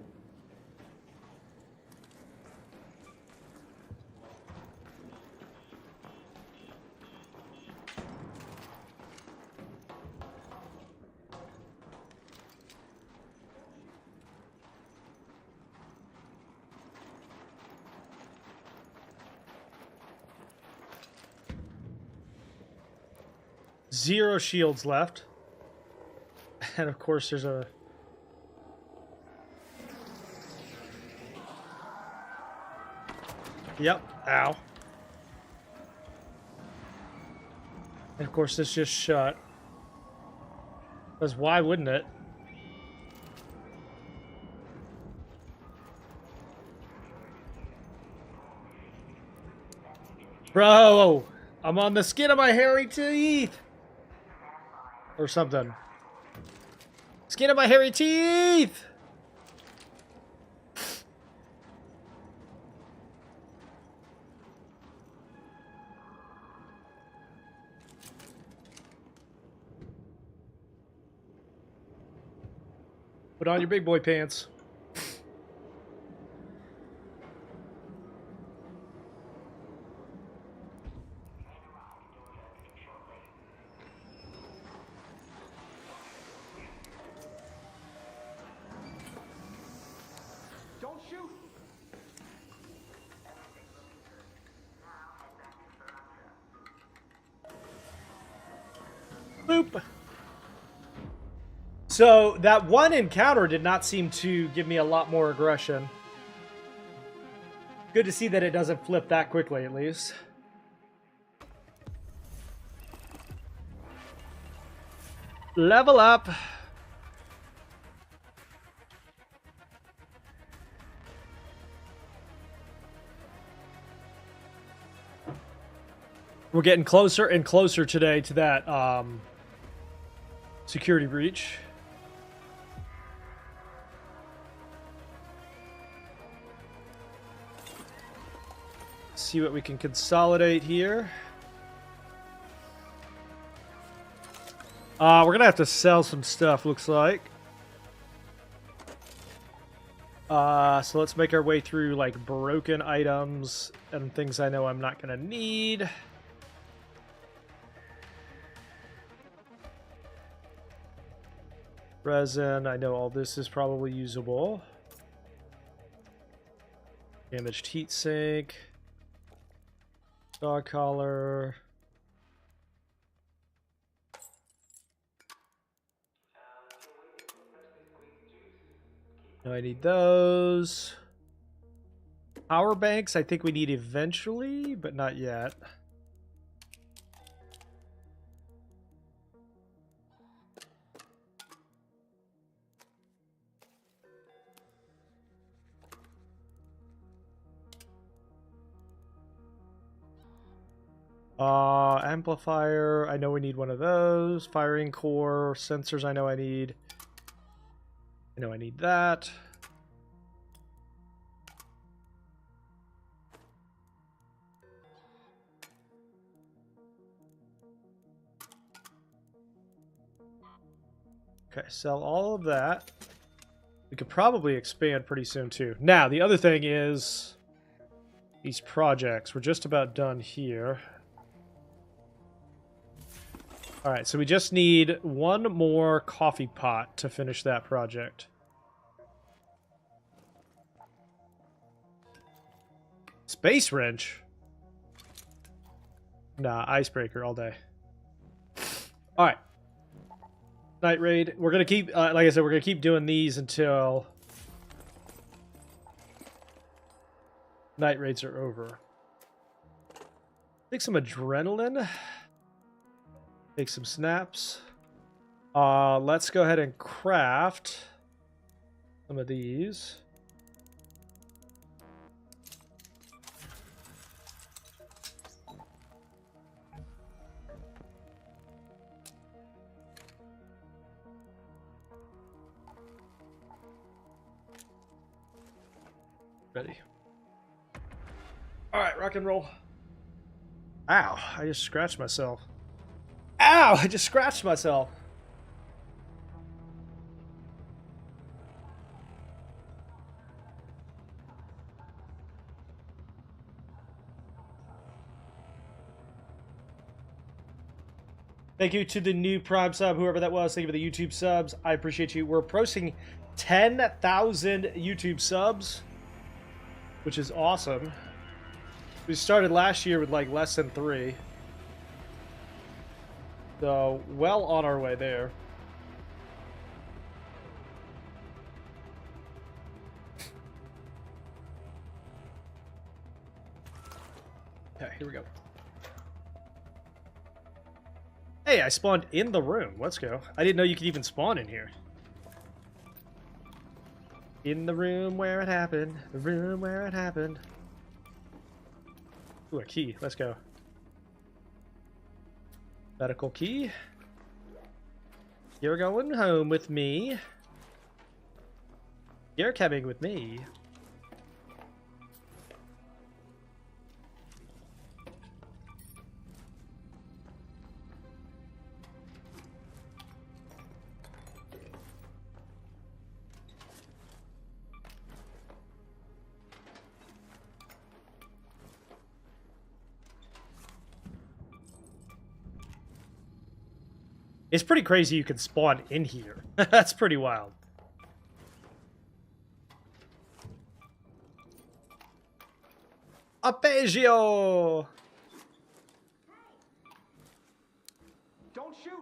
Zero shields left. And of course there's a... Yep, ow. And of course this just shut. Because why wouldn't it? Bro, I'm on the skin of my hairy teeth. Or something. Skin of my hairy teeth! Put on your big boy pants. Don't shoot! Boop. So that one encounter did not seem to give me a lot more aggression. Good to see that it doesn't flip that quickly, at least. Level up. We're getting closer and closer today to that security breach. See what we can consolidate here. We're gonna have to sell some stuff, looks like. So let's make our way through like broken items and things I know I'm not gonna need. Resin, I know all this is probably usable. Damaged heatsink. Dog collar. No, I need those. Power banks, I think we need eventually, but not yet. Amplifier, I know we need one of those. Firing core, sensors, I know I need. I know I need that. Okay, sell all of that. We could probably expand pretty soon too. Now, the other thing is these projects. We're just about done here. Alright, so we just need one more coffee pot to finish that project. Space wrench? Nah, icebreaker all day. Alright. Night raid. We're gonna keep, like I said, we're gonna keep doing these until night raids are over. Take some adrenaline. Take some snaps. Let's go ahead and craft some of these. Ready. All right, rock and roll. Ow, I just scratched myself. Ow! I just scratched myself. Thank you to the new Prime sub, whoever that was. Thank you for the YouTube subs. I appreciate you. We're approaching 10,000 YouTube subs, which is awesome. We started last year with like less than 3. So, well on our way there. Okay, here we go. Hey, I spawned in the room. Let's go. I didn't know you could even spawn in here. In the room where it happened. The room where it happened. Ooh, a key. Let's go. Medical key. You're going home with me. You're coming with me. It's pretty crazy you can spawn in here. That's pretty wild. Arpeggio! Don't shoot!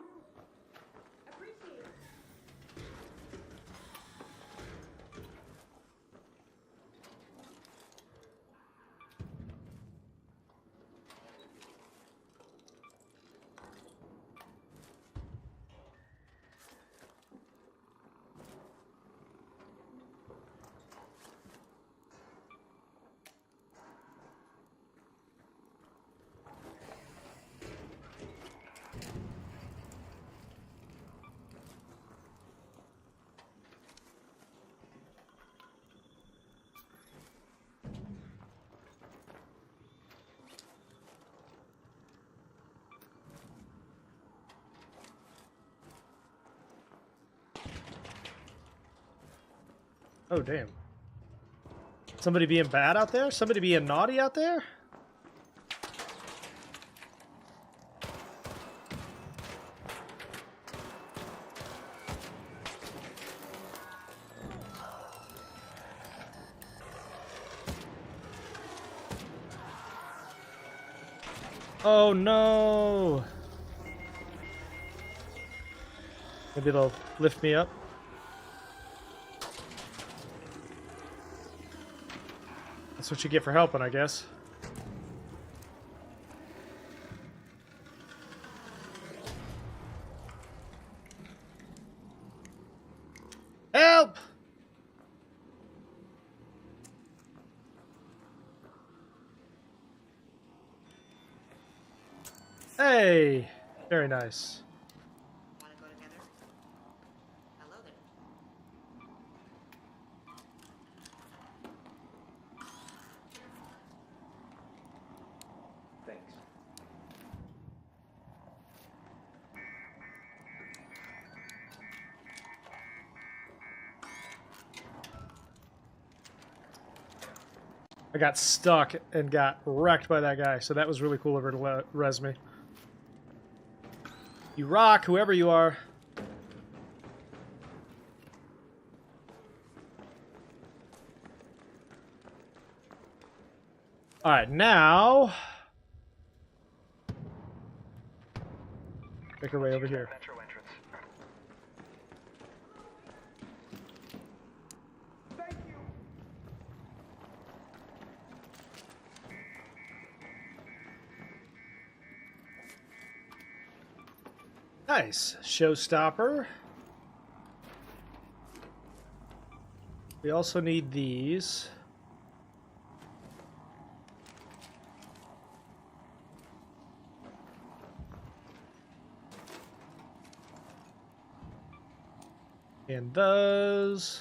Oh, damn. Somebody being bad out there? Somebody being naughty out there? Oh no! Maybe it'll lift me up. That's what you get for helping, I guess. Help! Hey! Very nice. Want to go together? Hello there. Thanks. I got stuck and got wrecked by that guy, so that was really cool of her to res me. You rock, whoever you are. Alright, now... make our way over here. Metro entrance. Thank you. Nice. Showstopper. We also need these. And those.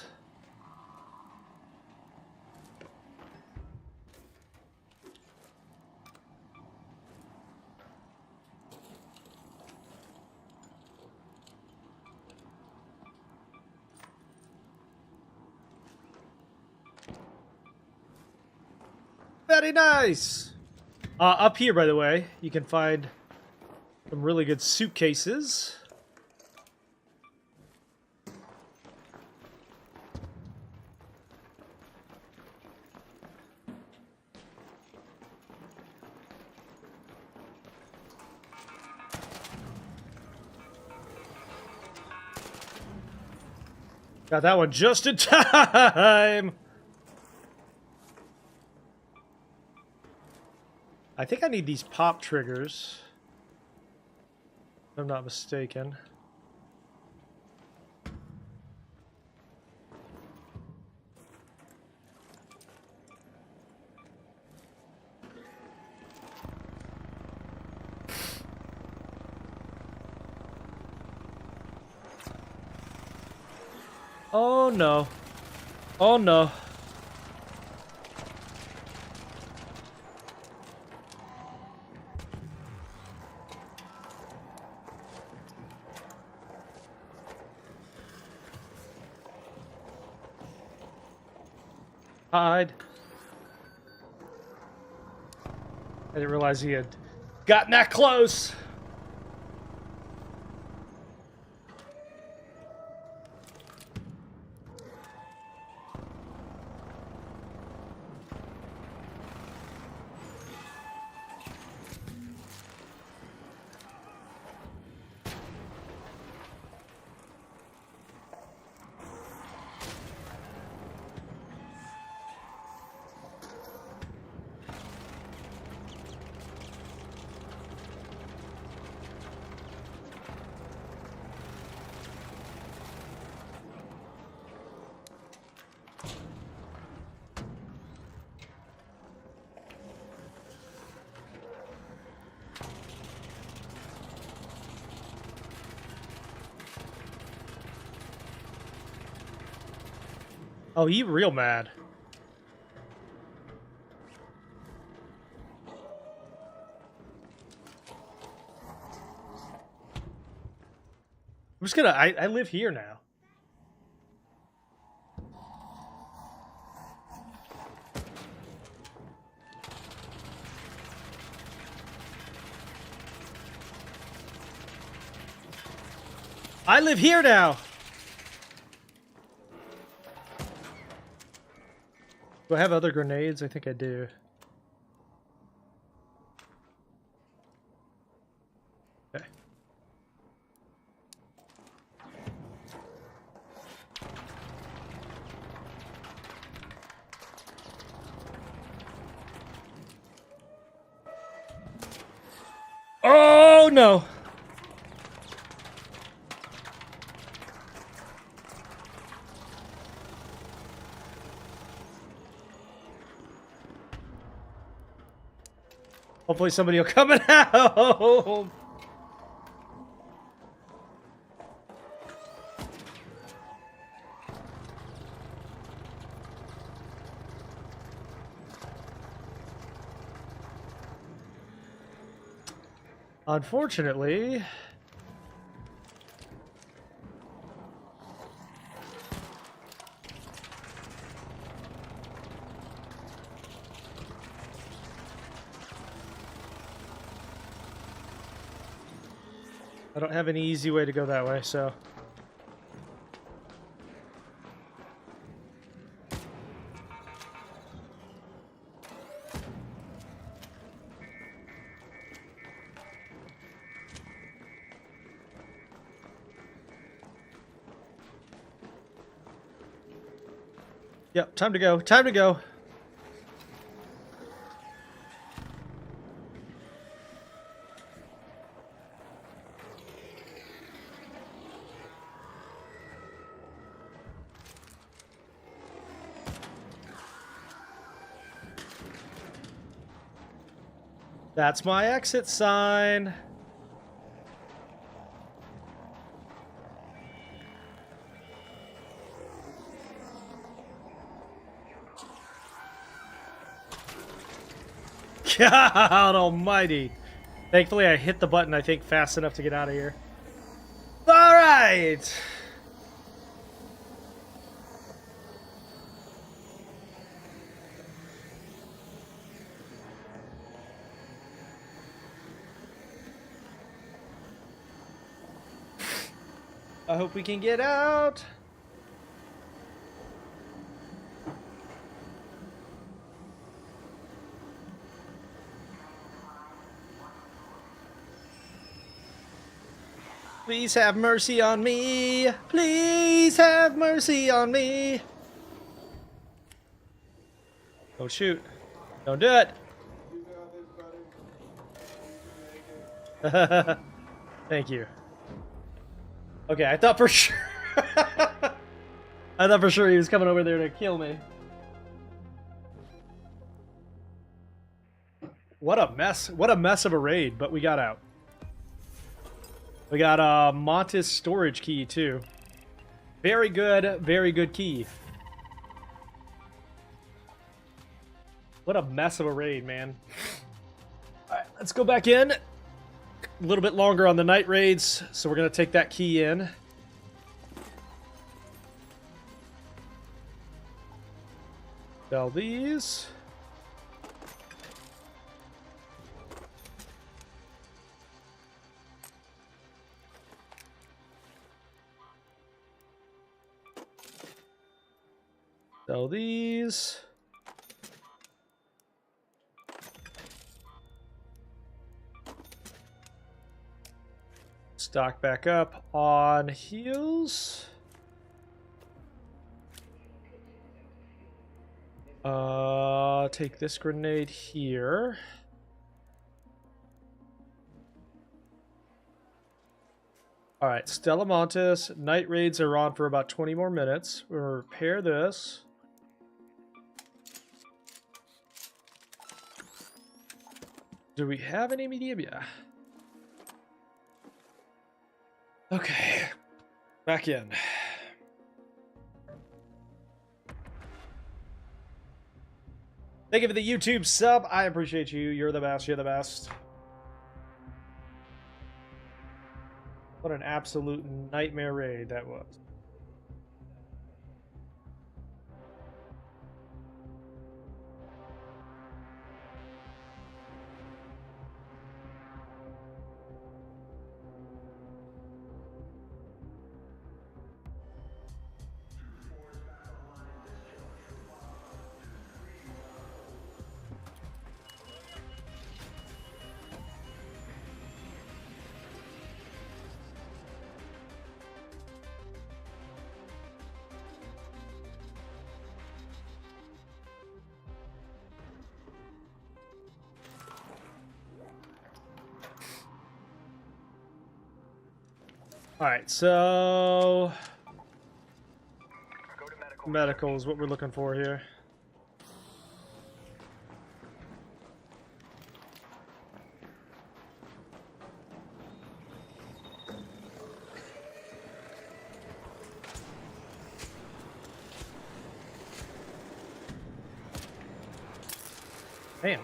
Very nice! Up here, by the way, you can find some really good suitcases. Got that one just in time! I think I need these pop triggers, if I'm not mistaken. Oh no. Oh no. Hide. I didn't realize he had gotten that close. Oh, he real mad. I'm just gonna, I live here now. I live here now. Do I have other grenades? I think I do. Okay. Oh no! Hopefully somebody will come and help. Unfortunately, I don't have any easy way to go that way, so. Yep, time to go. Time to go. That's my exit sign. God almighty. Thankfully, I hit the button, I think, fast enough to get out of here. All right. I hope we can get out. Please have mercy on me. Please have mercy on me. Don't shoot. Don't do it. Thank you. Okay, I thought for sure. I thought for sure he was coming over there to kill me. What a mess. What a mess of a raid, but we got out. We got a Montes storage key, too. Very good key. What a mess of a raid, man. Alright, let's go back in. A little bit longer on the night raids, so we're going to take that key in. Sell these. Sell these. Stock back up on heals. Take this grenade here. All right, Stella Montes. Night raids are on for about 20 more minutes. We'll repair this. Do we have any medium? Yeah. Okay, back in. Thank you for the YouTube sub. I appreciate you. You're the best. You're the best. What an absolute nightmare raid that was. Alright, so Go to medical. medical is what we're looking for here. Damn.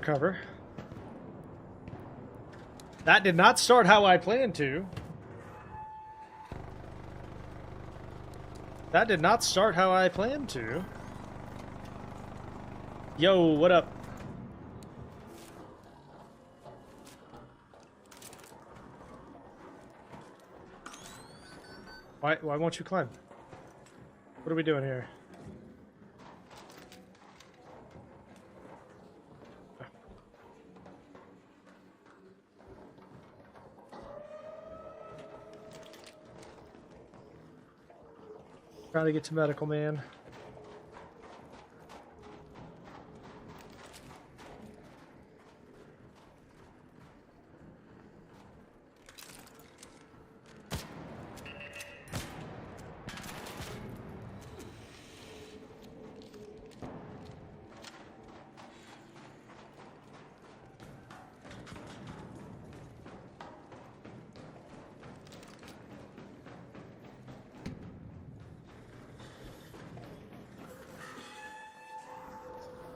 Cover. That did not start how I planned to. That did not start how I planned to. Yo, what up? Why won't you climb? What are we doing here? Trying to get to medical, man.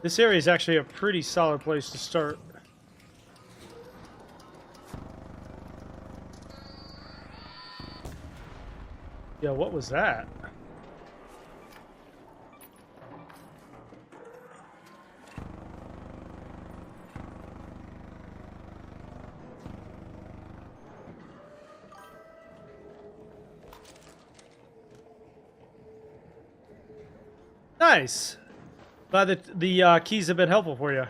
This area is actually a pretty solid place to start. Yeah, what was that? Nice. Glad that the keys have been helpful for you.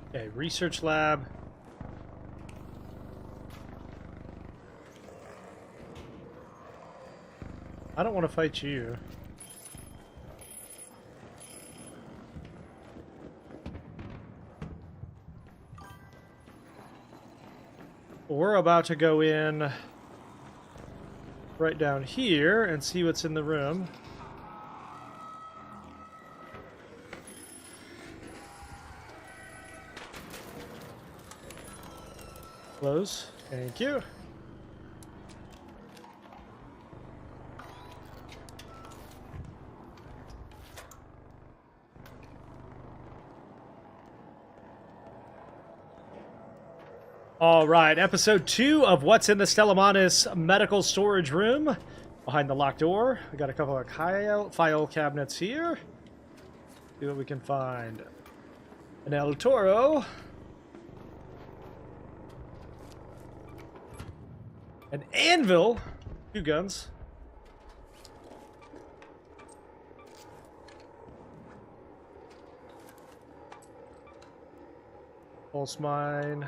Okay, research lab. I don't want to fight you. We're about to go in right down here and see what's in the room. Close. Thank you. All right, episode 2 of What's in the Stellamantis medical storage room. Behind the locked door, we got a couple of file cabinets here. See what we can find. An El Toro. An anvil. 2 guns. Pulse mine.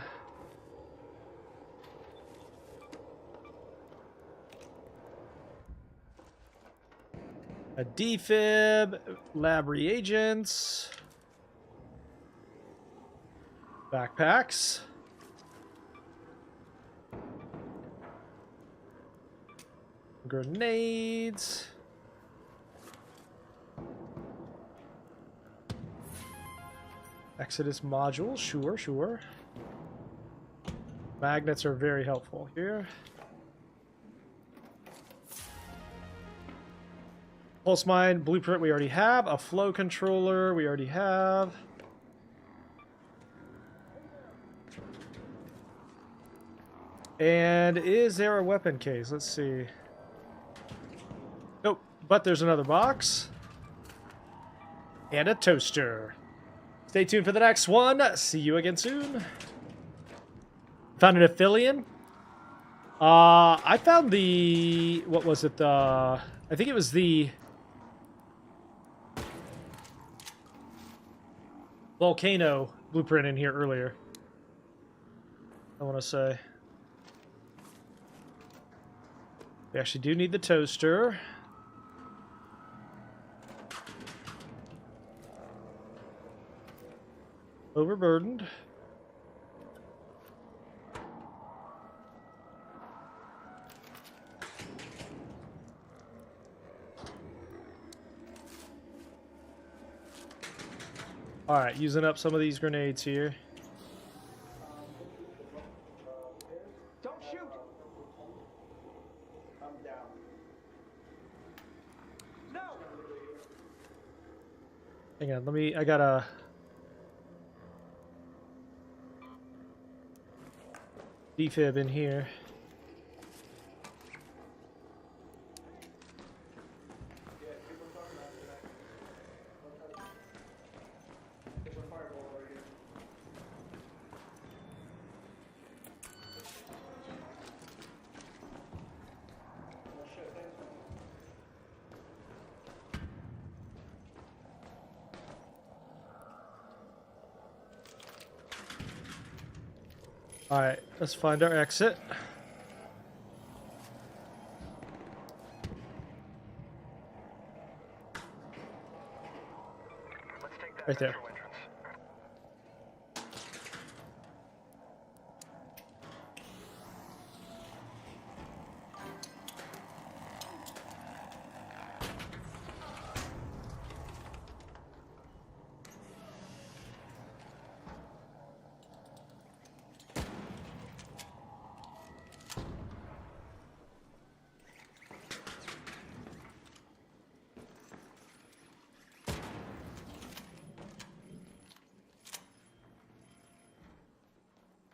A defib, lab reagents, backpacks, grenades, Exodus module, sure. Magnets are very helpful here. Pulse mine, blueprint we already have. A flow controller we already have. And is there a weapon case? Let's see. Nope, but there's another box. And a toaster. Stay tuned for the next one. See you again soon. Found an Aphelion. I found the... What was it? I think it was the volcano blueprint in here earlier. I want to say. We actually do need the toaster. Overburdened. All right, using up some of these grenades here. Don't shoot! I'm down. No! Hang on, I gotta... defib in here. Alright, let's find our exit. Let's take that Right there. central entrance.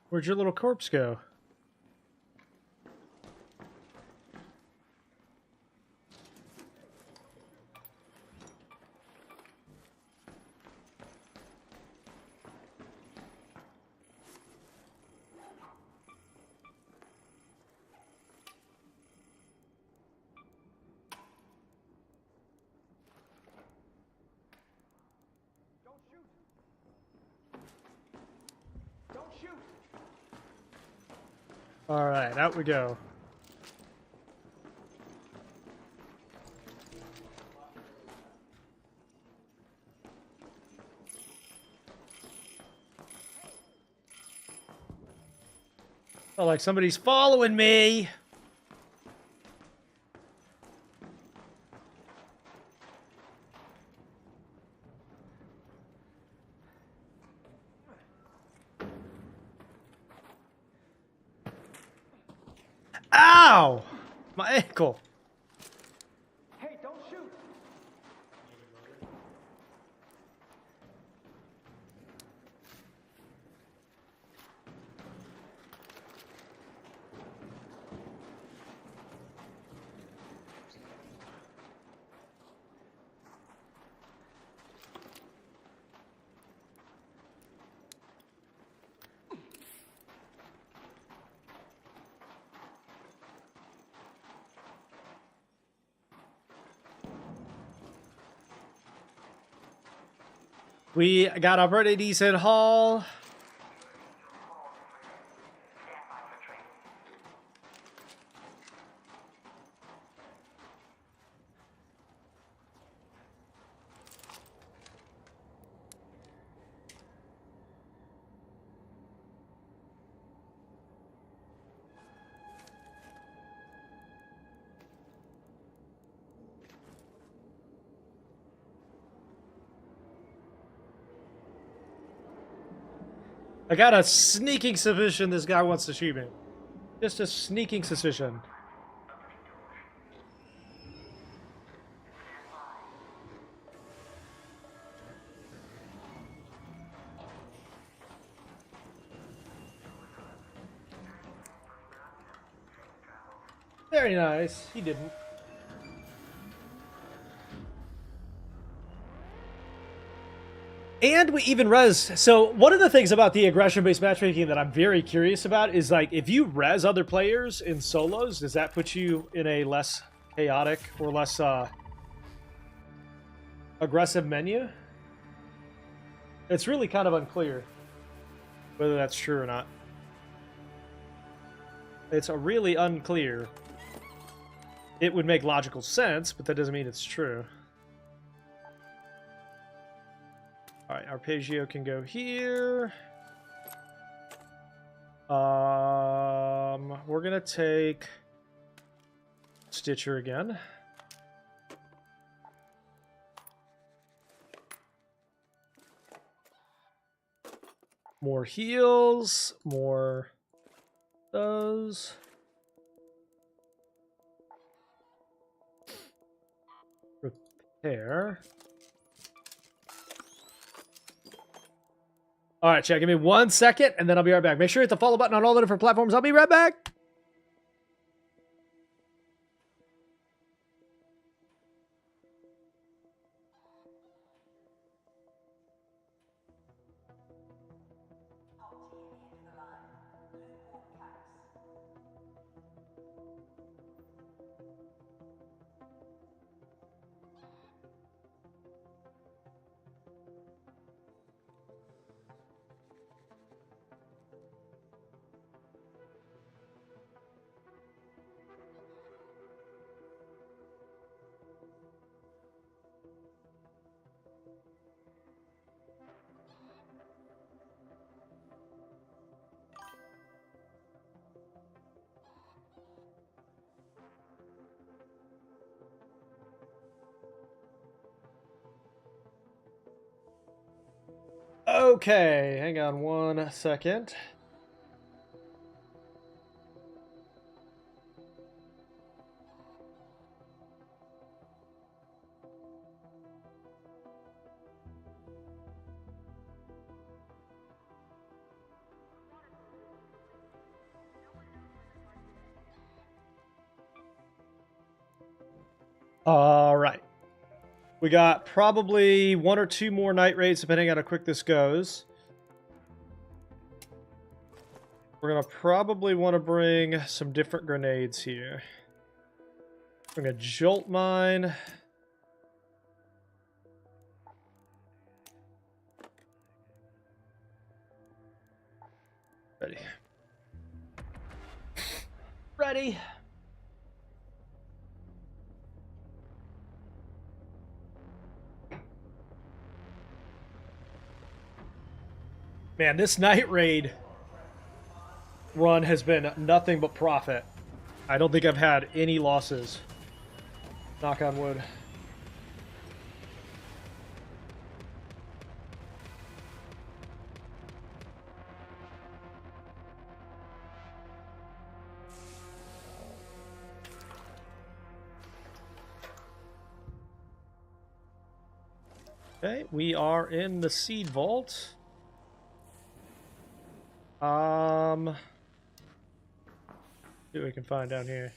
Where'd your little corpse go? Don't shoot! Don't shoot! Alright, out we go. Oh, like somebody's following me! Ow! My ankle. Hey, don't shoot! We got a pretty decent haul. I got a sneaking suspicion this guy wants to shoot me. Just a sneaking suspicion. Very nice. He didn't. And we even res. So one of the things about the aggression-based matchmaking that I'm very curious about is, like, if you res other players in solos, does that put you in a less chaotic or less aggressive menu? It's really kind of unclear whether that's true or not. It's a really unclear. It would make logical sense, but that doesn't mean it's true. Alright, Arpeggio can go here. We're gonna take Stitcher again. More heals, more those. Repair. All right, chat, give me 1 second, and then I'll be right back. Make sure you hit the follow button on all the different platforms. I'll be right back. Okay, hang on 1 second. All right. We got probably 1 or 2 more night raids, depending on how quick this goes. We're going to probably want to bring some different grenades here. Bring a jolt mine. Ready. Ready. Man, this night raid run has been nothing but profit. I don't think I've had any losses. Knock on wood. Okay, we are in the seed vault. See what we can find down here.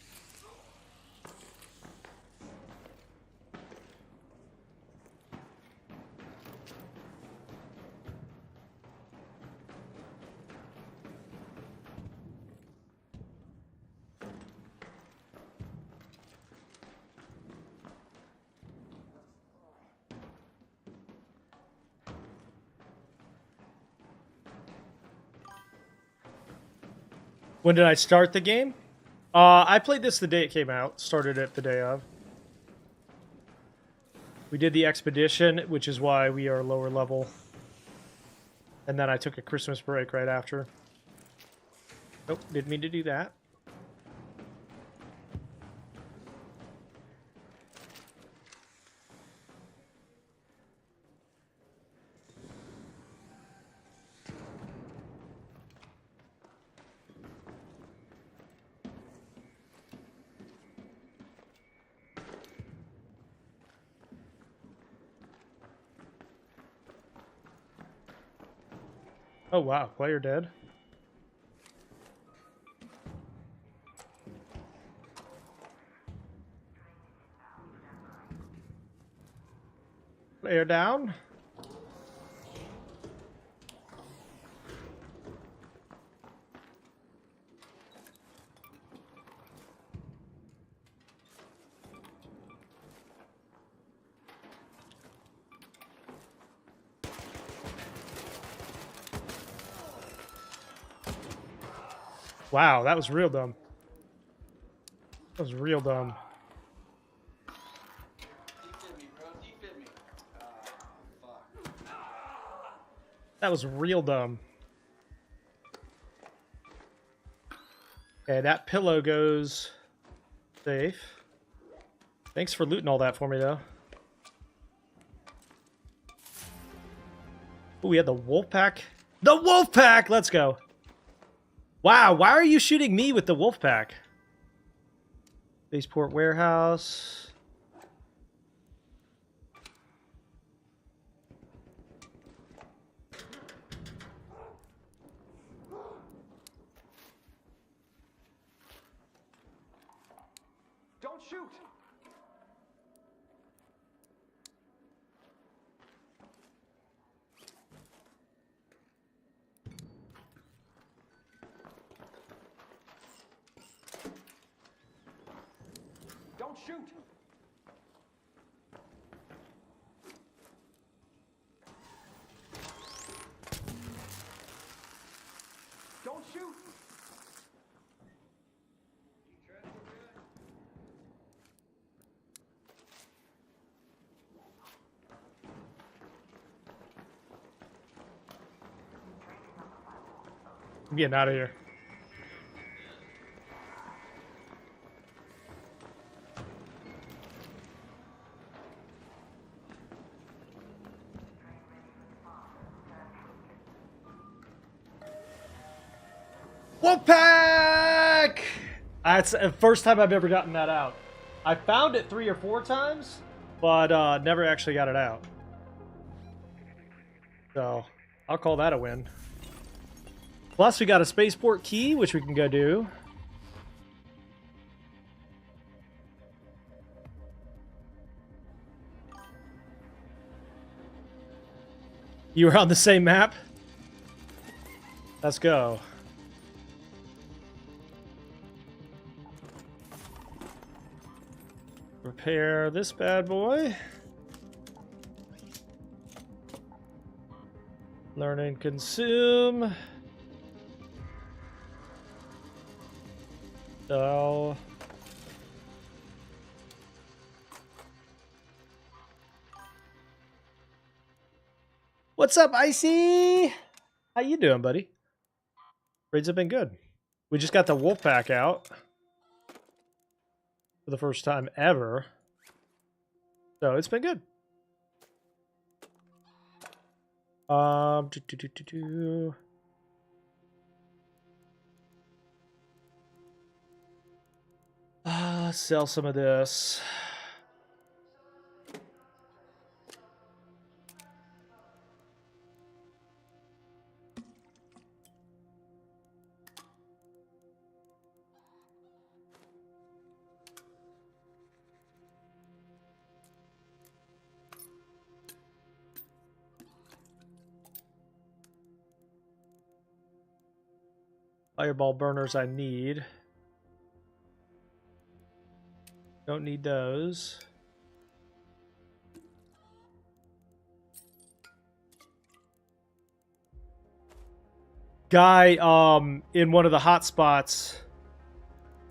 When did I start the game? I played this the day it came out. Started it the day of. We did the expedition, which is why we are lower level. And then I took a Christmas break right after. Nope, didn't mean to do that. Oh wow, player dead. Player down. Wow, that was real dumb. That was real dumb. That was real dumb. Okay, that pillow goes safe. Thanks for looting all that for me, though. Oh, we had the wolf pack. The wolf pack! Let's go. Wow, why are you shooting me with the wolf pack? Spaceport warehouse. Don't shoot! Don't shoot! Don't shoot! I'm getting out of here. Wolfpack! That's the first time I've ever gotten that out. I found it 3 or 4 times, but never actually got it out. So, I'll call that a win. Plus, we got a spaceport key, which we can go do. You were on the same map? Let's go. Repair this bad boy. Learn and consume. So what's up, Icy? How you doing, buddy? Raids have been good. We just got the wolf pack out for the first time ever. So it's been good. Sell some of this. Fireball burners I need. Don't need those. Guy in one of the hot spots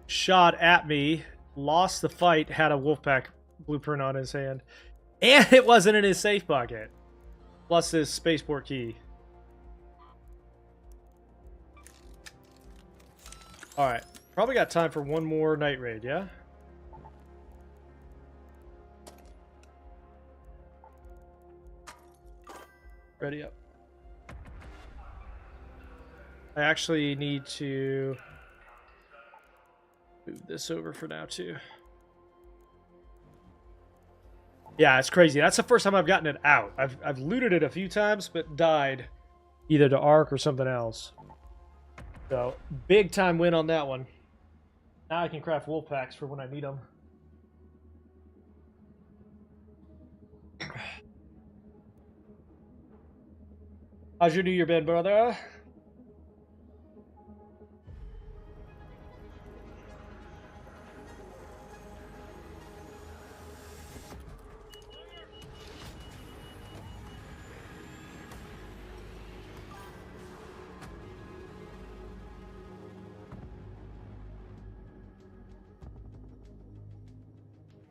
shot at me, lost the fight, had a Wolfpack blueprint on his hand, and it wasn't in his safe pocket. Plus his spaceport key. Alright, probably got time for one more night raid, yeah? Ready up. I actually need to move this over for now too. Yeah, it's crazy. That's the first time I've gotten it out. I've looted it a few times, but died either to Ark or something else. So, big time win on that one. Now I can craft wolf packs for when I need them. How's your New Year been, brother?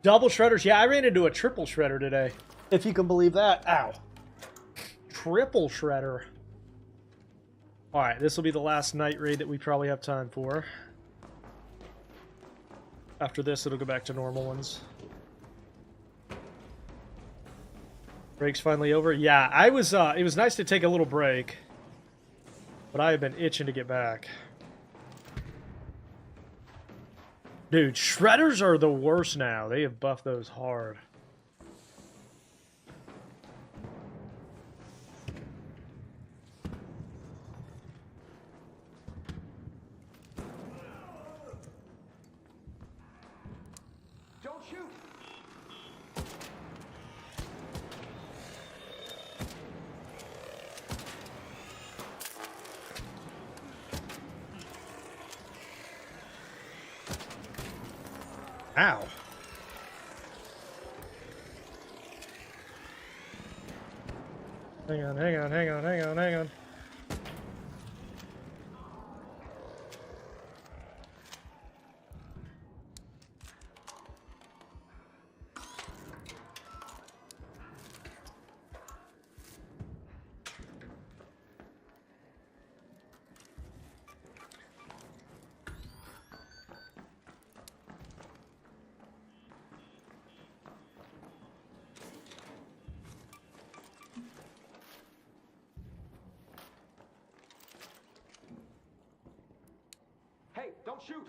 Double shredders. Yeah, I ran into a triple shredder today. If you can believe that. Ow. Triple shredder. Alright, this will be the last night raid that we probably have time for. After this, it'll go back to normal ones. Break's finally over. Yeah, I was. It was nice to take a little break, but I have been itching to get back. Dude, shredders are the worst now. They have buffed those hard. Don't shoot! Ow. Hang on, hang on, hang on, hang on, hang on. Hey, don't shoot!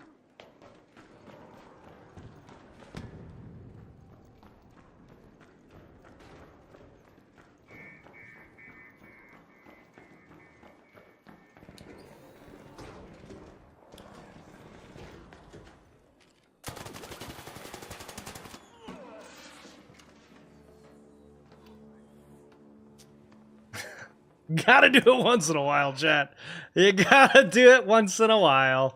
Gotta do it once in a while, chat. You gotta do it once in a while.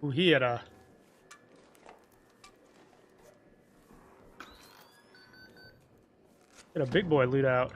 Ooh, he had a big boy loot out.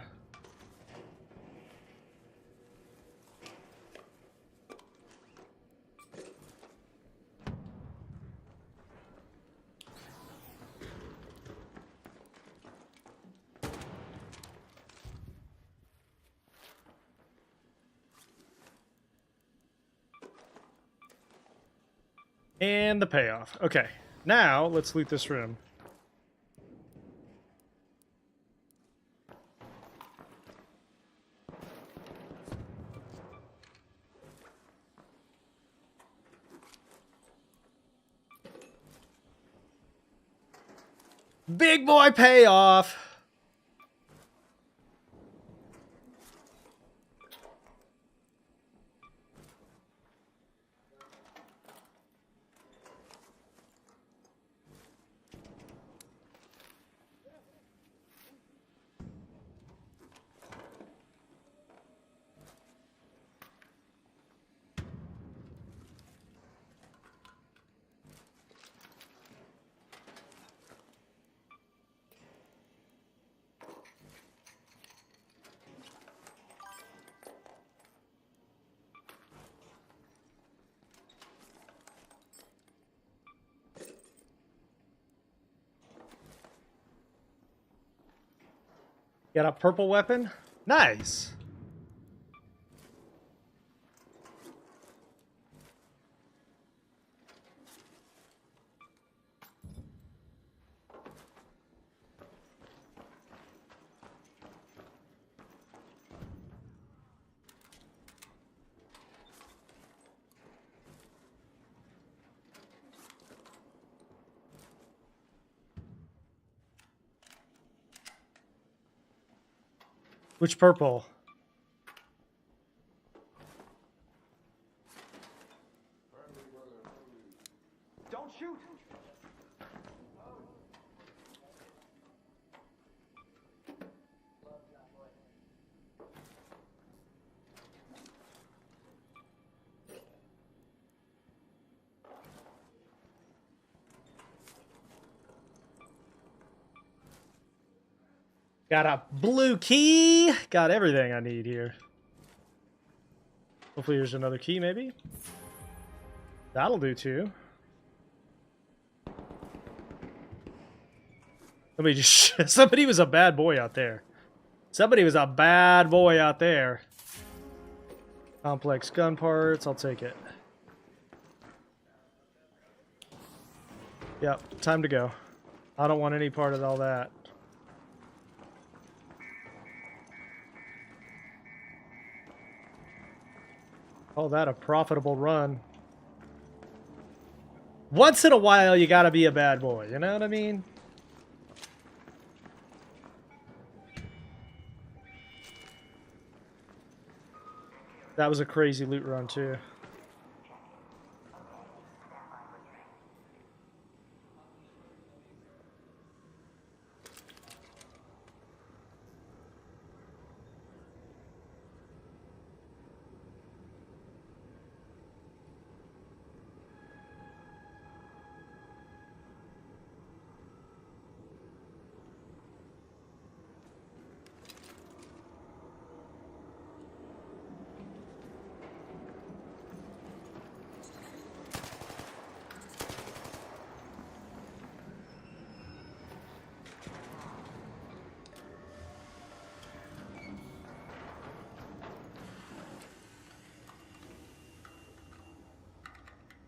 And the payoff. Okay, now let's loot this room. Big boy payoff. Got a purple weapon? Nice. Which purple? shoot! Got a blue key. Got everything I need here. Hopefully there's another key, maybe. That'll do too. Somebody was a bad boy out there. Somebody was a bad boy out there. Complex gun parts, I'll take it. Yep, time to go. I don't want any part of all that. Call that a profitable run. Once in a while, you gotta be a bad boy, you know what I mean? That was a crazy loot run, too.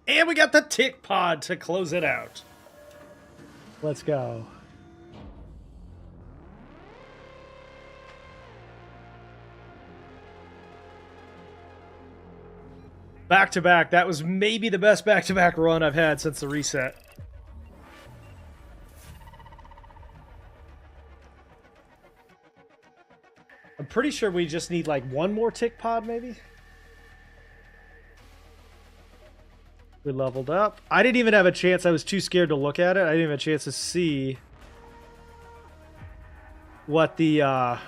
And we got the tick pod to close it out. Let's go. Back to back. That was maybe the best back-to-back run I've had since the reset. I'm pretty sure we just need like one more tick pod, maybe? We leveled up. I didn't even have a chance. I was too scared to look at it. I didn't have a chance to see what the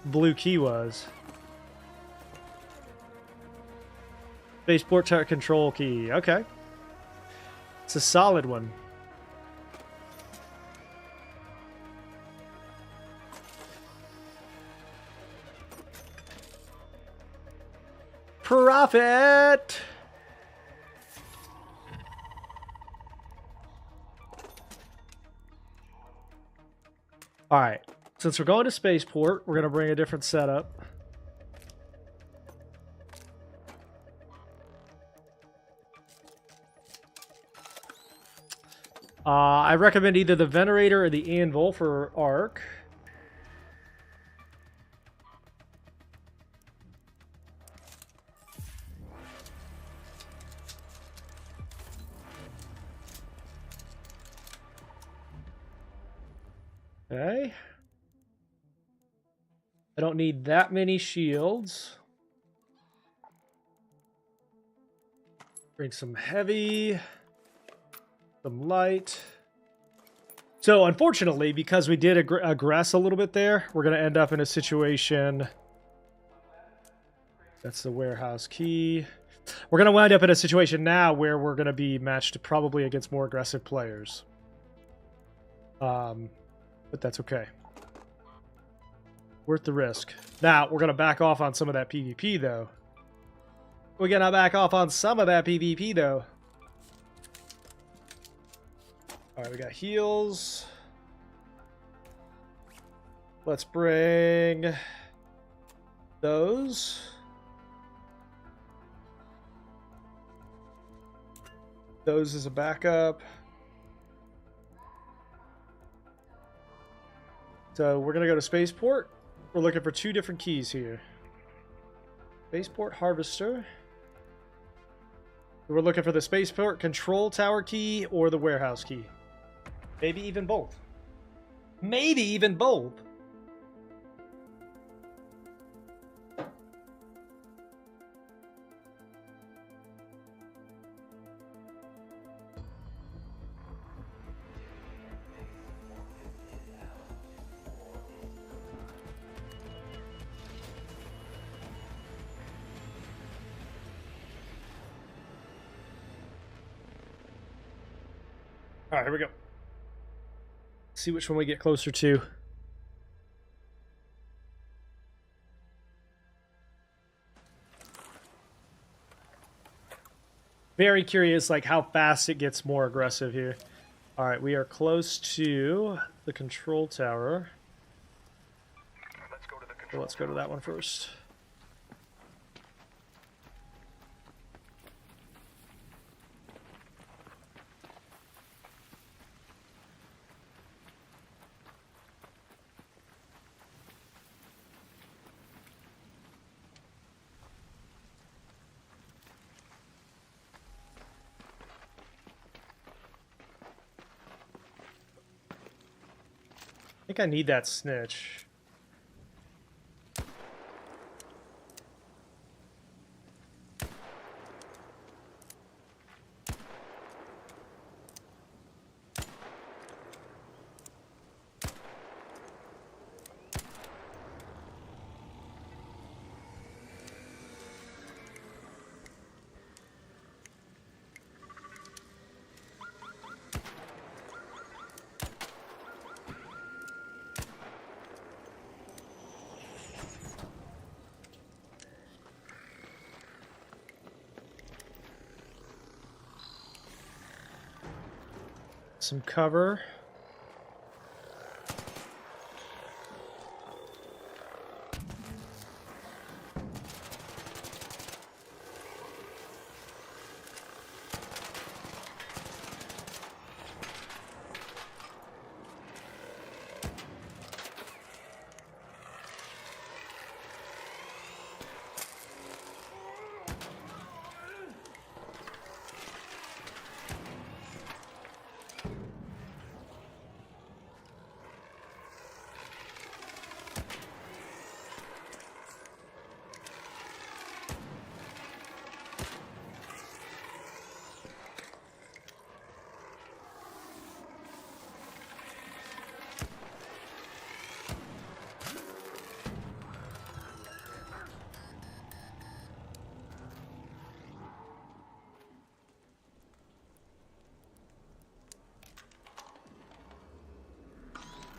blue key was. Spaceport turret control key. Okay. It's a solid one. Profit! Alright, since we're going to Spaceport, we're going to bring a different setup. I recommend either the Venerator or the Anvil for Arc. Okay. I don't need that many shields. Bring some heavy, some light. So unfortunately, because we did aggress a little bit there, we're going to end up in a situation. That's the warehouse key. We're going to wind up in a situation now where we're going to be matched probably against more aggressive players. But that's okay. Worth the risk. Now, we're going to back off on some of that PvP, though. We're going to back off on some of that PvP, though. Alright, we got heals. Let's bring those. Those as a backup. So we're going to go to Spaceport. We're looking for 2 different keys here. Spaceport Harvester. We're looking for the Spaceport Control Tower key or the warehouse key. Maybe even both. Maybe even both. All right, here we go. See which one we get closer to. Very curious, like how fast it gets more aggressive here. All right, we are close to the control tower. Let's go to the So control let's go to that one first. I think I need that snitch. Some cover.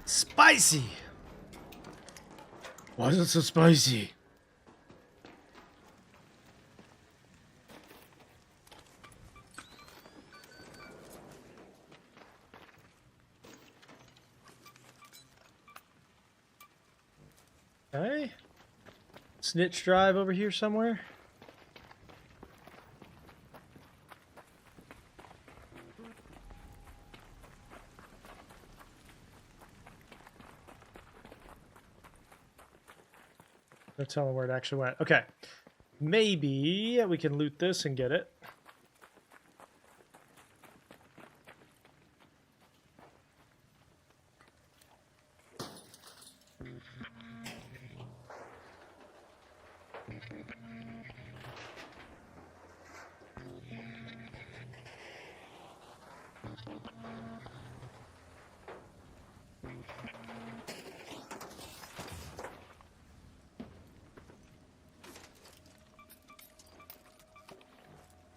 Spicy! Why is it so spicy? Okay. Snitch drive over here somewhere. No telling where it actually went. Okay. Maybe we can loot this and get it.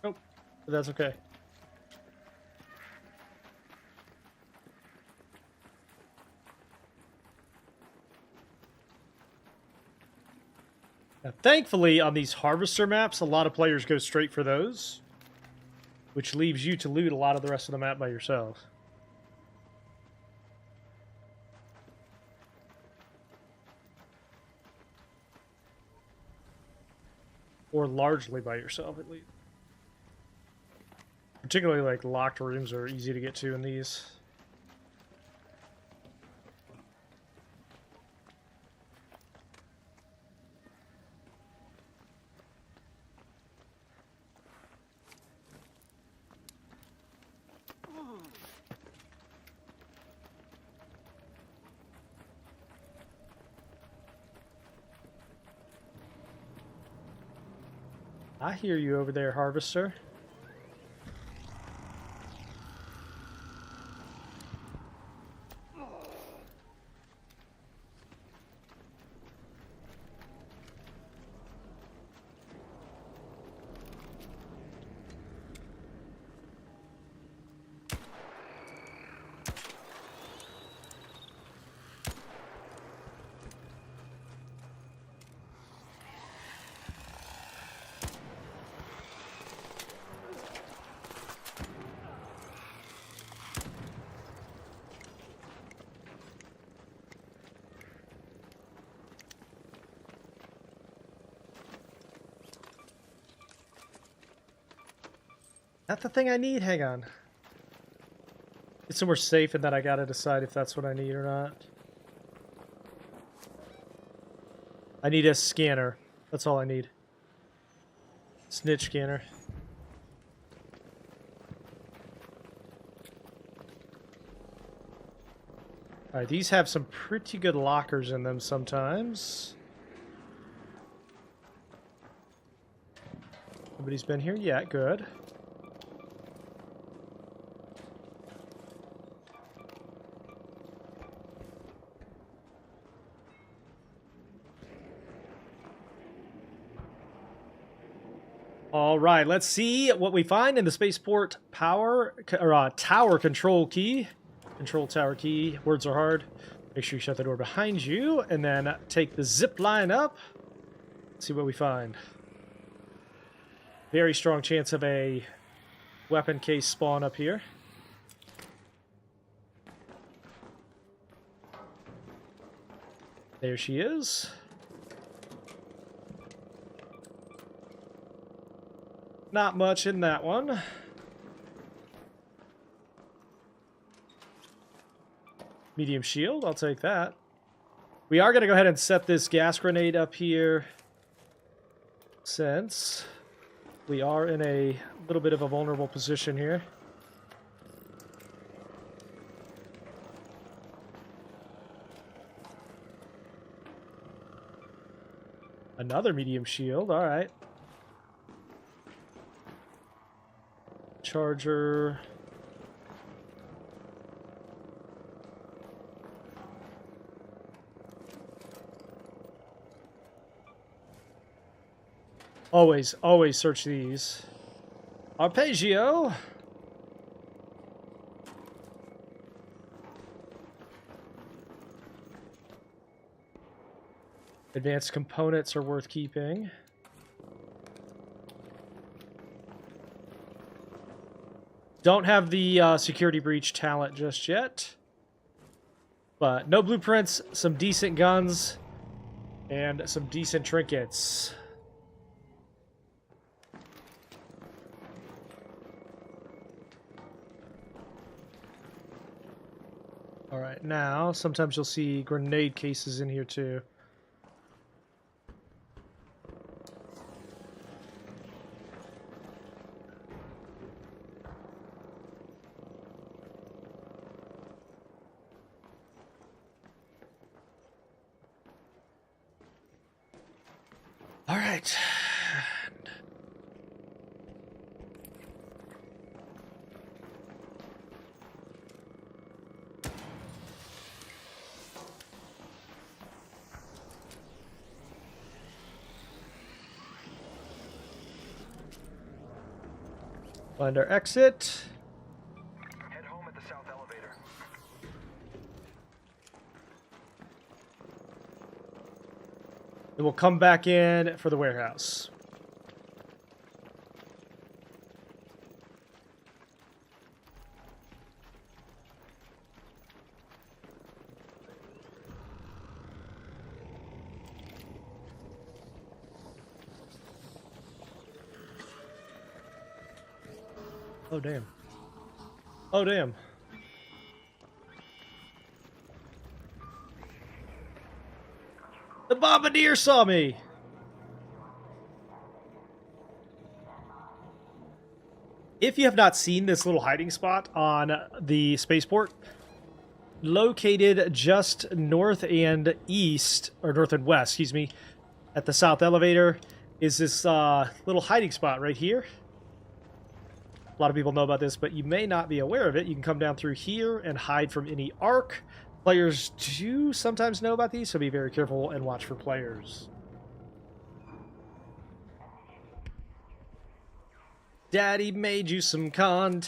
Nope, but that's okay. Now, thankfully, on these harvester maps, a lot of players go straight for those, which leaves you to loot a lot of the rest of the map by yourself. Or largely by yourself, at least. Particularly, like, locked rooms are easy to get to in these. I hear you over there, Harvester. That the thing I need? Hang on. It's somewhere safe and then I gotta decide if that's what I need or not. I need a scanner. That's all I need. Snitch scanner. Alright, these have some pretty good lockers in them sometimes. Nobody's been here yet, good. All right, let's see what we find in the spaceport power or tower control key. Control tower key. Words are hard. Make sure you shut the door behind you, and then take the zip line up. Let's see what we find. Very strong chance of a weapon case spawn up here. There she is. Not much in that one. Medium shield, I'll take that. We are going to go ahead and set this gas grenade up here, since we are in a little bit of a vulnerable position here. Another medium shield, all right. Charger. Always search these. Arpeggio. Advanced components are worth keeping. Don't have the security breach talent just yet. But no blueprints, some decent guns, and some decent trinkets. Alright, now, sometimes you'll see grenade cases in here too. Alright. Find our exit. Head home at the south elevator. And we'll come back in for the warehouse. Oh, damn. Oh, damn. The bombardier saw me! If you have not seen this little hiding spot on the spaceport, located just north and east, or north and west, excuse me, at the south elevator, is this little hiding spot right here. A lot of people know about this, but you may not be aware of it. You can come down through here and hide from any arc. Players do sometimes know about these, so be very careful and watch for players. Daddy made you some content.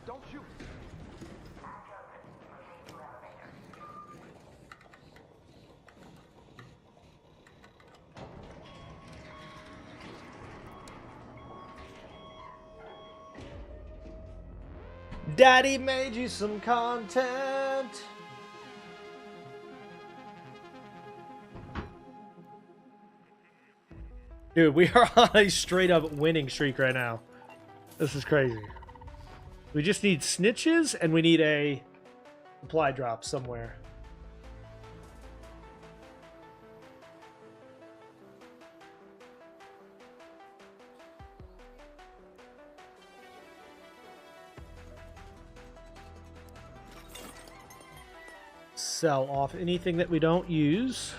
Don't shoot. Daddy made you some content. Dude, we are on a straight up winning streak right now. This is crazy. We just need snitches and we need a supply drop somewhere. Sell off anything that we don't use.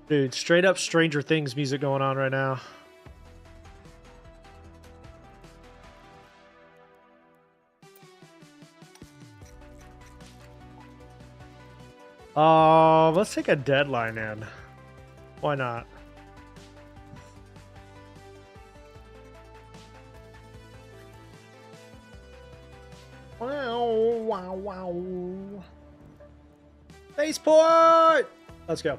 Dude, straight up Stranger Things music going on right now. Let's take a deadline in. Why not? Wow, wow, wow. Spaceport! Let's go.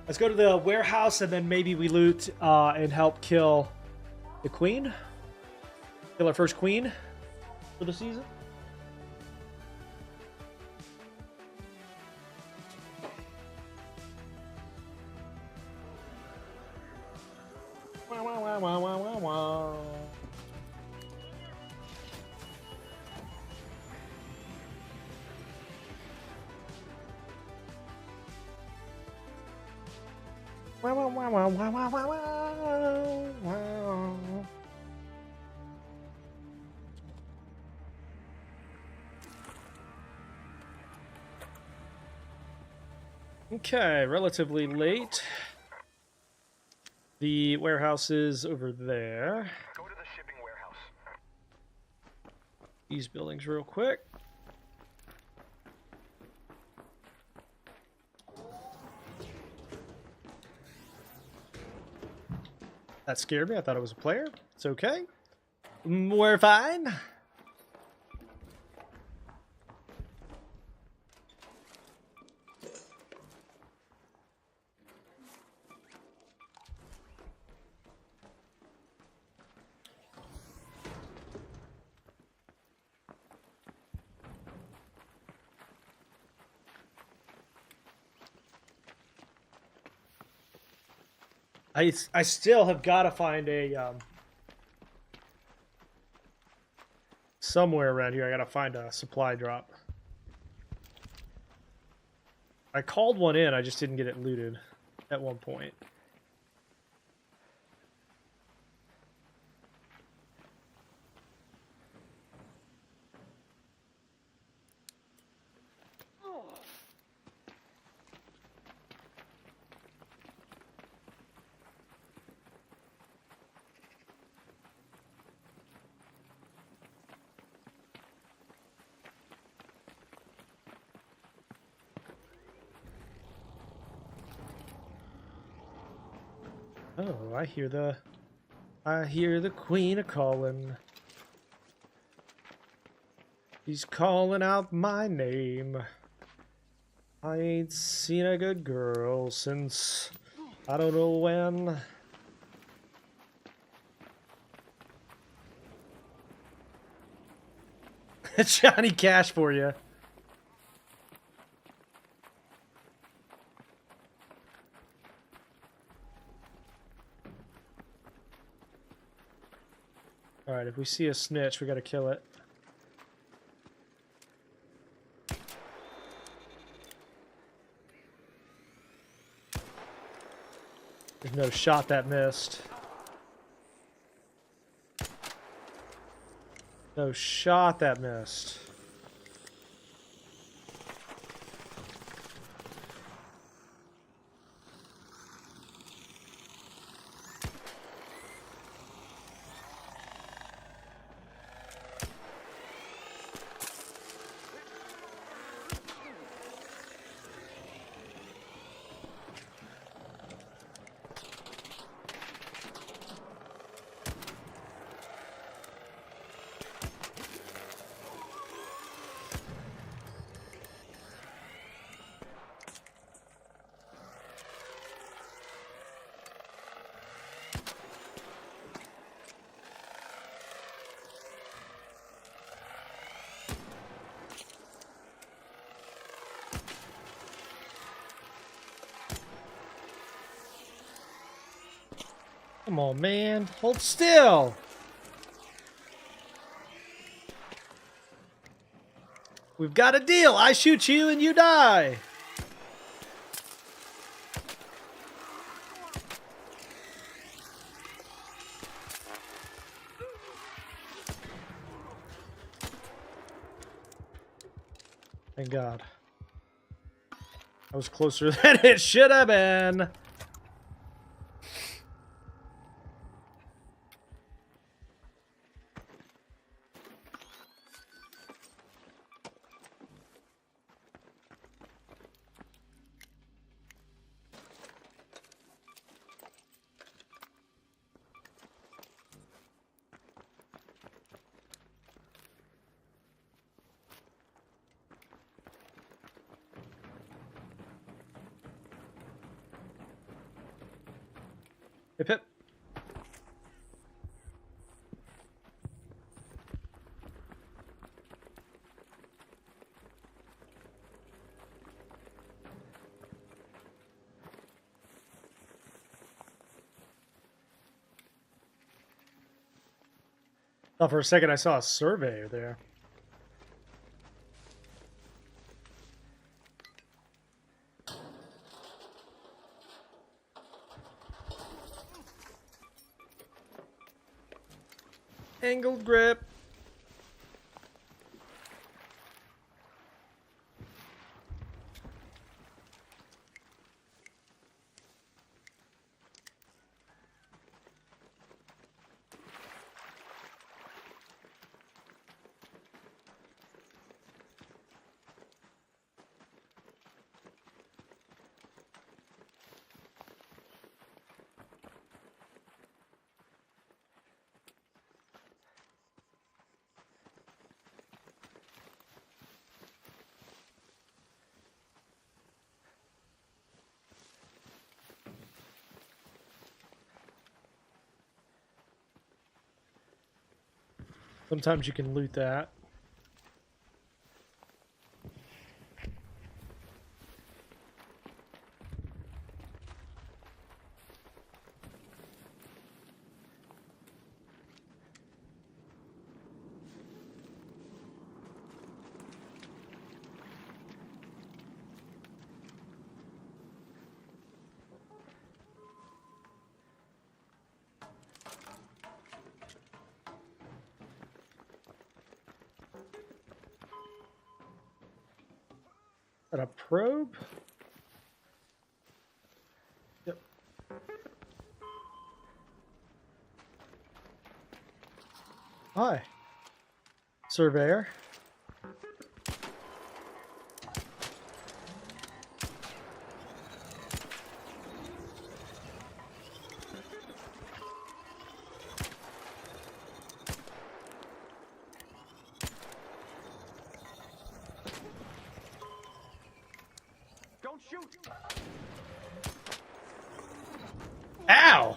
Let's go to the warehouse and then maybe we loot and help kill the queen. Kill our first queen for the season. Wow, wow, wow, wow, wow, wow, wow. Wow, wow, wow, wow, wow, wow, wow, wow. Okay, relatively late. The warehouse is over there. Go to the shipping warehouse. These buildings real quick. That scared me. I thought it was a player. It's okay. We're fine. I still have got to find a somewhere around here. I got to find a supply drop. I called one in. I just didn't get it looted at one point. Oh, I hear the queen a calling. She's calling out my name. I ain't seen a good girl since I don't know when. Johnny Cash for you. Alright, if we see a snitch, we gotta kill it. There's no shot that missed. No shot that missed. Come on, man. Hold still. We've got a deal. I shoot you and you die. Thank God. I was closer than it should have been. Hey, Pip. Thought for a second I saw a surveyor there. Angled grip. Sometimes you can loot that. Is that a probe? Yep. Hi, surveyor. Don't shoot! Ow!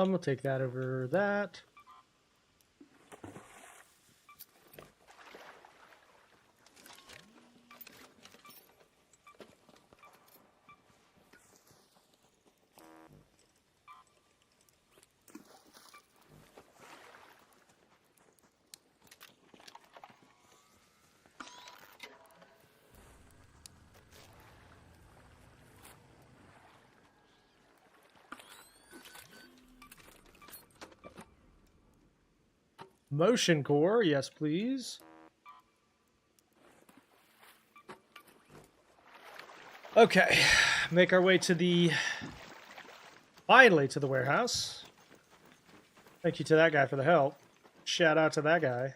We'll take that over that. Motion core, yes, please. Okay, make our way to the... Finally to the warehouse. Thank you to that guy for the help. Shout out to that guy.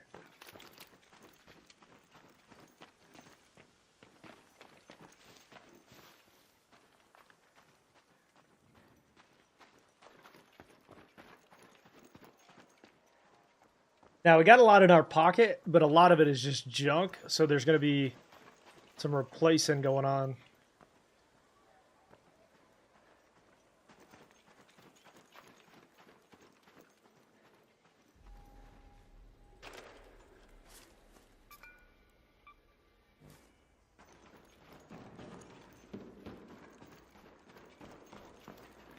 Now, we got a lot in our pocket, but a lot of it is just junk, so there's going to be some replacing going on.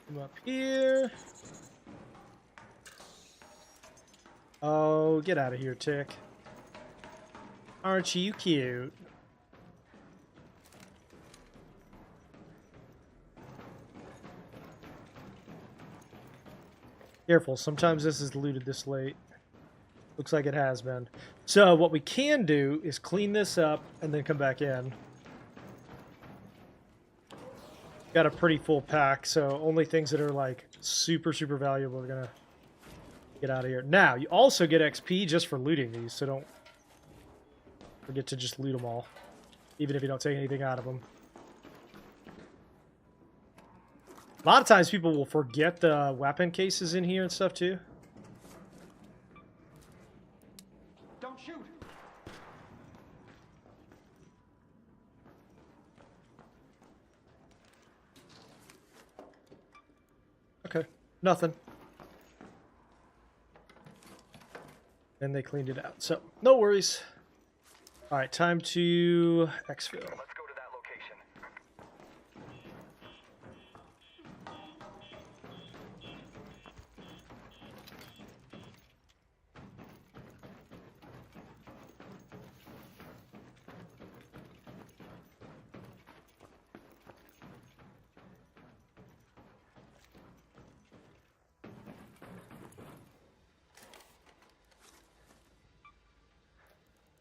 Come up here. Oh, get out of here, Tick. Aren't you cute? Careful, sometimes this is looted this late. Looks like it has been. So what we can do is clean this up and then come back in. Got a pretty full pack, so only things that are like super valuable are gonna get out of here. Now, you also get XP just for looting these, so don't forget to just loot them all, even if you don't take anything out of them. A lot of times people will forget the weapon cases in here and stuff too. Don't shoot! Okay, nothing. And they cleaned it out, so no worries. All right, time to exfil. Let's go to that location.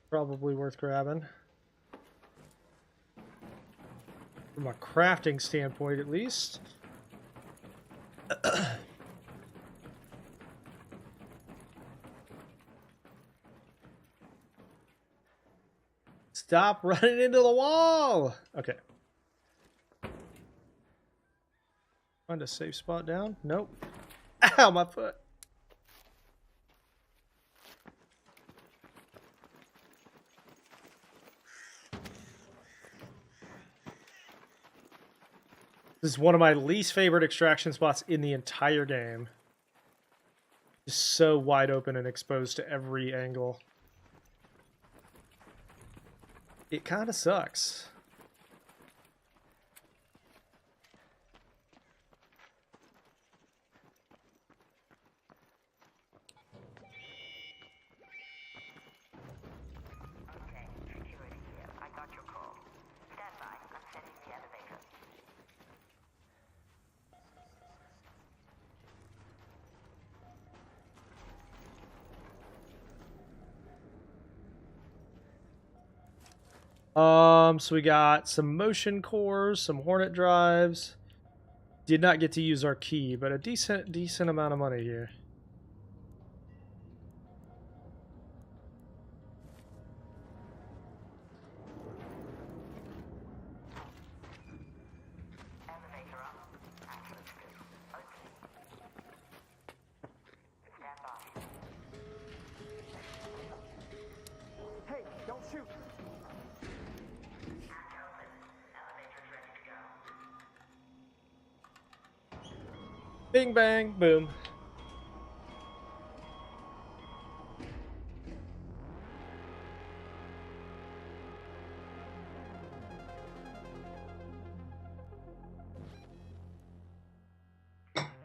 Probably worth grabbing. From a crafting standpoint, at least. Stop running into the wall! Okay. Find a safe spot down? Nope. Ow, my foot. This is one of my least favorite extraction spots in the entire game. Just so wide open and exposed to every angle. It kind of sucks. Okay, security here. I got your call. Stand by. I'm setting the elevator. So we got some motion cores, some Hornet drives. Did not get to use our key, but a decent amount of money here. Elevator up. Access to. Opening. Stand by. Hey, don't shoot! Bing bang boom.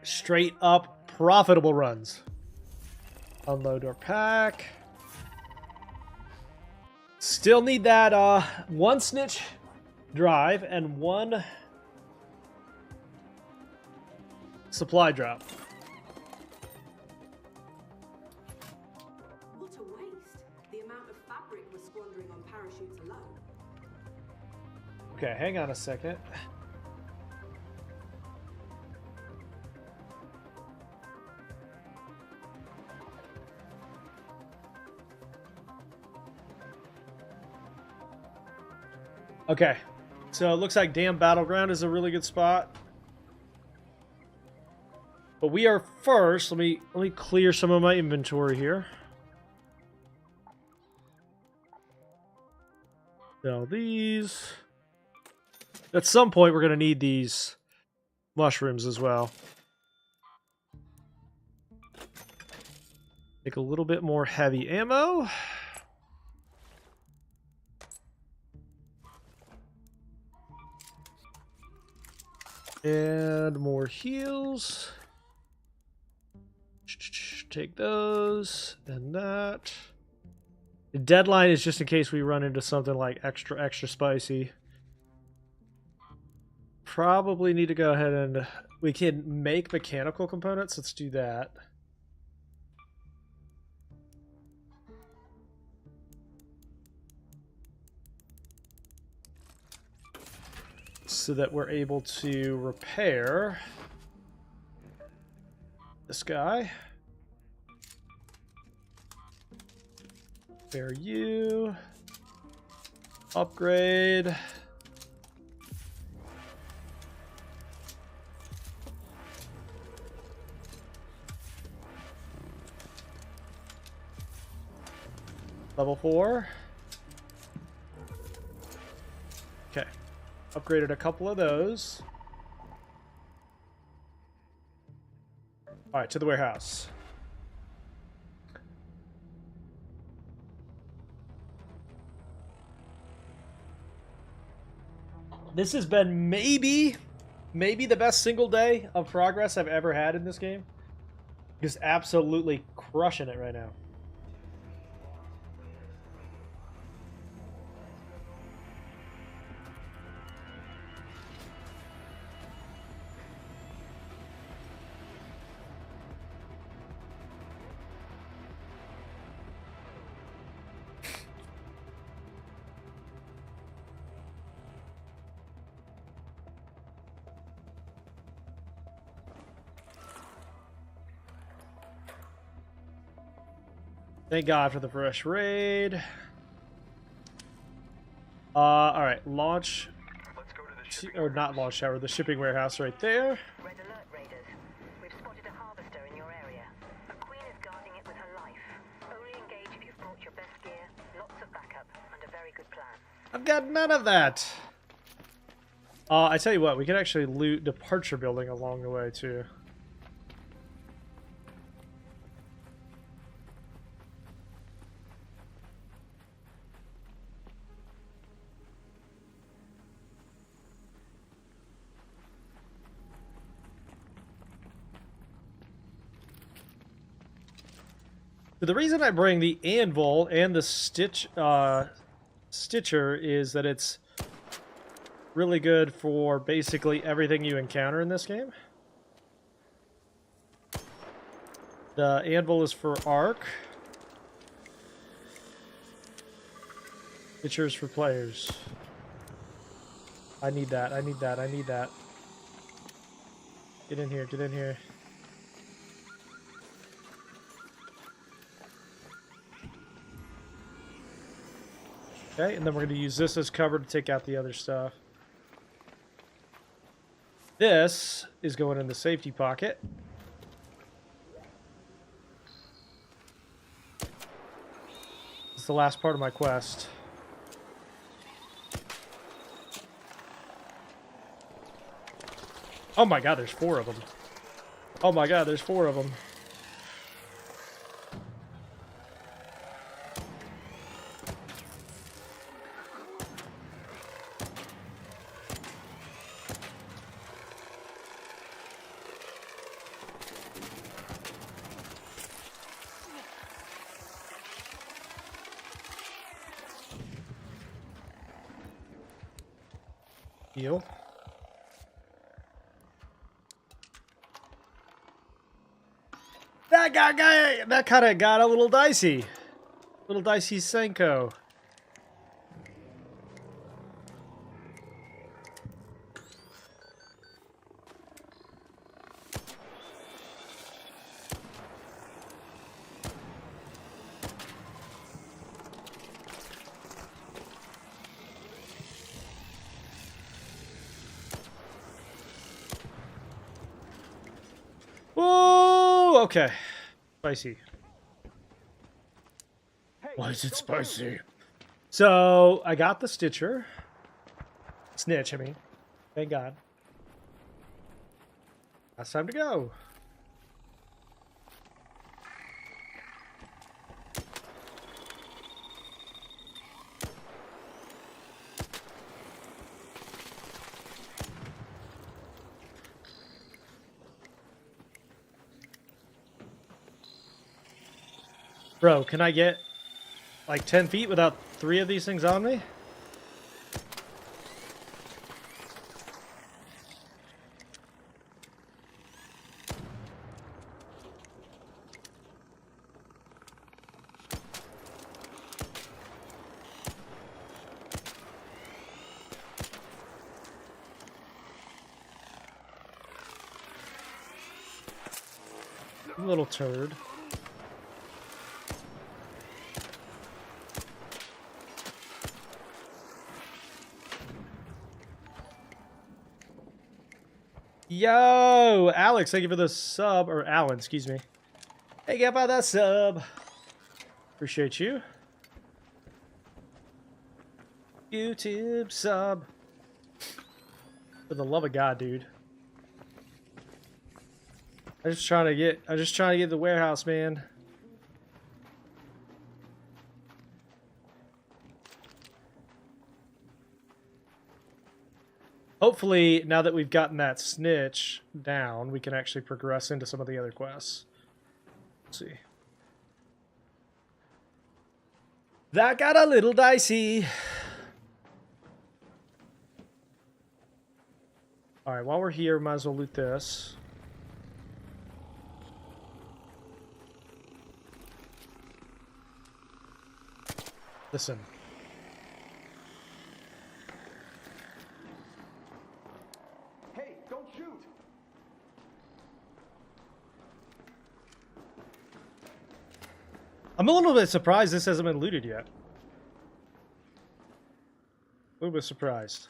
Straight up profitable runs. Unload our pack. Still need that one snitch drive and one supply drop. Okay, hang on a second. Okay, so it looks like Dam Battleground is a really good spot. But we are first. Let me clear some of my inventory here. Sell these. At some point, we're going to need these mushrooms as well. Take a little bit more heavy ammo. And more heals. Take those and that. The deadline is just in case we run into something like extra spicy. Probably need to go ahead and we can make mechanical components. Let's do that. So that we're able to repair this guy. Repair you. Upgrade. Level 4. Okay. Upgraded a couple of those. Alright, to the warehouse. This has been maybe the best single day of progress I've ever had in this game. Just absolutely crushing it right now. Thank God for the fresh raid. Alright, launch. Let's go to the Or not launch tower, the shipping warehouse right there. Red alert, Raiders. We've spotted a harvester in your area. A queen is guarding it with her life. Only engage if you've brought your best gear, lots of backup, and a very good plan. I've got none of that. I tell you what, we could actually loot departure building along the way too. The reason I bring the anvil and the stitcher is that it's really good for basically everything you encounter in this game. The anvil is for arc. Stitcher is for players. I need that, I need that, I need that. Get in here, get in here. Okay, and then we're going to use this as cover to take out the other stuff. This is going in the safety pocket. It's the last part of my quest. Oh my god, there's 4 of them. Oh my god, there's 4 of them. Heal. That kind of got a little dicey. Little dicey Senko. okay. Spicy. Why is it spicy? So, I got the Stitcher. Snitch, I mean. Thank God. It's time to go. Bro, can I get like 10 feet without 3 of these things on me? Little turd. Yo, Alex, thank you for the sub, or Alan, excuse me. Thank you for the sub. Appreciate you. YouTube sub. For the love of God, dude. I'm just trying to get the warehouse, man. Hopefully, now that we've gotten that snitch down, we can actually progress into some of the other quests. Let's see. That got a little dicey. Alright, while we're here, might as well loot this. Listen. Hey, don't shoot! I'm a little bit surprised this hasn't been looted yet. A little bit surprised.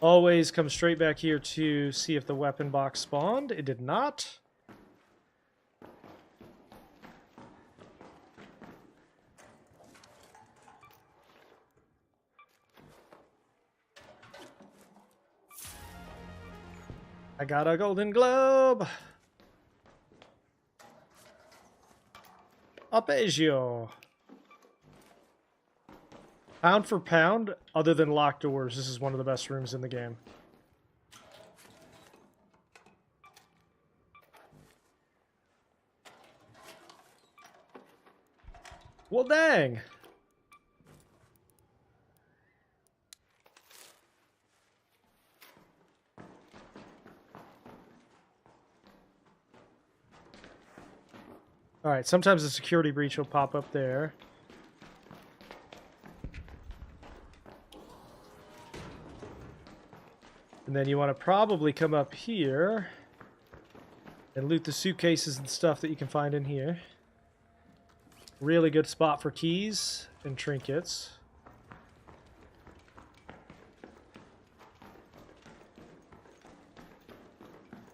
Always come straight back here to see if the weapon box spawned. It did not. I got a golden globe. Arpeggio. Pound for pound, other than locked doors, this is one of the best rooms in the game. Well, dang. All right, sometimes a security breach will pop up there. And then you want to probably come up here and loot the suitcases and stuff that you can find in here. Really good spot for keys and trinkets.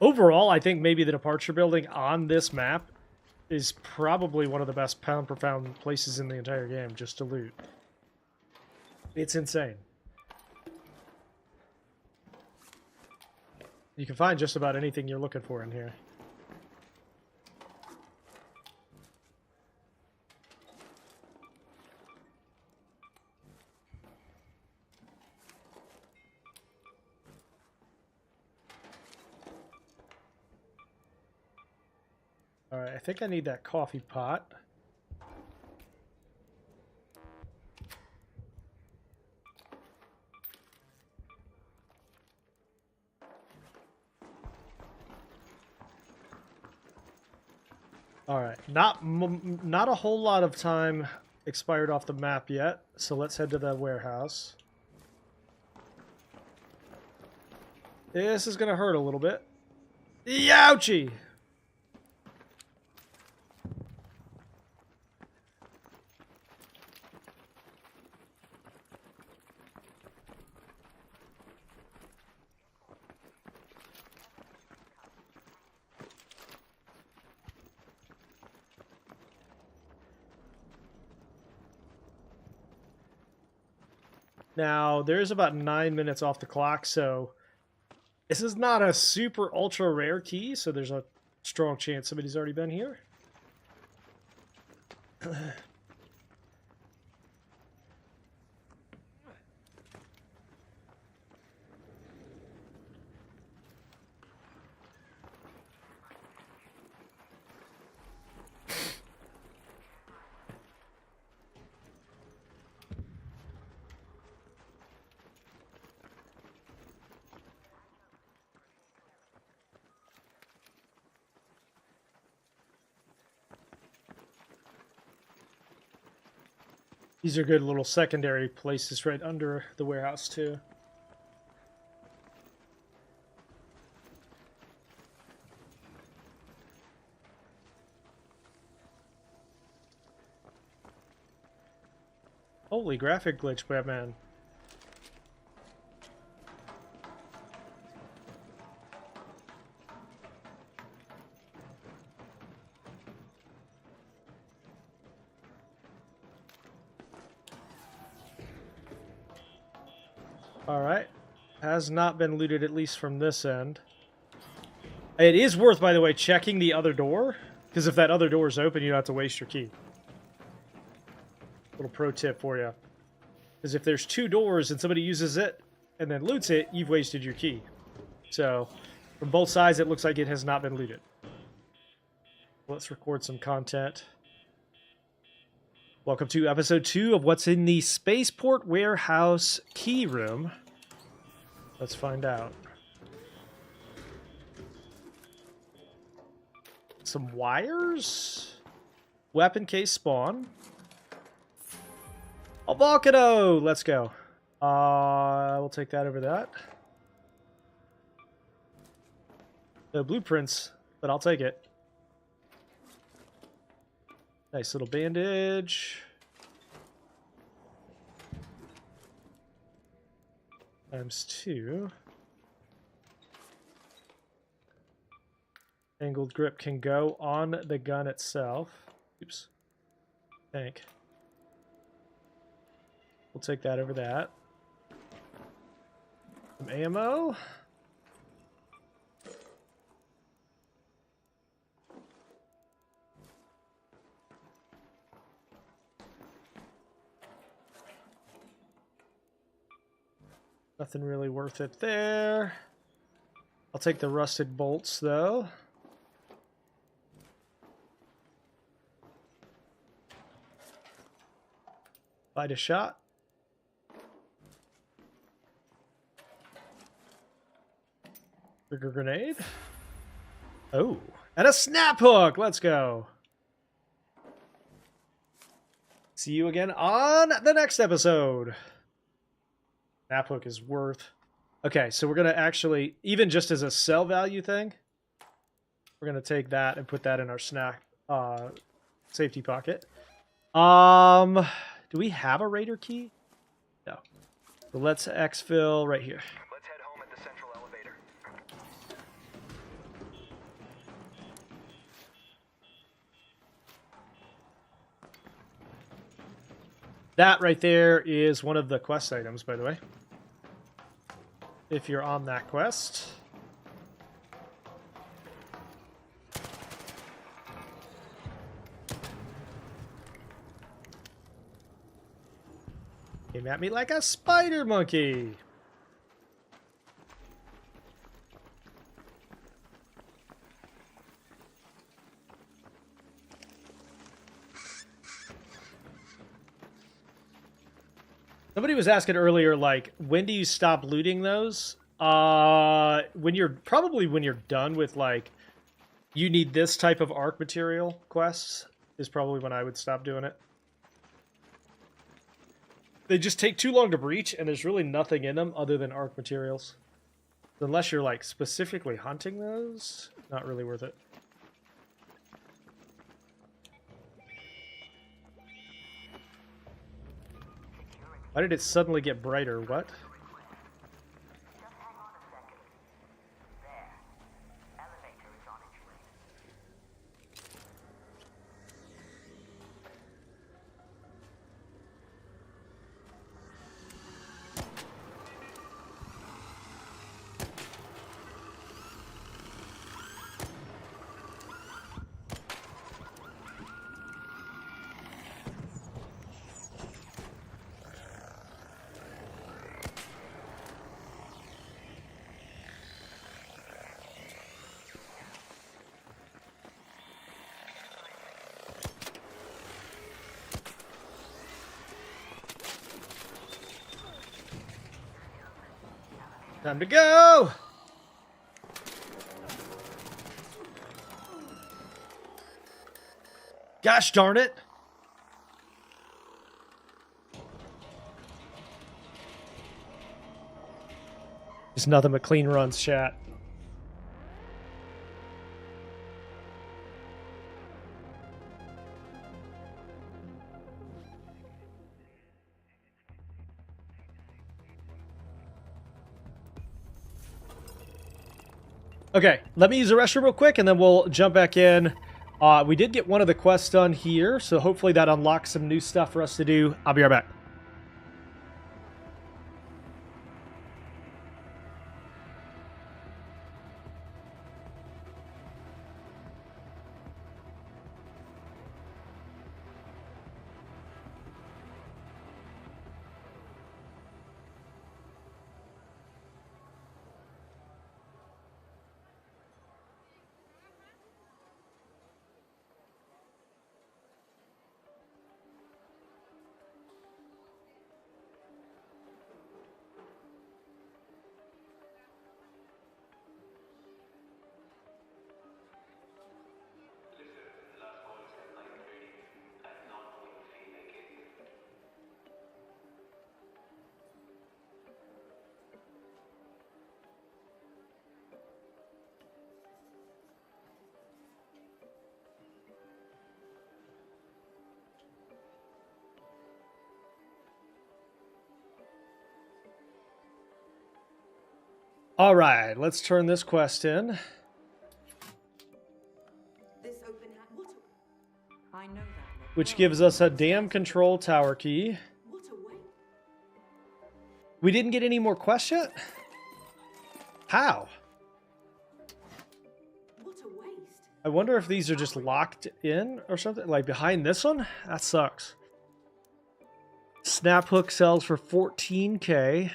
Overall, I think maybe the departure building on this map is probably one of the best pound per pound places in the entire game just to loot. It's insane. You can find just about anything you're looking for in here. Alright, I think I need that coffee pot. Alright, not a whole lot of time expired off the map yet, so let's head to the warehouse. This is gonna hurt a little bit. Youchie! Now, there's about 9 minutes off the clock, so this is not a super ultra rare key, so there's a strong chance somebody's already been here. These are good little secondary places right under the warehouse, too. Holy graphic glitch, Batman. Alright. Has not been looted, at least from this end. It is worth, by the way, checking the other door, because if that other door is open, you don't have to waste your key. Little pro tip for you. Because if there's two doors and somebody uses it and then loots it, you've wasted your key. So, from both sides, it looks like it has not been looted. Let's record some content. Welcome to episode 2 of what's in the Spaceport Warehouse key room. Let's find out. Some wires. Weapon case spawn. A Volcano! Let's go. We'll take that over that. No blueprints, but I'll take it. Nice little bandage. ×2. Angled grip can go on the gun itself. Oops. Tank. We'll take that over that. Some ammo. Nothing really worth it there. I'll take the rusted bolts, though. Light a shot. Trigger grenade. Oh, and a snap hook. Let's go. See you again on the next episode. Snap hook is worth. Okay, so we're going to actually, even just as a sell value thing, we're going to take that and put that in our snack safety pocket. Do we have a Raider key? No. So let's exfil right here. Let's head home at the central elevator. That right there is one of the quest items, by the way. If you're on that quest. Came at me like a spider monkey. Somebody was asking earlier, like, when do you stop looting those? When you're done with, like, you need this type of ARC material quests is probably when I would stop doing it. They just take too long to breach, and there's really nothing in them other than ARC materials. Unless you're like specifically hunting those, not really worth it. Why did it suddenly get brighter? What? Time to go! Gosh darn it! Just nothing but clean runs, chat. Okay, let me use the restroom real quick and then we'll jump back in. We did get one of the quests done here, so hopefully that unlocks some new stuff for us to do. I'll be right back. All right, let's turn this quest in. This open I know that look. Which gives us a dam control tower key. what a way. We didn't get any more quests yet? How? What a waste. I wonder if these are just locked in or something. Like behind this one? That sucks. Snap hook sells for 14k.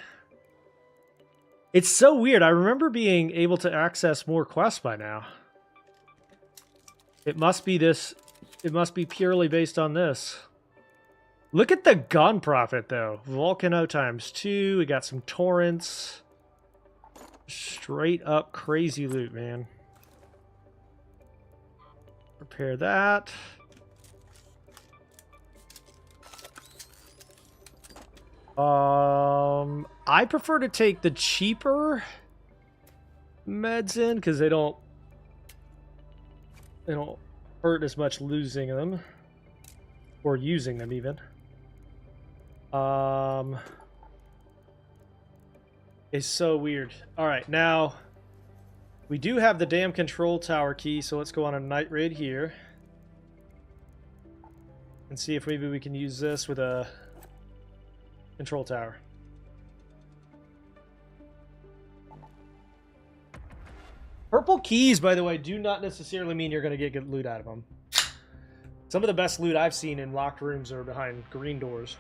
It's so weird. I remember being able to access more quests by now. It must be this. It must be purely based on this. Look at the gun profit, though. Volcano ×2. We got some torrents. Straight up crazy loot, man. Repair that. I prefer to take the cheaper meds in because they don't hurt as much losing them or using them even. It's so weird. All right, now we do have the dam control tower key, so let's go on a night raid here and see if maybe we can use this with a control tower. Purple keys, by the way, do not necessarily mean you're going to get good loot out of them. Some of the best loot I've seen in locked rooms are behind green doors.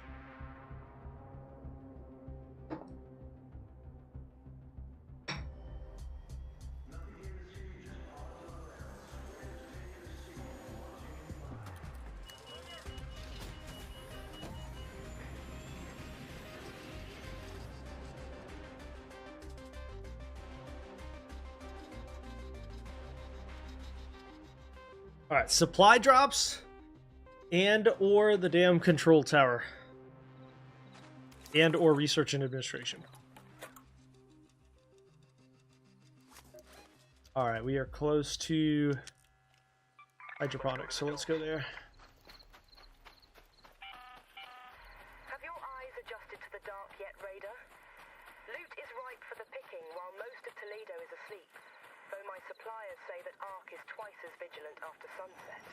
All right, supply drops and or the dam control tower and or research and administration. All right, we are close to hydroponics, so let's go there. Have your eyes adjusted to the dark yet, Raider? Loot is ripe for the picking while most of Toledo is asleep, though my suppliers say that ARC is twice as vigilant after sunset.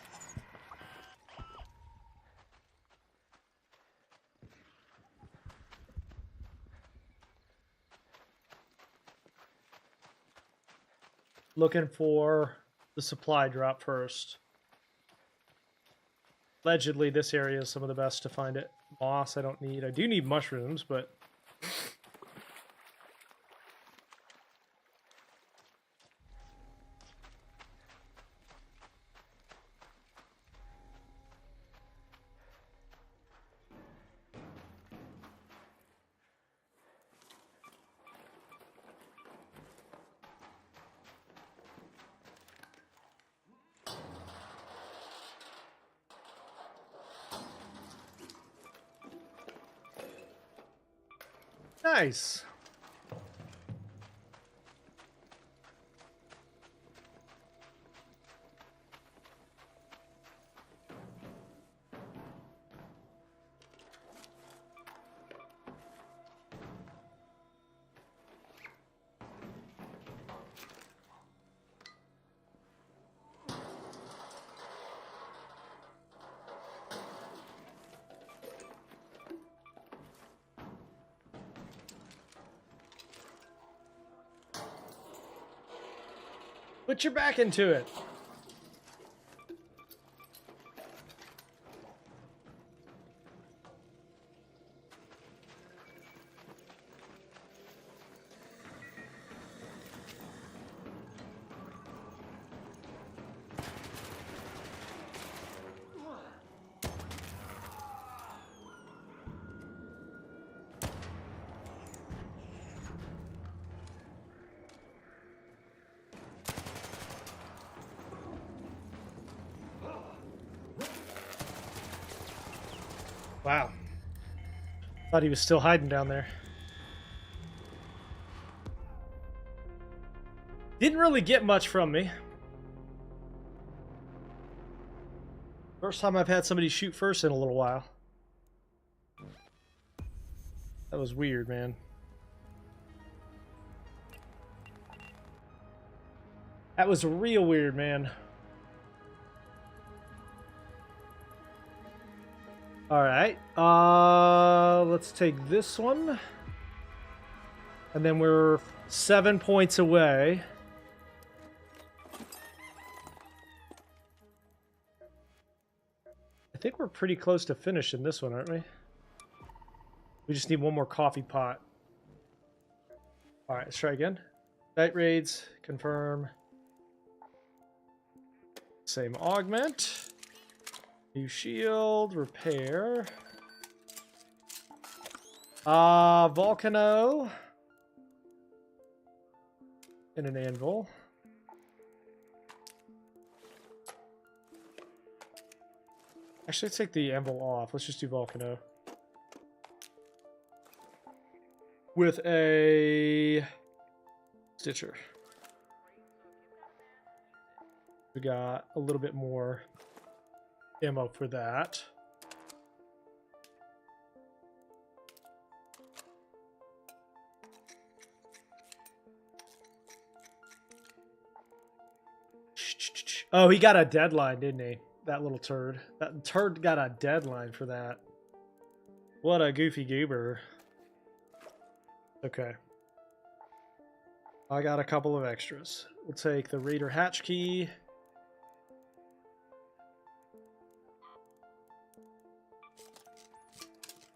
Looking for the supply drop first. Allegedly, this area is some of the best to find it. Moss, I don't need. I do need mushrooms, but... Nice. Put your back into it. Wow. Thought he was still hiding down there. Didn't really get much from me. First time I've had somebody shoot first in a little while. That was weird, man. That was real weird, man. Alright, let's take this one. And then we're 7 points away. I think we're pretty close to finishing this one, aren't we? We just need one more coffee pot. Alright, let's try again. Night raids, confirm. Same augment. New shield, repair. Volcano. And an anvil. Actually, let's take the anvil off. Let's just do Volcano. With a Stitcher. We got a little bit more ammo for that. Oh, he got a deadline, didn't he? That little turd. That turd got a deadline for that. What a goofy goober. Okay. I got a couple of extras. We'll take the Raider hatch key.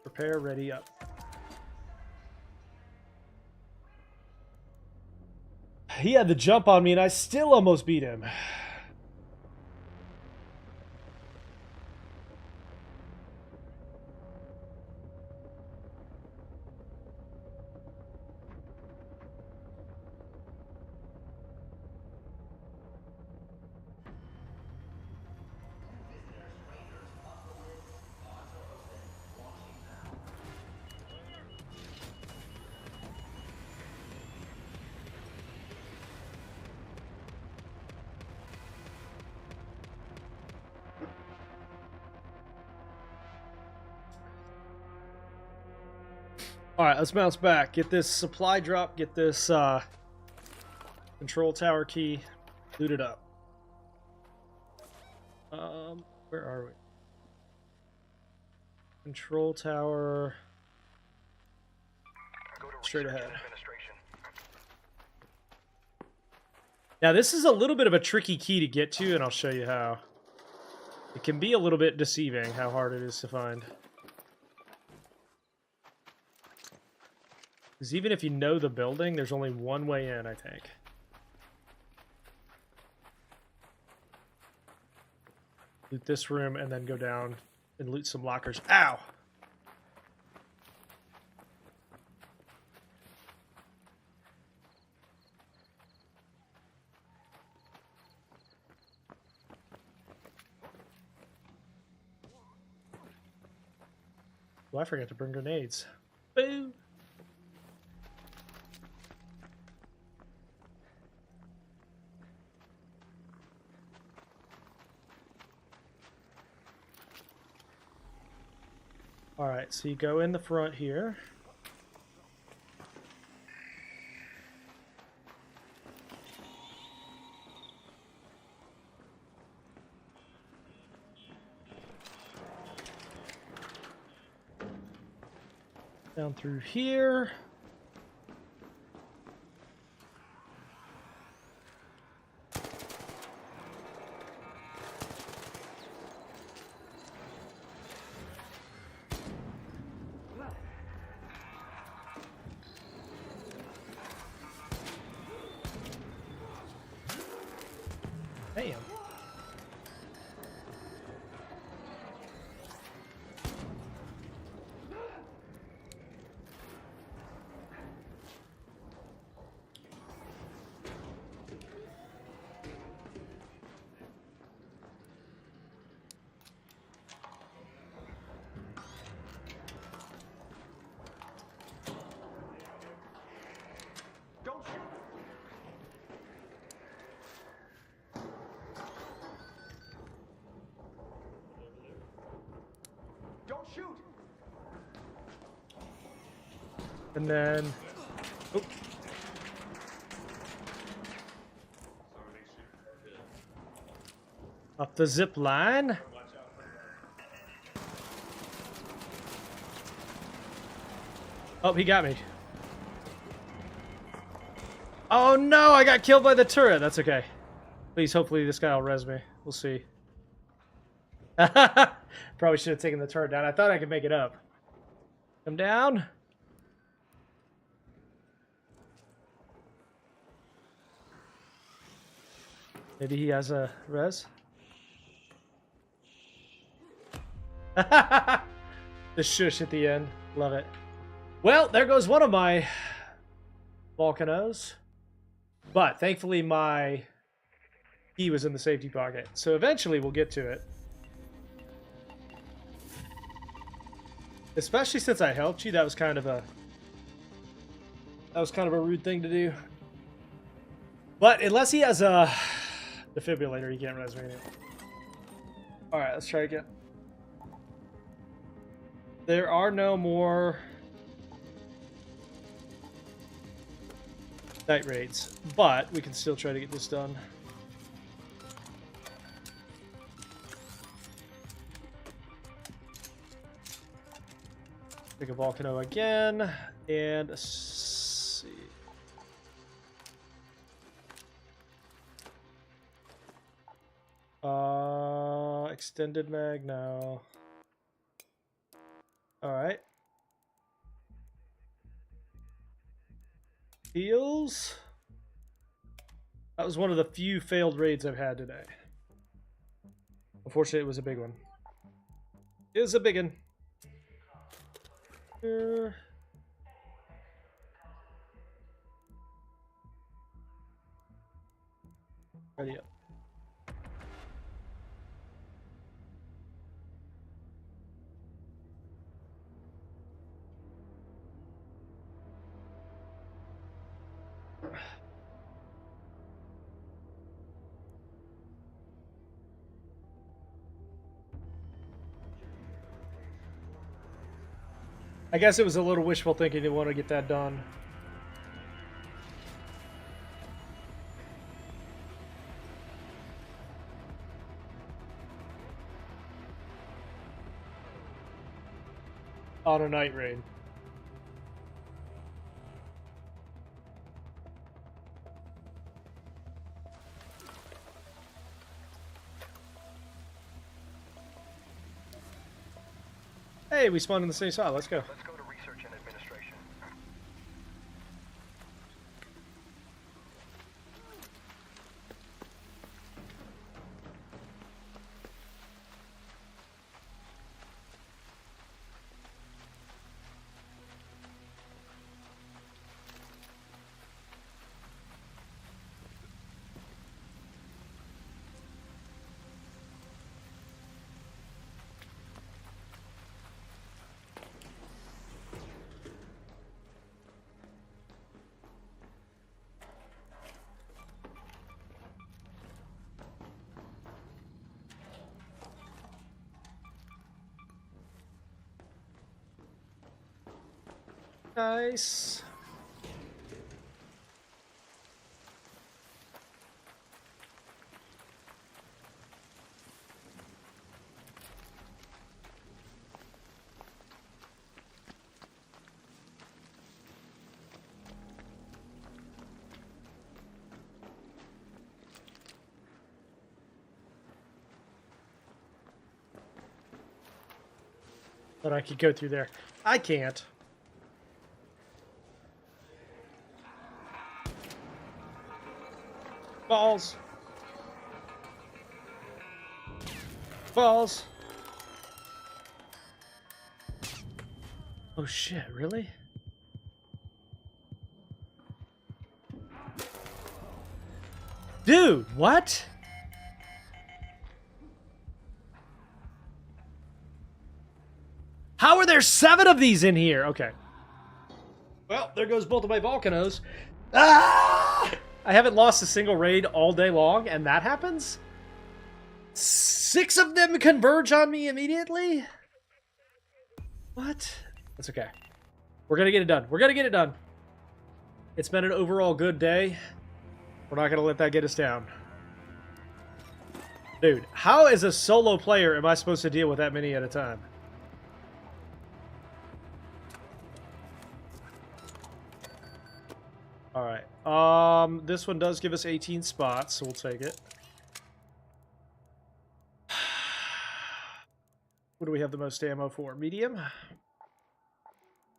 Prepare, ready, up. He had the jump on me and I still almost beat him. Alright, let's bounce back. Get this supply drop, get this control tower key, loot it up. Where are we? Control tower. Straight ahead. Now this is a little bit of a tricky key to get to, and I'll show you how. It can be a little bit deceiving how hard it is to find. Because even if you know the building, there's only one way in, I think. Loot this room and then go down and loot some lockers. Ow! Well, I forgot to bring grenades. Boo! Alright, so you go in the front here. Down through here. Damn. Don't shoot! Don't shoot! And then... Oh. Up the zip line. Oh, he got me. Oh no, I got killed by the turret. That's okay. Please, hopefully this guy will res me. We'll see. Probably should have taken the turret down. I thought I could make it up. Come down. Maybe he has a res. The shush at the end. Love it. Well, there goes one of my volcanoes. But thankfully my key was in the safety pocket. So eventually we'll get to it. Especially since I helped you, that was kind of a rude thing to do. But unless he has a defibrillator, he can't res me anymore. Alright, let's try again. There are no more night raids, but we can still try to get this done. Pick a volcano again, and let's see. Extended mag now. Alright. Heals. That was one of the few failed raids I've had today. Unfortunately, it was a big one. It was a big one. Here. Ready up. I guess it was a little wishful thinking to want to get that done. On a night raid. Hey, we spawned in the same spot. Let's go. Let's go to research and administration. Nice. But I could go through there. I can't. Balls. Balls. Oh shit, really? Dude, what? How are there 7 of these in here? Okay. Well, there goes both of my Volcanos. Ah! I haven't lost a single raid all day long, and that happens? 6 of them converge on me immediately? What? That's okay. We're gonna get it done. We're gonna get it done. It's been an overall good day. We're not gonna let that get us down. Dude, how as a solo player am I supposed to deal with that many at a time? Alright. This one does give us 18 spots, so we'll take it. What do we have the most ammo for? Medium?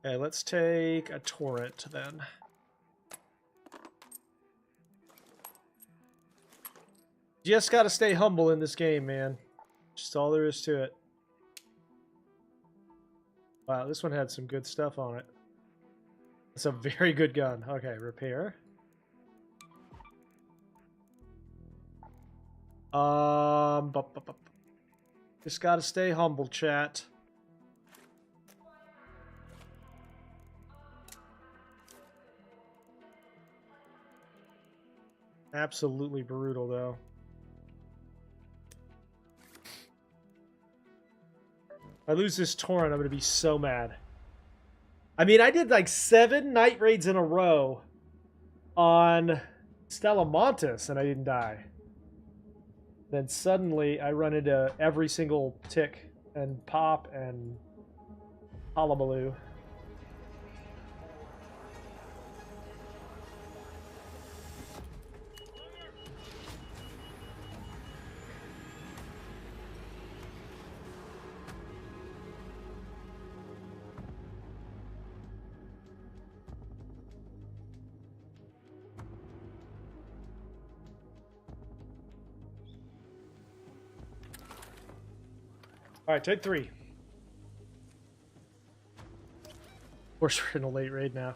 Okay, let's take a torrent then. Just gotta stay humble in this game, man. Just all there is to it. Wow, this one had some good stuff on it. It's a very good gun. Okay, repair. Just gotta stay humble, chat. Absolutely brutal, though. If I lose this torrent, I'm gonna be so mad. I mean, I did like 7 night raids in a row on Stella Montes and I didn't die. Then suddenly I run into every single tick and pop and hullabaloo. Alright, take 3. Of course, we're in a late raid now.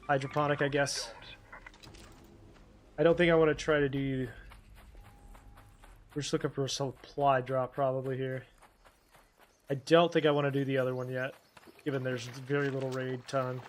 Hydroponic, I guess. I don't think I want to try to do... We're just looking for a supply drop probably here. I don't think I want to do the other one yet, given there's very little raid ton.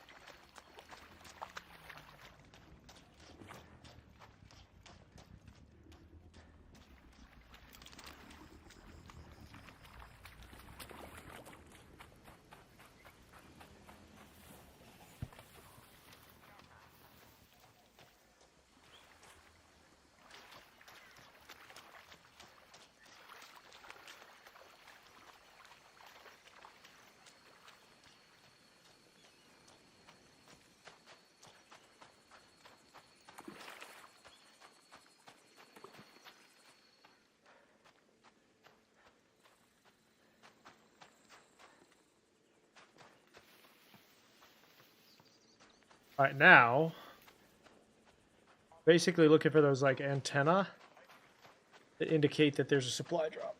All right, now, basically looking for those like antenna that indicate that there's a supply drop.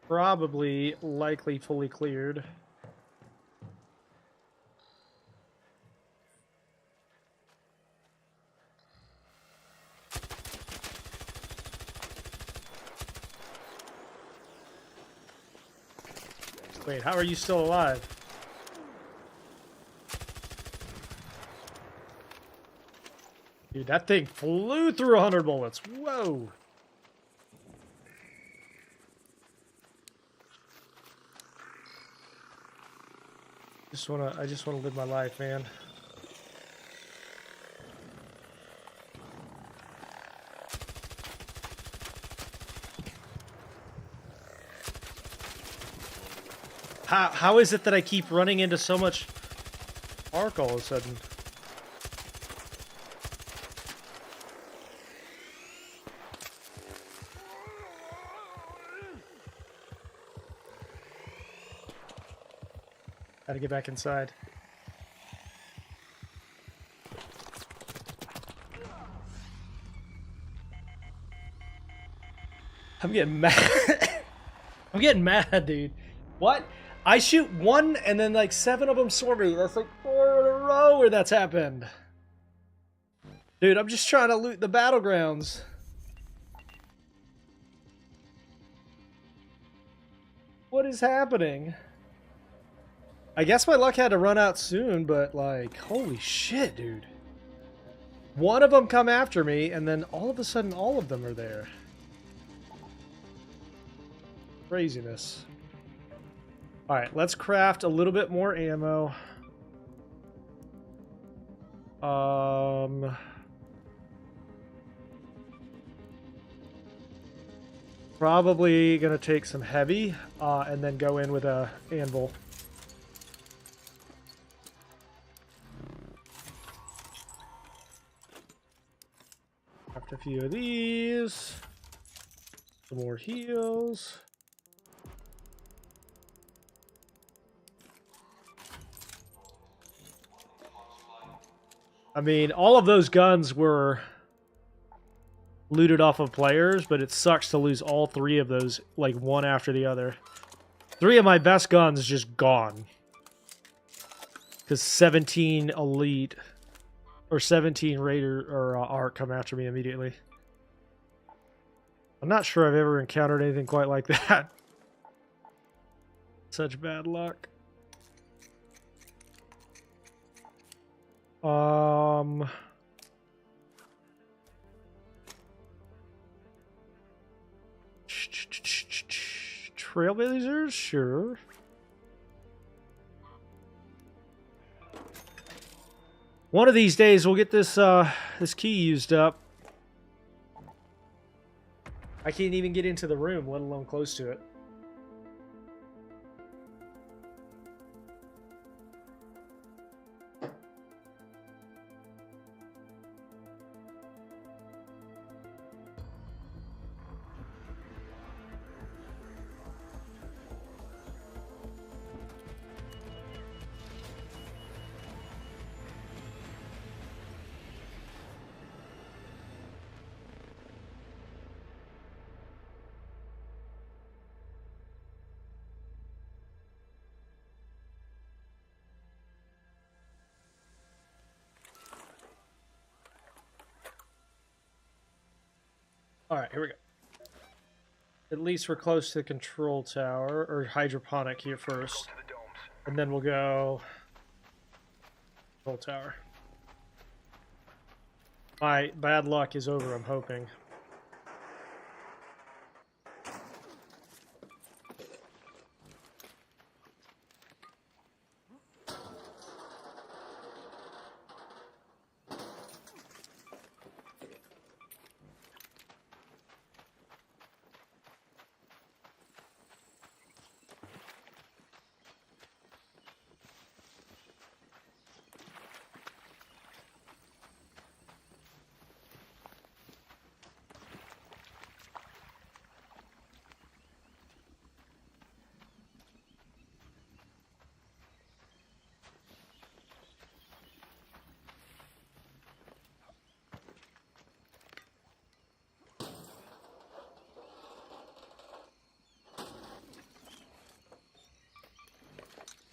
Probably, likely fully cleared. Wait, how are you still alive? Dude, that thing flew through 100 bullets. Whoa. I just wanna live my life, man. How is it that I keep running into so much arc all of a sudden? Gotta get back inside. I'm getting mad. I'm getting mad, dude. What? I shoot one and then like 7 of them swarm me. That's like 4 in a row where that's happened. Dude, I'm just trying to loot the battlegrounds. What is happening? I guess my luck had to run out soon, but like, holy shit, dude. One of them come after me, and then all of a sudden all of them are there. Craziness. Alright, let's craft a little bit more ammo. Probably gonna take some heavy, and then go in with a anvil. Craft a few of these. Some more heals. I mean, all of those guns were looted off of players, but it sucks to lose all 3 of those, like, one after the other. 3 of my best guns just gone. Because 17 elite, or 17 raider, or arc come after me immediately. I'm not sure I've ever encountered anything quite like that. Such bad luck. Trailblazers, sure. One of these days we'll get this this key used up. I can't even get into the room, let alone close to it. Alright, here we go. At least we're close to the control tower, or hydroponic here first. And then we'll go control tower. My bad luck is over, I'm hoping.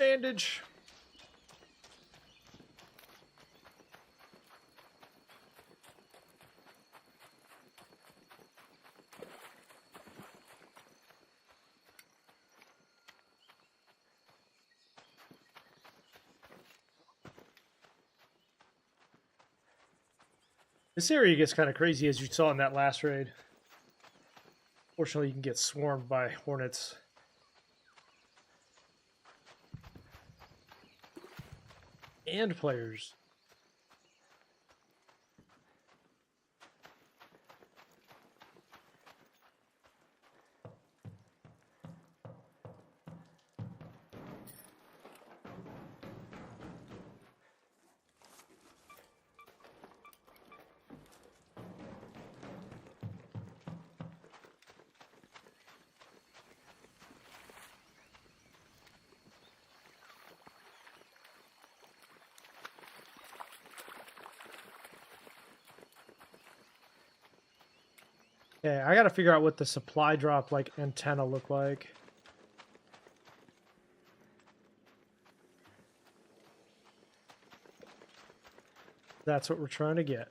Bandage. This area gets kind of crazy, as you saw in that last raid. Fortunately, you can get swarmed by hornets. And players. Okay, I gotta figure out what the supply drop like antenna look like. That's what we're trying to get.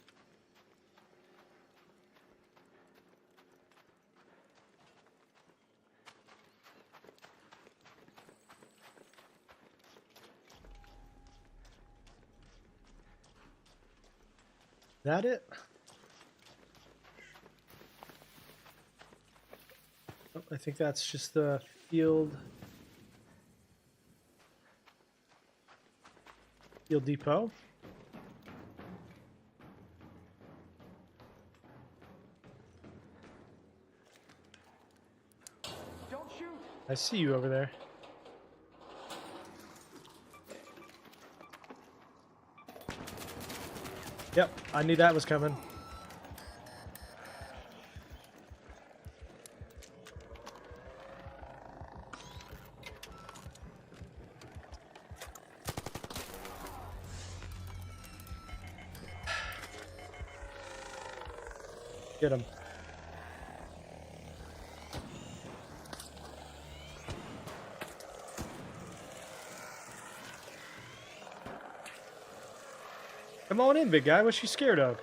That it? Oh, I think that's just the field depot. Don't shoot! I see you over there. Yep, I knew that was coming. Get him. Come on in, big guy. What's you scared of?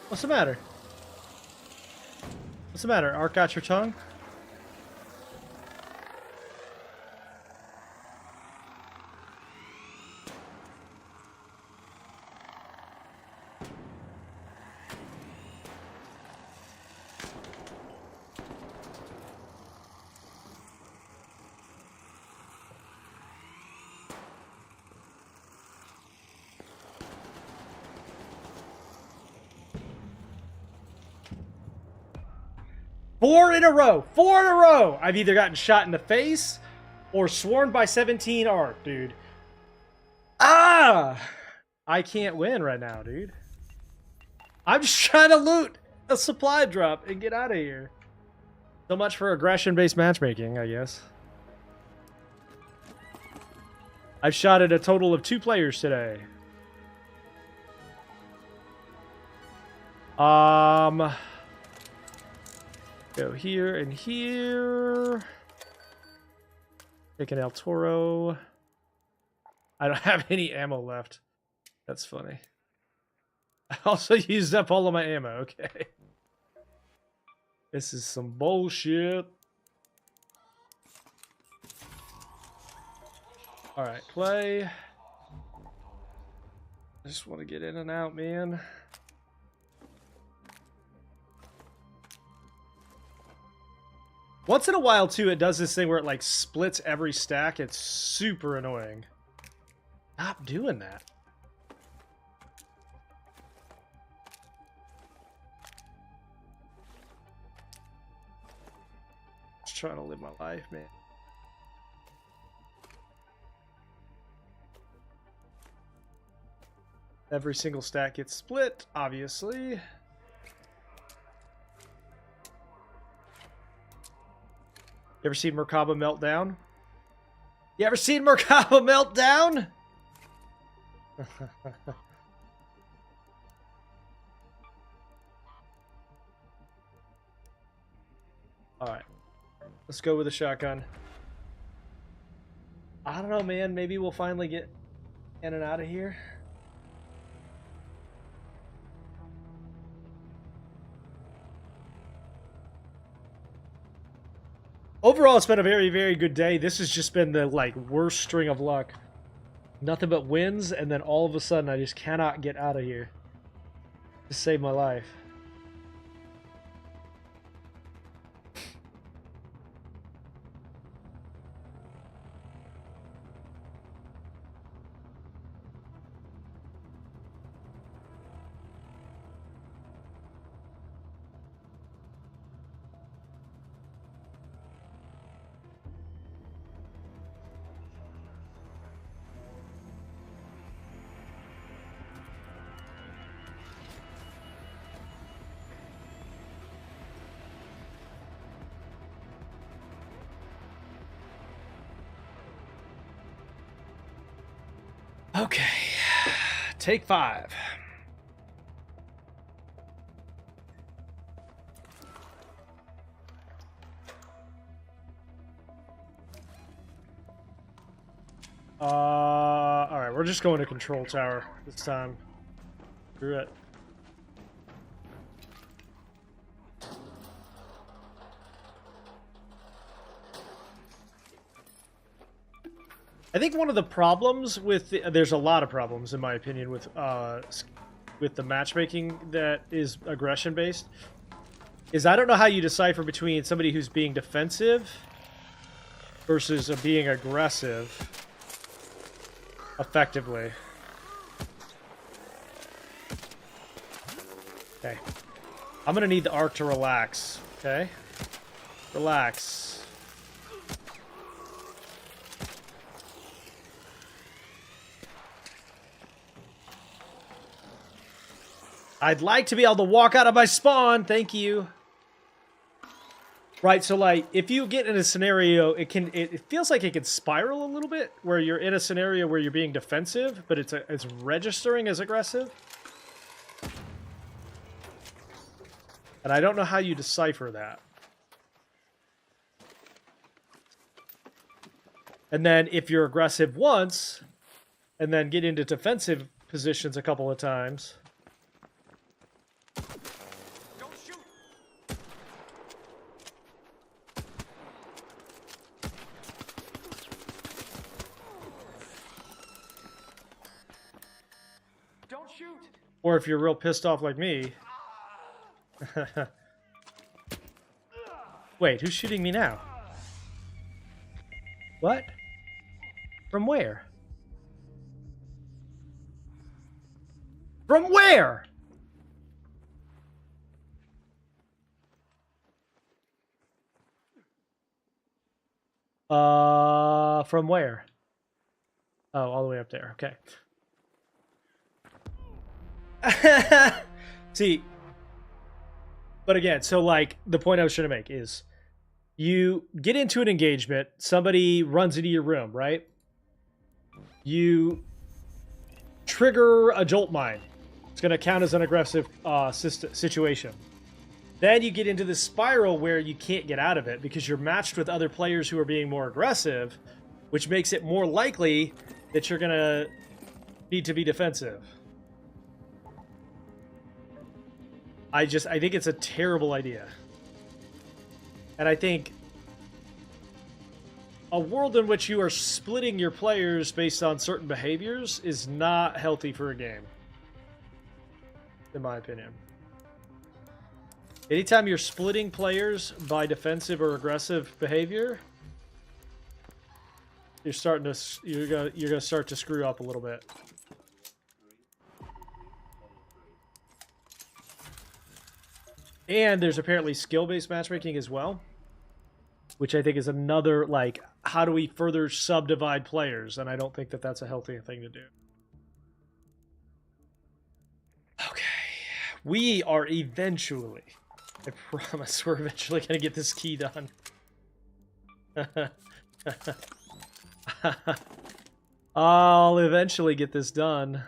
What's the matter? What's the matter? Arc got your tongue? Four in a row! 4 in a row! I've either gotten shot in the face or swarmed by 17 arc, dude. Ah! I can't win right now, dude. I'm just trying to loot a supply drop and get out of here. So much for aggression-based matchmaking, I guess. I've shot at a total of 2 players today. Go here and here. Take an El Toro. I don't have any ammo left. That's funny. I also used up all of my ammo. Okay. This is some bullshit. Alright, play. I just want to get in and out, man. Once in a while, too, it does this thing where it, like, splits every stack. It's super annoying. Stop doing that. Just trying to live my life, man. Every single stack gets split, obviously. You ever seen Merkaba Meltdown? You ever seen Merkaba Meltdown? Alright. Let's go with a shotgun. I don't know, man. Maybe we'll finally get in and out of here. Overall, it's been a very, very good day. This has just been the, like, worst string of luck. Nothing but wins, and then all of a sudden I just cannot get out of here. To save my life. Okay, take 5. All right, we're just going to control tower this time. Screw it. I think one of the problems with there's a lot of problems in my opinion with the matchmaking that is aggression based is I don't know how you decipher between somebody who's being defensive versus being aggressive effectively. Okay. I'm gonna need the arc to relax. Okay? Relax. I'd like to be able to walk out of my spawn. Thank you. Right, so like if you get in a scenario, it feels like it can spiral a little bit where you're in a scenario where you're being defensive, but it's registering as aggressive. And I don't know how you decipher that. And then if you're aggressive once and then get into defensive positions a couple of times, or if you're real pissed off like me. Wait, who's shooting me now? What? From where? From where? From where? Oh, all the way up there. Okay. See, but again, so like the point I was trying to make is you get into an engagement, somebody runs into your room, right? You trigger a jolt mine. It's going to count as an aggressive situation. Then you get into this spiral where you can't get out of it because you're matched with other players who are being more aggressive, which makes it more likely that you're going to need to be defensive. I think it's a terrible idea. And I think a world in which you are splitting your players based on certain behaviors is not healthy for a game. In my opinion. Anytime you're splitting players by defensive or aggressive behavior, you're gonna start to screw up a little bit. And there's apparently skill-based matchmaking as well, which I think is another, like, how do we further subdivide players? And I don't think that that's a healthy thing to do. Okay. We are eventually, I promise, we're eventually going to get this key done. I'll eventually get this done.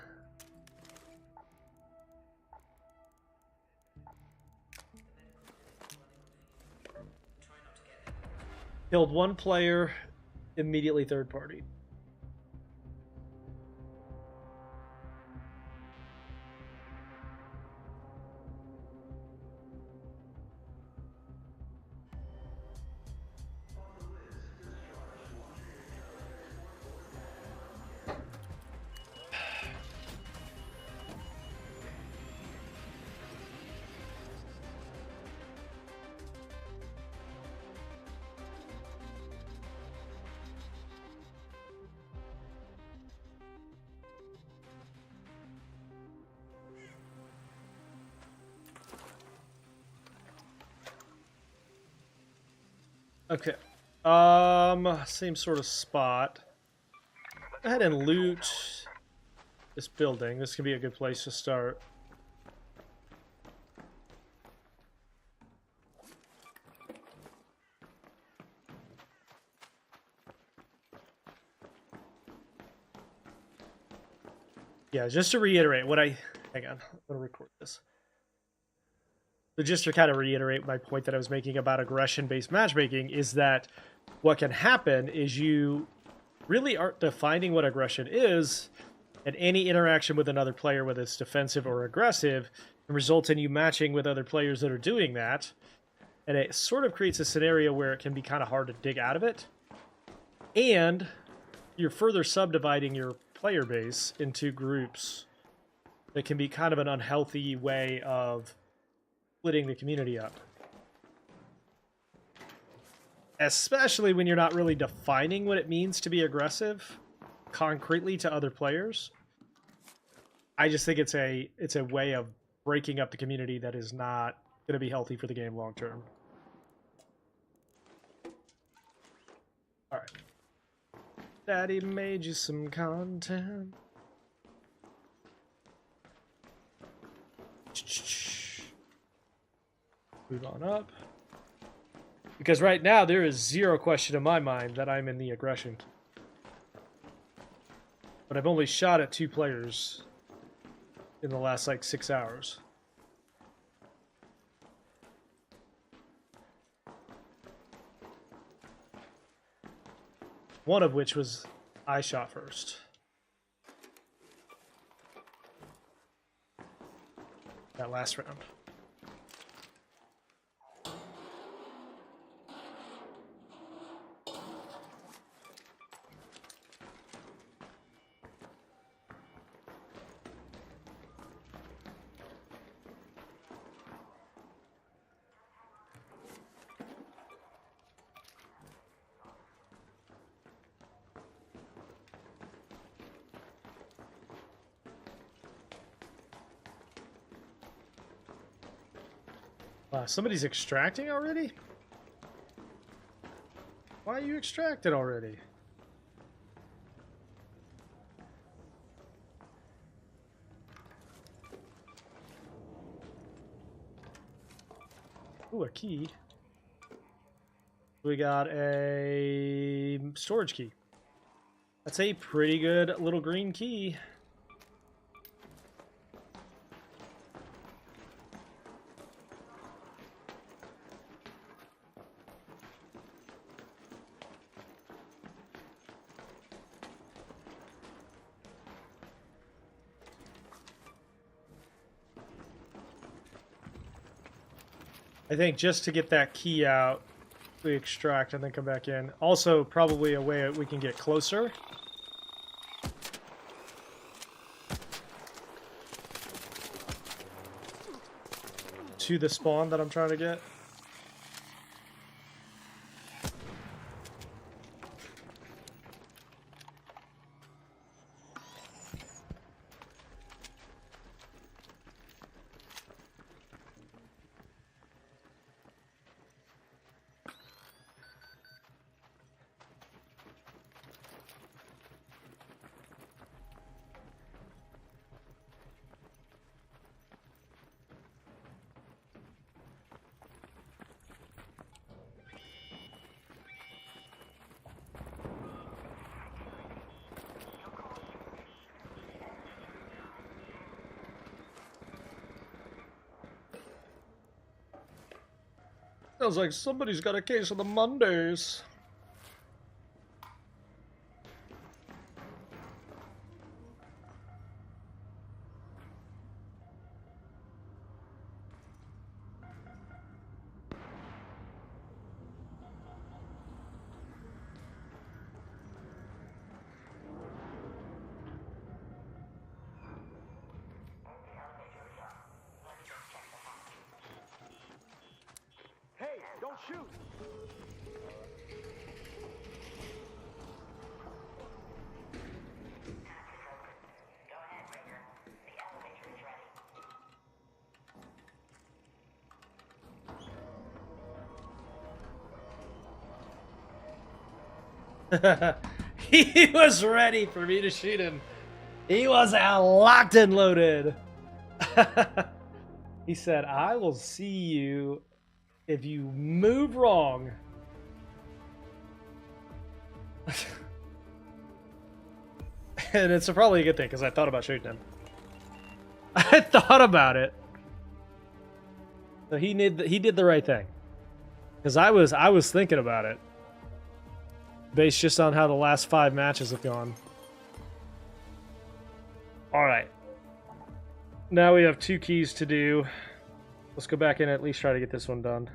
Killed one player, immediately third party. Okay. Same sort of spot. Go ahead and loot this building. This can be a good place to start. Yeah, just to reiterate what I... Hang on, I'm going to record this. So just to kind of reiterate my point that I was making about aggression-based matchmaking is that what can happen is you really aren't defining what aggression is, and any interaction with another player, whether it's defensive or aggressive, can result in you matching with other players that are doing that, and it sort of creates a scenario where it can be kind of hard to dig out of it, and you're further subdividing your player base into groups that can be kind of an unhealthy way of splitting the community up. Especially when you're not really defining what it means to be aggressive concretely to other players. I just think it's a way of breaking up the community that is not going to be healthy for the game long term. All right. Daddy made you some content. Move on up. Because right now, there is zero question in my mind that I'm in the aggression. But I've only shot at 2 players in the last, like, 6 hours. One of which was I shot first. That last round. Somebody's extracting already? Why are you extracted already? Ooh, a key. We got a storage key. That's a pretty good little green key. I think just to get that key out, we extract and then come back in. Also, probably a way we can get closer. To the spawn that I'm trying to get. Sounds like somebody's got a case of the Mondays. Hey, don't shoot! He was ready for me to shoot him. He was locked and loaded. He said, I will see you if you move wrong. And it's probably a good thing because I thought about shooting him. I thought about it. So he did the right thing. Because I was thinking about it. Based just on how the last 5 matches have gone. Alright. Now we have 2 keys to do. Let's go back in and at least try to get this one done.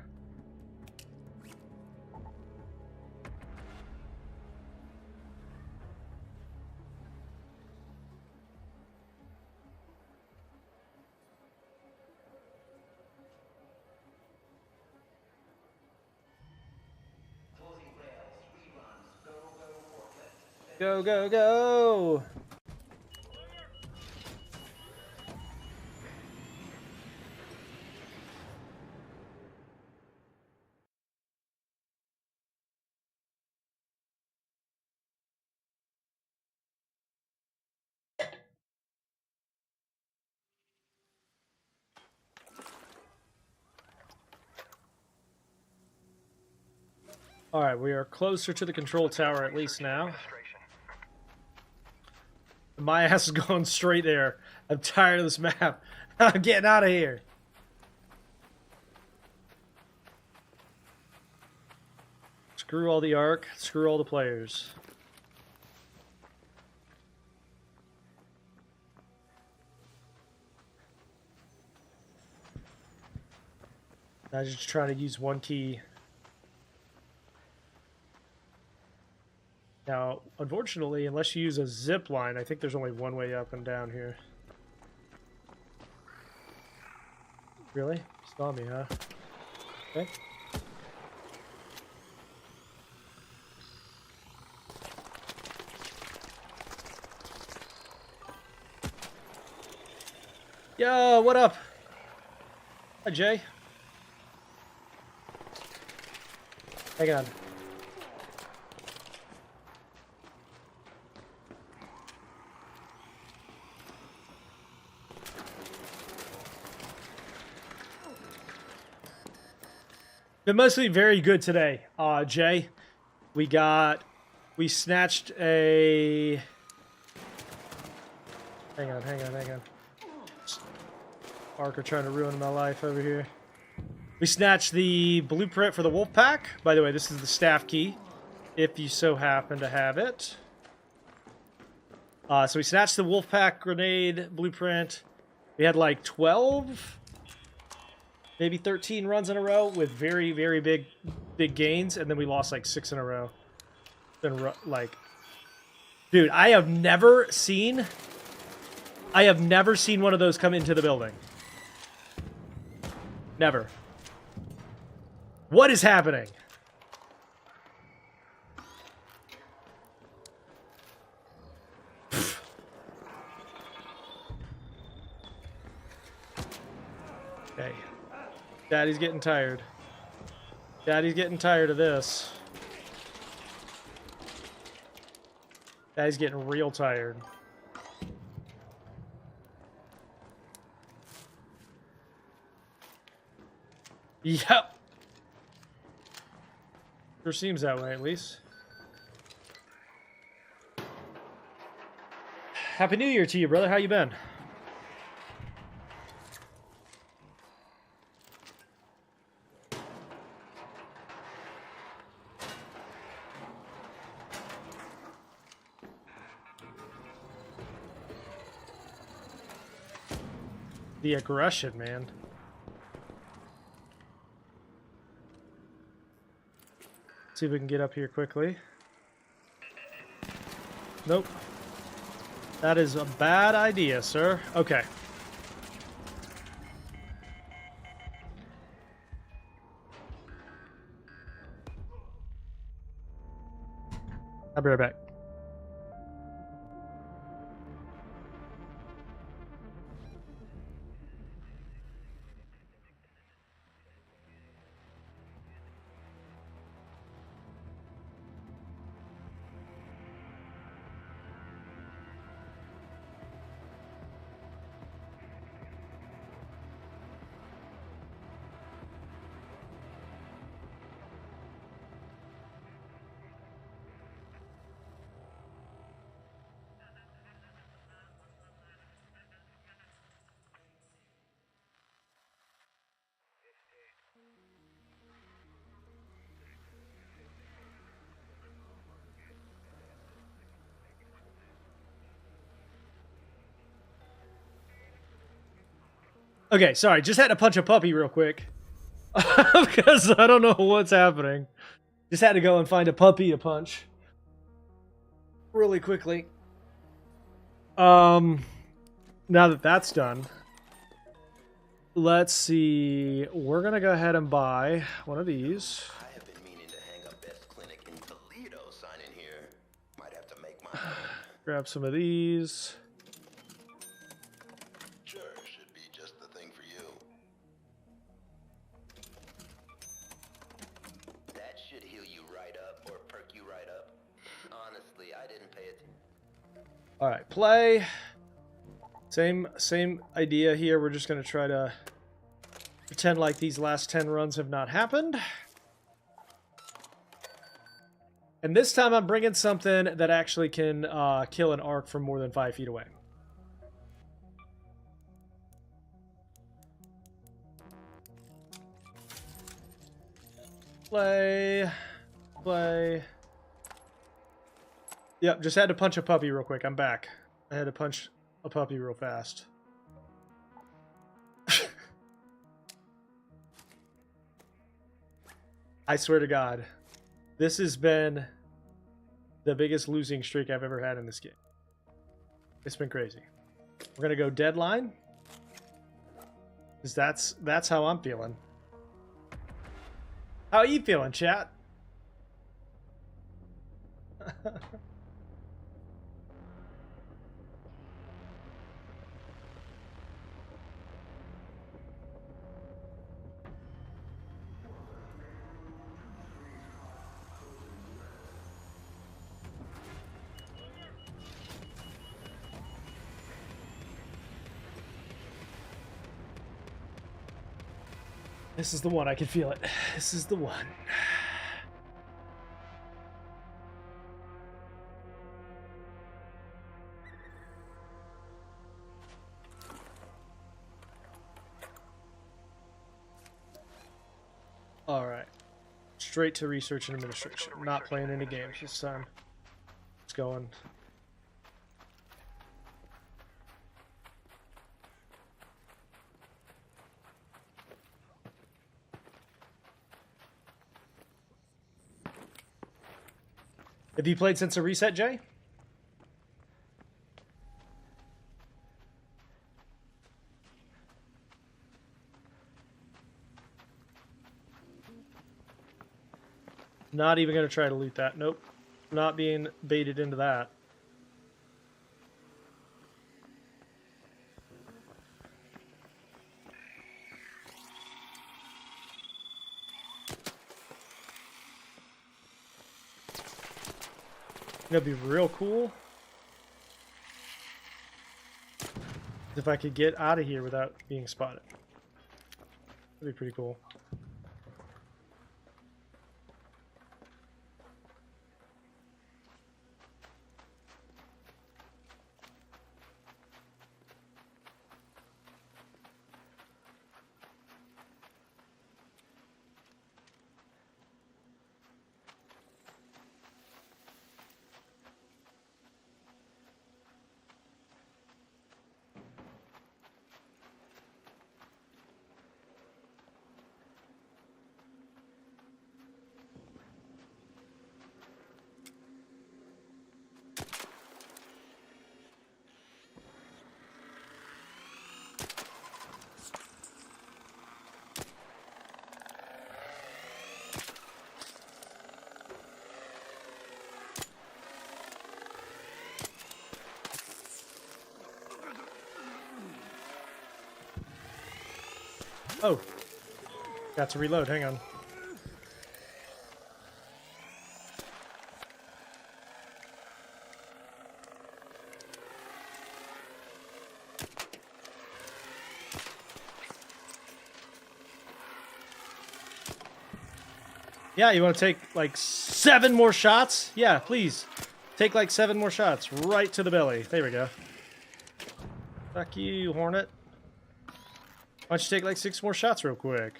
Go, go, go! Alright, we are closer to the control tower at least now. My ass is going straight there. I'm tired of this map. I'm getting out of here. Screw all the Ark. Screw all the players. I'm just trying to use one key. Now, unfortunately, unless you use a zip line, I think there's only one way up and down here. Really? Saw me, huh? Okay. Yo, what up? Hi, Jay. Hang on. Been mostly very good today, Jay. We snatched a... Hang on. Ark trying to ruin my life over here. We snatched the blueprint for the wolf pack. By the way, this is the staff key, if you so happen to have it. So we snatched the wolf pack grenade blueprint. We had like 12... maybe 13 runs in a row with very, very big gains, and then we lost like 6 in a row. Been like, dude, I have never seen one of those come into the building. Never. What is happening? Okay. Daddy's getting tired. Daddy's getting tired of this. Daddy's getting real tired. Yep. Sure seems that way, at least. Happy New Year to you, brother. How you been? The aggression, man. See if we can get up here quickly. Nope. That is a bad idea, sir. Okay. I'll be right back. Okay, sorry, just had to punch a puppy real quick. Because I don't know what's happening. Just had to go and find a puppy to punch. Really quickly. Now that that's done, let's see. We're gonna go ahead and buy one of these. I have been meaning to hang up Best Clinic in Toledo sign in here. Might have to make my Grab some of these. Sure, should be just the thing for you. That should heal you right up or perk you right up. Honestly, I didn't pay it. All right, play. Same idea here. We're just gonna try to pretend like these last 10 runs have not happened. And this time I'm bringing something that actually can kill an arc from more than 5 feet away. Play. Yep, just had to punch a puppy real quick. I'm back. I had to punch a puppy real fast. I swear to God, this has been the biggest losing streak I've ever had in this game. It's been crazy. We're gonna go deadline, because that's how I'm feeling. How are you feeling, chat? This is the one. I can feel it. This is the one. All right. Straight to research and administration. Not playing any games this time. It's going. Have you played since a reset, Jay? Not even going to try to loot that. Nope. Not being baited into that. That'd be real cool if I could get out of here without being spotted. That'd be pretty cool. Oh. Got to reload, hang on. Yeah, you want to take like 7 more shots? Yeah, please. Take like 7 more shots right to the belly. There we go. Fuck you, Hornet. Why don't you take like 6 more shots real quick?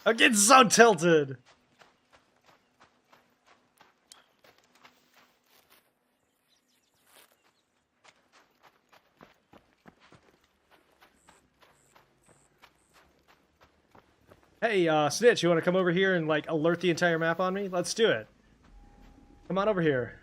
I'm getting so tilted. Hey, Snitch, you want to come over here and, like, alert the entire map on me? Let's do it. Come on over here.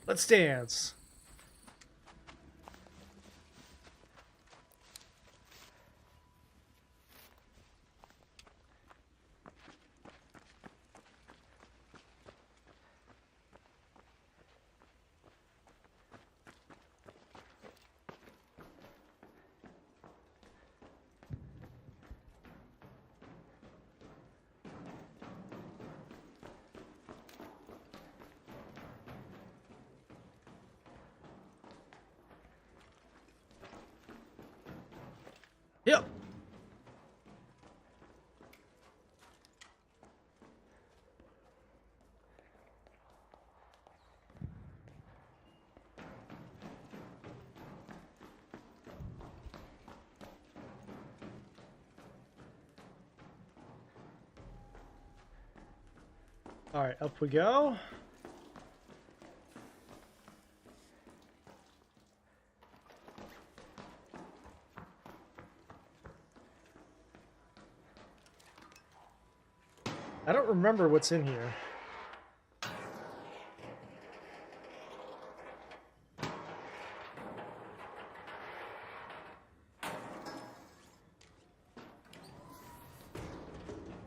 Let's dance. Yep. All right, up we go. I don't remember what's in here.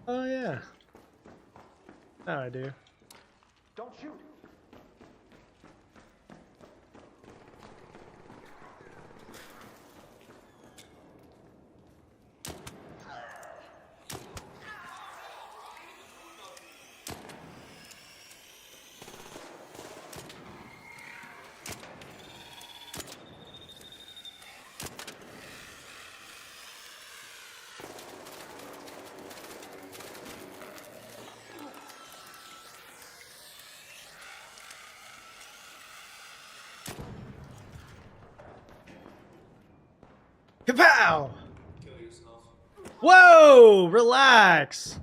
Oh yeah. Now I do. Don't shoot. Kapow! Whoa! Relax!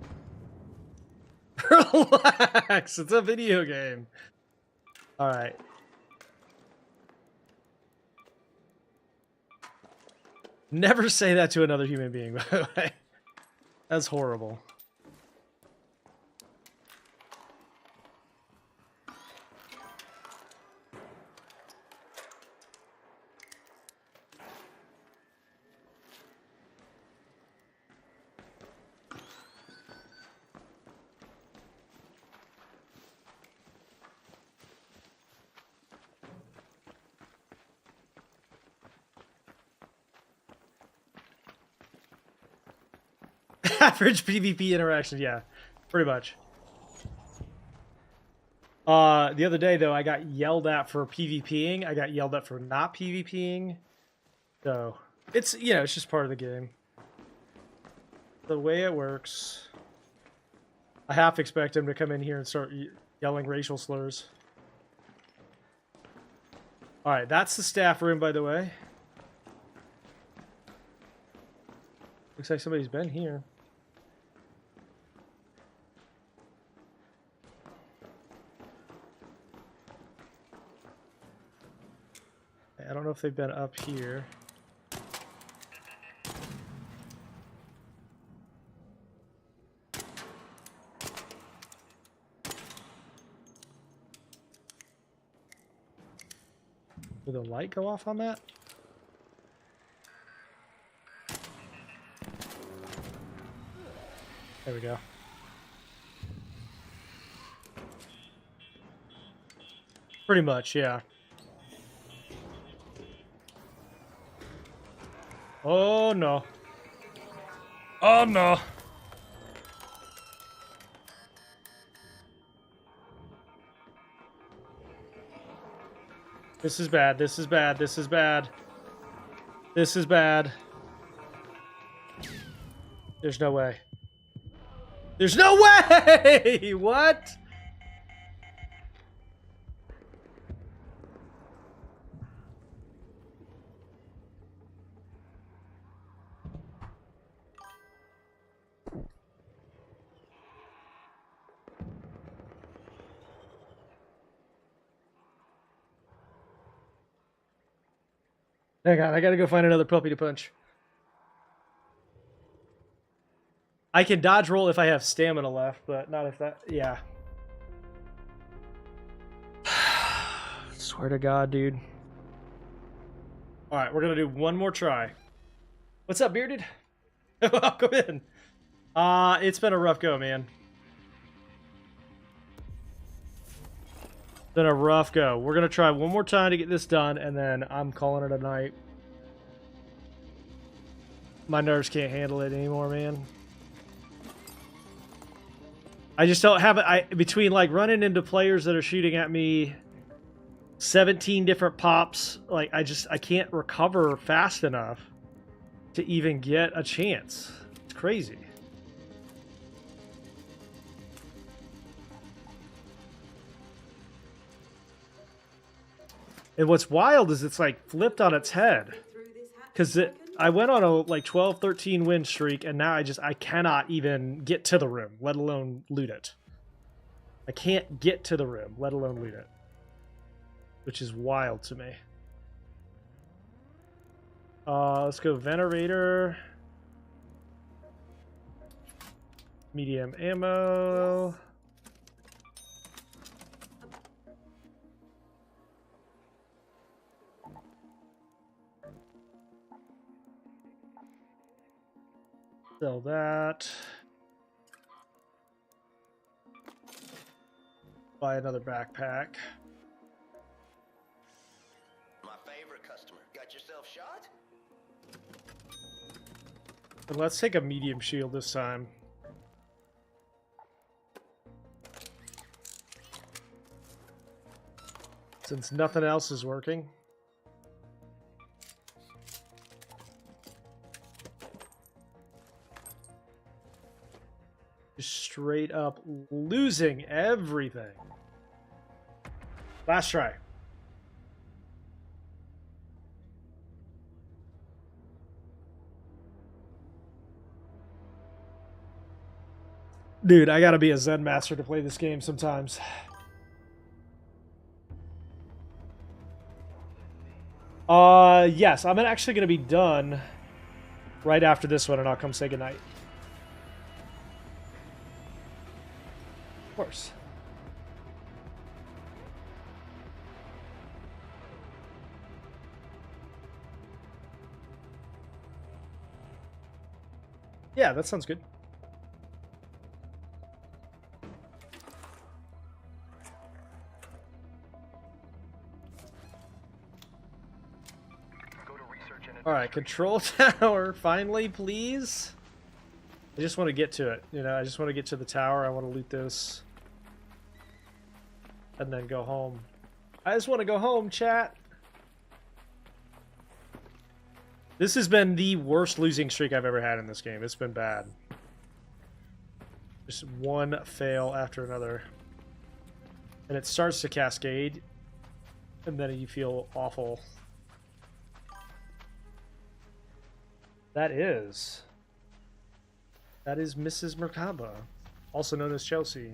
Relax! It's a video game. Alright. Never say that to another human being, by the way. That's horrible. Average PvP interaction, yeah, pretty much. The other day though, I got yelled at for PvPing. I got yelled at for not PvPing. So it's, you know, it's just part of the game. The way it works. I half expect him to come in here and start yelling racial slurs. All right, that's the staff room, by the way. Looks like somebody's been here. I don't know if they've been up here. Did the light go off on that? There we go. Pretty much, yeah. Oh no. Oh no. This is bad. This is bad. This is bad. This is bad. There's no way. There's no way! What? Hang on, I gotta go find another puppy to punch. I can dodge roll if I have stamina left, but not if that... Yeah. Swear to God, dude. Alright, we're gonna do one more try. What's up, Bearded? Welcome in. It's been a rough go, man. Been a rough go. We're gonna try one more time to get this done, and then I'm calling it a night. My nerves can't handle it anymore, man. I just don't have it. Between like running into players that are shooting at me, 17 different pops, like I can't recover fast enough to even get a chance. It's crazy. And what's wild is it's like flipped on its head. Because I went on a like 12, 13 win streak, and now I cannot even get to the room, let alone loot it. I can't get to the room, let alone loot it. Which is wild to me. Let's go Venerator. Medium ammo. Sell that. Buy another backpack. My favorite customer. Got yourself shot? And let's take a medium shield this time. Since nothing else is working. Just straight up losing everything. Last try. Dude, I gotta be a Zen master to play this game sometimes. Yes, I'm actually gonna be done right after this one, and I'll come say goodnight. Of course. Yeah, that sounds good. Alright, control tower, finally, please. I just want to get to it, you know, I just want to get to the tower, I want to loot this. And then go home. I just want to go home, chat. This has been the worst losing streak I've ever had in this game. It's been bad. Just one fail after another. And it starts to cascade. And then you feel awful. That is Mrs. Merkaba, also known as Chelsea.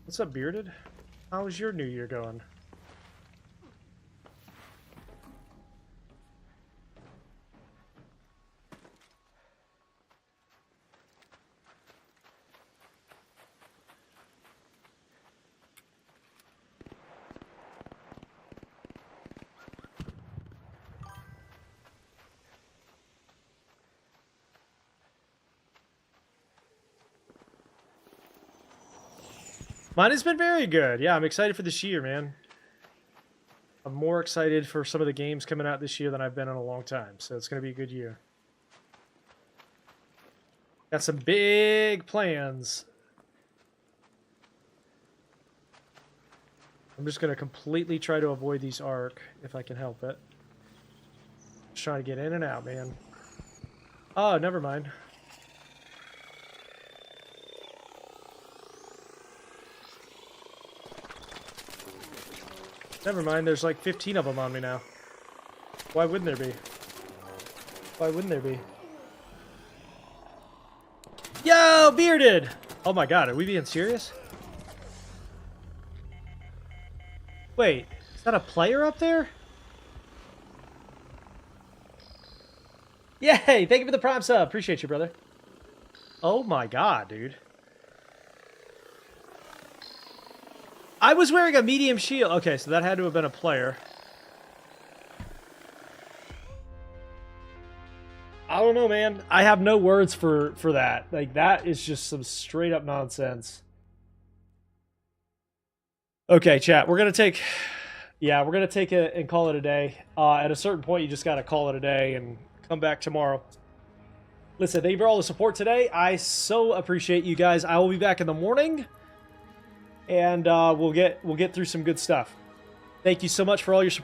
What's up, Bearded? How was your New Year going? Mine has been very good. Yeah, I'm excited for this year, man. I'm more excited for some of the games coming out this year than I've been in a long time. So it's going to be a good year. Got some big plans. I'm just going to completely try to avoid these arc if I can help it. Just trying to get in and out, man. Oh, never mind. Never mind, there's like 15 of them on me now. Why wouldn't there be? Why wouldn't there be? Yo, Bearded! Oh my god, are we being serious? Wait, is that a player up there? Yay! Thank you for the prime sub. Appreciate you, brother. Oh my god, dude. I was wearing a medium shield. Okay, so that had to have been a player. I don't know, man. I have no words for that. Like, that is just some straight up nonsense. Okay, chat. We're going to take... Yeah, we're going to take it and call it a day. At a certain point, you just got to call it a day and come back tomorrow. Listen, thank you for all the support today. I so appreciate you guys. I will be back in the morning. And we'll get through some good stuff. Thank you so much for all your support.